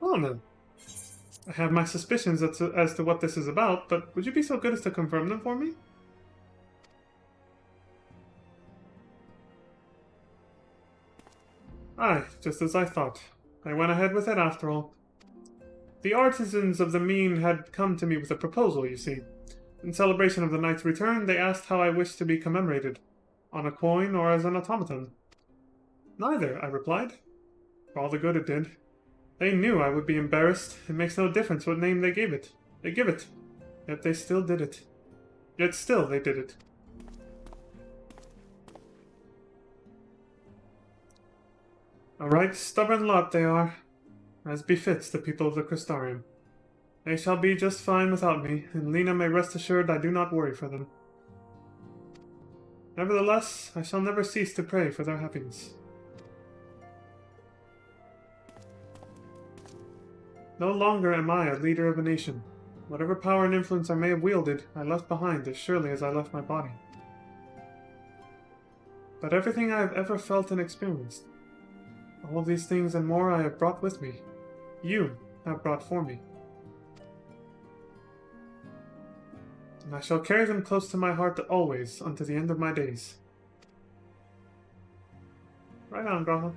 Oh no. I have my suspicions as to what this is about, but would you be so good as to confirm them for me? Aye, just as I thought. I went ahead with it after all. The artisans of the Mean had come to me with a proposal, you see. In celebration of the knight's return, they asked how I wished to be commemorated. On a coin or as an automaton? Neither, I replied. For all the good it did. They knew I would be embarrassed. It makes no difference what name they gave it. They give it. Yet they still did it. Yet still they did it. A right stubborn lot they are, as befits the people of the Crystarium. They shall be just fine without me, and Lena may rest assured I do not worry for them. Nevertheless, I shall never cease to pray for their happiness. No longer am I a leader of a nation. Whatever power and influence I may have wielded, I left behind as surely as I left my body. But everything I have ever felt and experienced, all of these things and more I have brought with me. You have brought for me. And I shall carry them close to my heart always, unto the end of my days. Right on, Graha.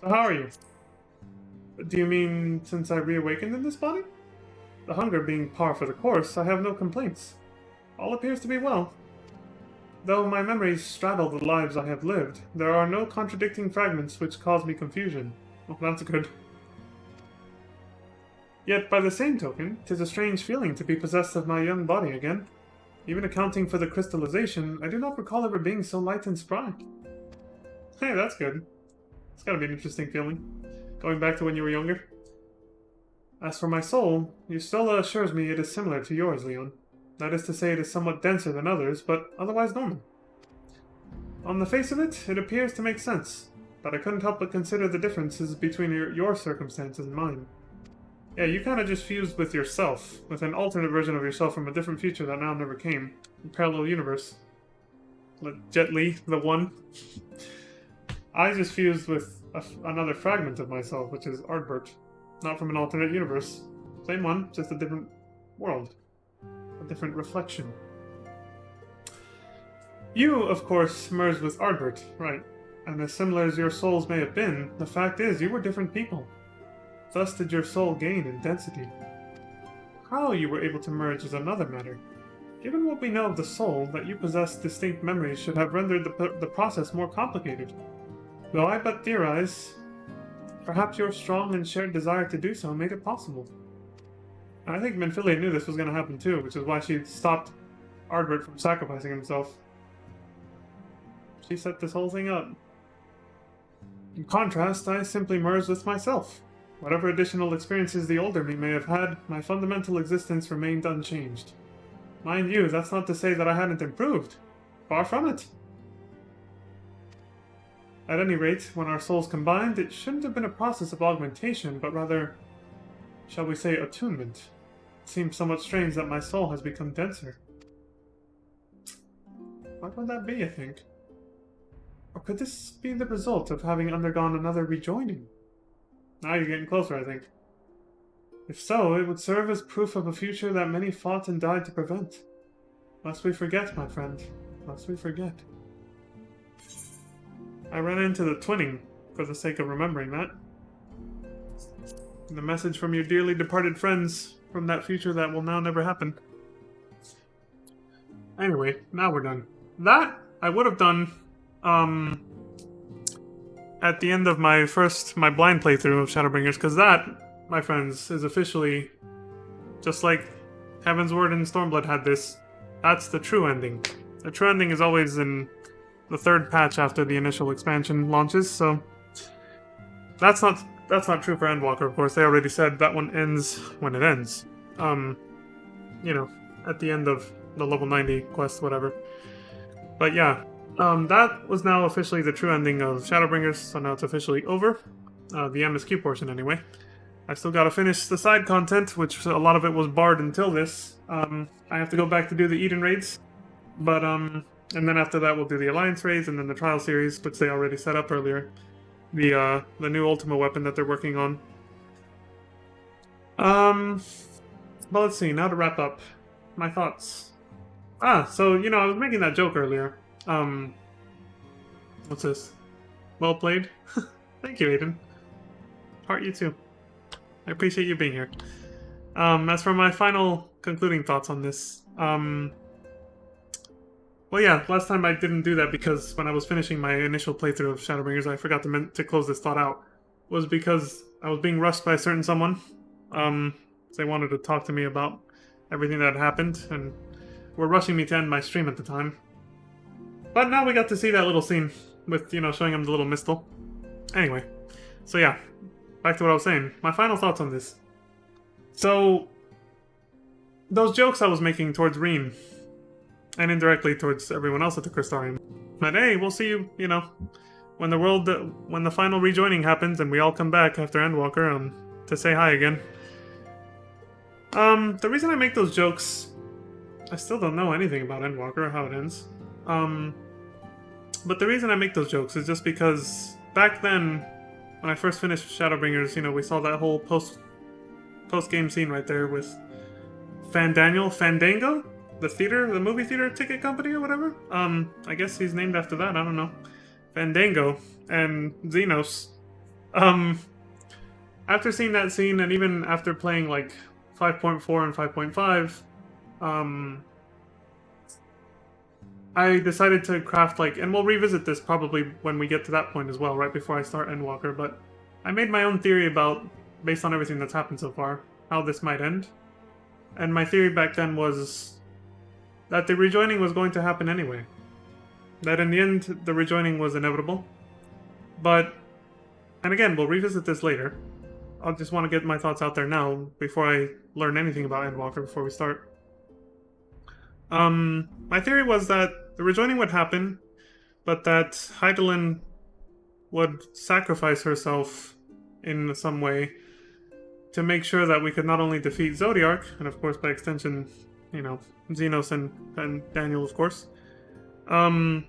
So how are you? Do you mean since I reawakened in this body? The hunger being par for the course, I have no complaints. All appears to be well. Though my memories straddle the lives I have lived, there are no contradicting fragments which cause me confusion. Well, that's good. Yet, by the same token, 'tis a strange feeling to be possessed of my young body again. Even accounting for the crystallization, I do not recall ever being so light and spry. Hey, that's good. It's gotta be an interesting feeling. Going back to when you were younger. As for my soul, Ustella assures me it is similar to yours, Leon. That is to say, it is somewhat denser than others, but otherwise normal. On the face of it, it appears to make sense, but I couldn't help but consider the differences between your circumstances and mine. Yeah, you kind of just fused with yourself, with an alternate version of yourself from a different future that now never came. A parallel universe. Like Jet Li, the one. I just fused with another fragment of myself, which is Ardbert. Not from an alternate universe. Same one, just a different world. A different reflection. You, of course, merged with Ardbert, right? And as similar as your souls may have been, the fact is you were different people. Thus did your soul gain in density. How you were able to merge is another matter. Given what we know of the soul, that you possess distinct memories should have rendered the process more complicated. Though I but theorize, perhaps your strong and shared desire to do so made it possible. I think Menphilia knew this was going to happen too, which is why she stopped Ardbert from sacrificing himself. She set this whole thing up. In contrast, I simply merged with myself. Whatever additional experiences the older me may have had, my fundamental existence remained unchanged. Mind you, that's not to say that I hadn't improved. Far from it. At any rate, when our souls combined, it shouldn't have been a process of augmentation, but rather, shall we say, attunement. It seems somewhat strange that my soul has become denser. Why would that be, I think? Or could this be the result of having undergone another rejoining? Now you're getting closer, I think. If so, it would serve as proof of a future that many fought and died to prevent. Lest we forget, my friend. Lest we forget. I ran into the twinning for the sake of remembering that. And the message from your dearly departed friends from that future that will now never happen. Anyway, now we're done. That I would have done at the end of my blind playthrough of Shadowbringers, because that, my friends, is officially, just like Heaven's Word and Stormblood had this, that's the true ending. The true ending is always in the third patch after the initial expansion launches, so that's not true for Endwalker, of course. They already said that one ends when it ends. You know, at the end of the level 90 quest, whatever. But yeah, that was now officially the true ending of Shadowbringers, so now it's officially over. The MSQ portion, anyway. I still gotta finish the side content, which a lot of it was barred until this. I have to go back to do the Eden raids, but, and then after that we'll do the Alliance raids, and then the Trial series, which they already set up earlier. The new Ultima weapon that they're working on. Well, let's see, now to wrap up. My thoughts. So, you know, I was making that joke earlier. What's this? Well played. Thank you, Aiden. Heart you too. I appreciate you being here. As for my final concluding thoughts on this, well, yeah, last time I didn't do that because when I was finishing my initial playthrough of Shadowbringers, I forgot to close this thought out, was because I was being rushed by a certain someone. They wanted to talk to me about everything that had happened, and were rushing me to end my stream at the time. But now we got to see that little scene with, you know, showing him the little mistle. Anyway, so yeah, back to what I was saying. My final thoughts on this. So, those jokes I was making towards Reem, and indirectly towards everyone else at the Crystarium, but hey, we'll see you, you know, when the final rejoining happens and we all come back after Endwalker, to say hi again. The reason I make those jokes, I still don't know anything about Endwalker or how it ends. But the reason I make those jokes is just because back then, when I first finished Shadowbringers, you know, we saw that whole post-game scene right there with Fandango? The movie theater ticket company or whatever? I guess he's named after that, I don't know. Fandango and Xenos. after seeing that scene, and even after playing like 5.4 and 5.5, I decided to craft like, and we'll revisit this probably when we get to that point as well, right before I start Endwalker, but I made my own theory about, based on everything that's happened so far, how this might end. And my theory back then was that the rejoining was going to happen anyway. That in the end, the rejoining was inevitable. But, and again, we'll revisit this later. I just want to get my thoughts out there now, before I learn anything about Endwalker before we start. My theory was that the rejoining would happen, but that Hydaelyn would sacrifice herself in some way to make sure that we could not only defeat Zodiark, and of course by extension, you know, Xenos and Daniel, of course, to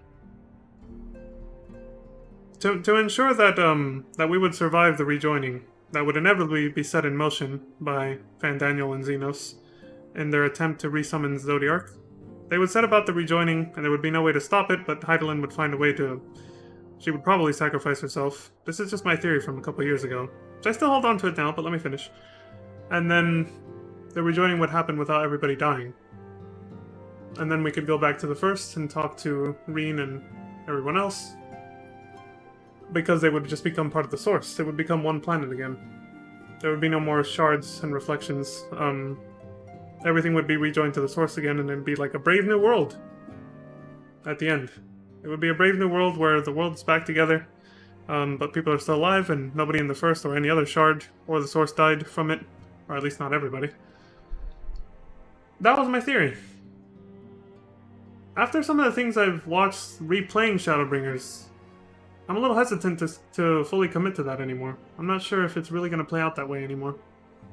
ensure that that we would survive the rejoining that would inevitably be set in motion by Daniel and Xenos in their attempt to resummon Zodiark. They would set about the rejoining, and there would be no way to stop it, but Hydaelyn would find a way to... She would probably sacrifice herself. This is just my theory from a couple years ago. So I still hold on to it now, but let me finish. And then the rejoining would happen without everybody dying. And then we could go back to the first and talk to Reen and everyone else. Because they would just become part of the source. They would become one planet again. There would be no more shards and reflections. Everything would be rejoined to the source again, and it'd be like a brave new world at the end. It would be a brave new world where the world's back together, but people are still alive, and nobody in the first or any other shard or the source died from it, or at least not everybody. That was my theory. After some of the things I've watched replaying Shadowbringers, I'm a little hesitant to fully commit to that anymore. I'm not sure if it's really going to play out that way anymore.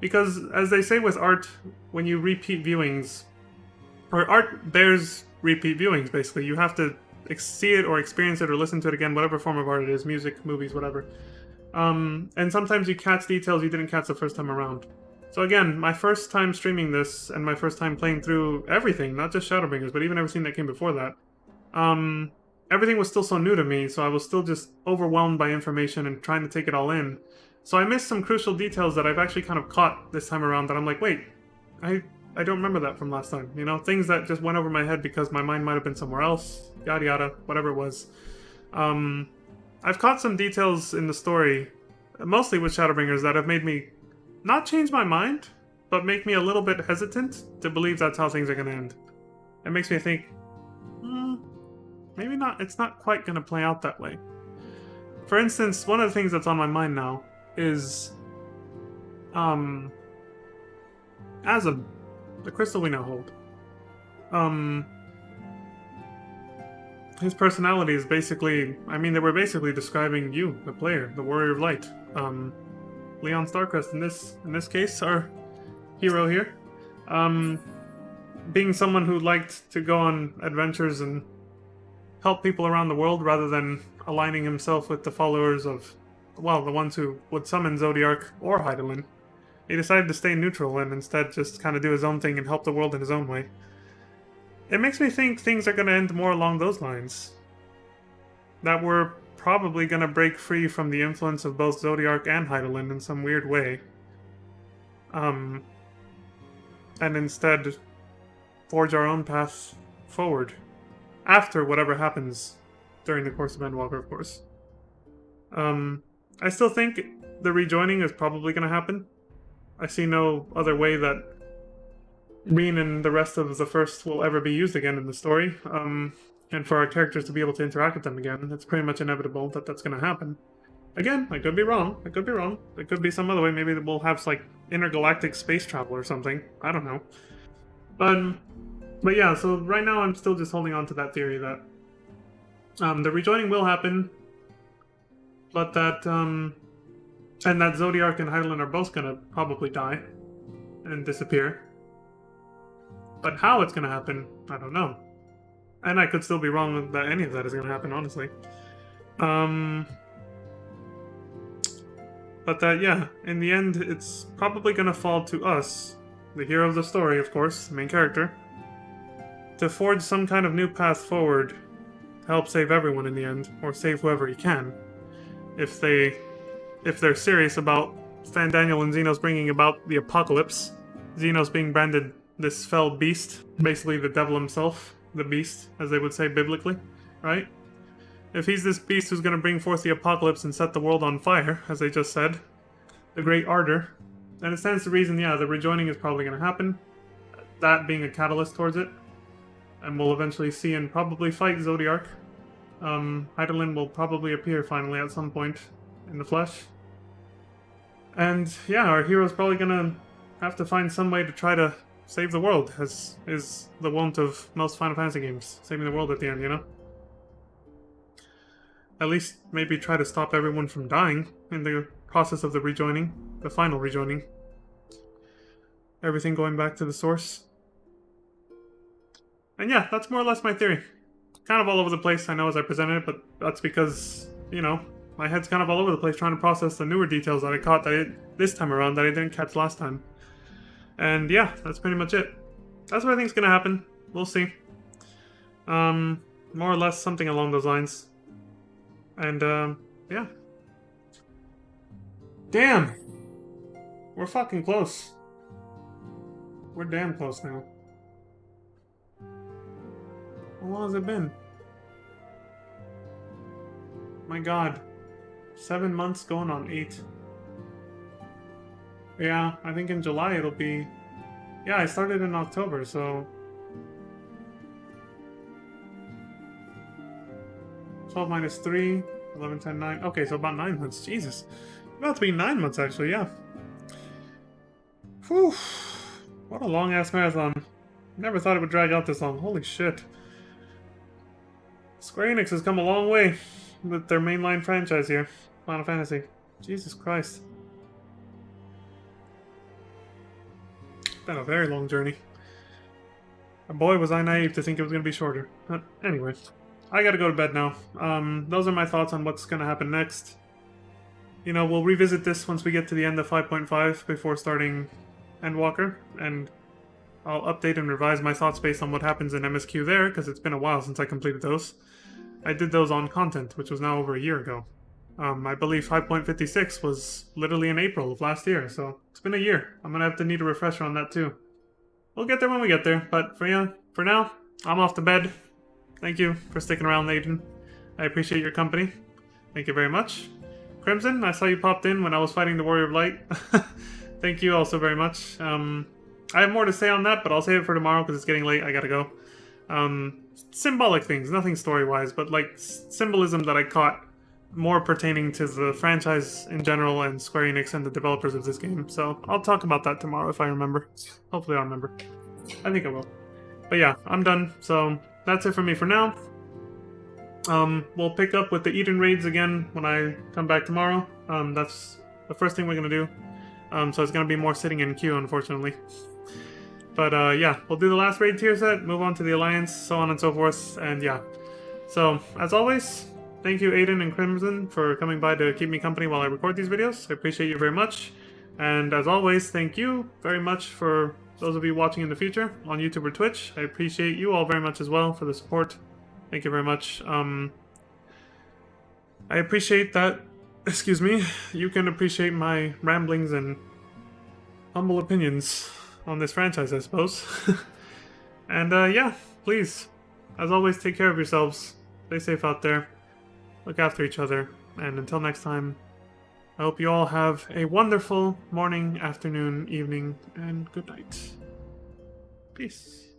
Because, as they say with art, when you repeat viewings, or art bears repeat viewings, basically. You have to see it or experience it or listen to it again, whatever form of art it is, music, movies, whatever. And sometimes you catch details you didn't catch the first time around. So again, my first time streaming this, and my first time playing through everything, not just Shadowbringers, but even everything that came before that, everything was still so new to me, so I was still just overwhelmed by information and trying to take it all in. So I missed some crucial details that I've actually kind of caught this time around that I'm like, wait, I don't remember that from last time. You know, things that just went over my head because my mind might have been somewhere else, yada yada, whatever it was. I've caught some details in the story, mostly with Shadowbringers, that have made me not change my mind, but make me a little bit hesitant to believe that's how things are going to end. It makes me think, maybe not, it's not quite going to play out that way. For instance, one of the things that's on my mind now is Asm, the crystal we now hold. His personality is basically, I mean, they were basically describing you, the player, the Warrior of Light. Leon Starcrest in this case, our hero here. Being someone who liked to go on adventures and help people around the world rather than aligning himself with the followers of, well, the ones who would summon Zodiark or Hydaelyn. He decided to stay neutral and instead just kind of do his own thing and help the world in his own way. It makes me think things are going to end more along those lines. That we're probably going to break free from the influence of both Zodiark and Hydaelyn in some weird way. And instead forge our own path forward. After whatever happens during the course of Endwalker, of course. I still think the rejoining is probably going to happen. I see no other way that Reen and the rest of the First will ever be used again in the story. And for our characters to be able to interact with them again, it's pretty much inevitable that that's going to happen. Again, I could be wrong. It could be some other way. Maybe we'll have, like, intergalactic space travel or something. I don't know. But yeah, so right now I'm still just holding on to that theory that the rejoining will happen, but that, and that Zodiark and Hydaelyn are both gonna probably die and disappear. But how it's gonna happen, I don't know. And I could still be wrong that any of that is gonna happen, honestly. But that, yeah, in the end, it's probably gonna fall to us, the hero of the story, of course, the main character, to forge some kind of new path forward to help save everyone in the end, or save whoever he can, if they're serious about Stan Daniel and Xenos bringing about the apocalypse. Xenos being branded this fell beast, basically the devil himself, the beast, as they would say biblically, right? If he's this beast who's going to bring forth the apocalypse and set the world on fire, as they just said, the Great Ardor, then it stands to reason, yeah, the rejoining is probably going to happen, that being a catalyst towards it, and we'll eventually see and probably fight Zodiark. Hydaelyn will probably appear finally at some point in the flesh. And yeah, our hero's probably gonna have to find some way to try to save the world, as is the wont of most Final Fantasy games, saving the world at the end, you know? At least maybe try to stop everyone from dying in the process of the rejoining, the final rejoining. Everything going back to the source. And yeah, that's more or less my theory. Kind of all over the place, I know, as I presented it, but that's because, you know, my head's kind of all over the place trying to process the newer details that I caught this time around that I didn't catch last time. And yeah, that's pretty much it. That's what I think is going to happen. We'll see. More or less something along those lines. And, yeah. Damn! We're fucking close. We're damn close now. How long has it been? My god. 7 months going on 8. Yeah, I think in July it'll be... Yeah, I started in October, so... 12 minus 3, 11, 10, 9... Okay, so about 9 months. Jesus. About to be 9 months, actually, yeah. Whew. What a long-ass marathon. Never thought it would drag out this long. Holy shit. Square Enix has come a long way with their mainline franchise here. Final Fantasy. Jesus Christ. Been a very long journey. And boy, was I naive to think it was going to be shorter. But anyway, I gotta go to bed now. Those are my thoughts on what's going to happen next. You know, we'll revisit this once we get to the end of 5.5 before starting Endwalker, and I'll update and revise my thoughts based on what happens in MSQ there, because it's been a while since I completed those. I did those on content, which was now over a year ago. I believe 5.56 was literally in April of last year, so it's been a year. I'm gonna have to need a refresher on that too. We'll get there when we get there, but for now, I'm off to bed. Thank you for sticking around, Aiden. I appreciate your company. Thank you very much. Crimson, I saw you popped in when I was fighting the Warrior of Light. Thank you also very much. I have more to say on that, but I'll save it for tomorrow because it's getting late. I gotta go. Symbolic things, nothing story-wise, but like symbolism that I caught more pertaining to the franchise in general and Square Enix and the developers of this game. So I'll talk about that tomorrow if I remember. Hopefully I'll remember. I think I will. But yeah, I'm done. So that's it for me for now. We'll pick up with the Eden raids again when I come back tomorrow. That's the first thing we're gonna do. So it's gonna be more sitting in queue, unfortunately. But yeah, we'll do the last raid tier set, move on to the Alliance, so on and so forth, and yeah. So, as always, thank you Aiden and Crimson for coming by to keep me company while I record these videos. I appreciate you very much. And as always, thank you very much for those of you watching in the future on YouTube or Twitch. I appreciate you all very much as well for the support. Thank you very much. I appreciate that, excuse me, you can appreciate my ramblings and humble opinions on this franchise, I suppose. And yeah, please, as always, take care of yourselves. Stay safe out there. Look after each other. And until next time, I hope you all have a wonderful morning, afternoon, evening, and good night. Peace.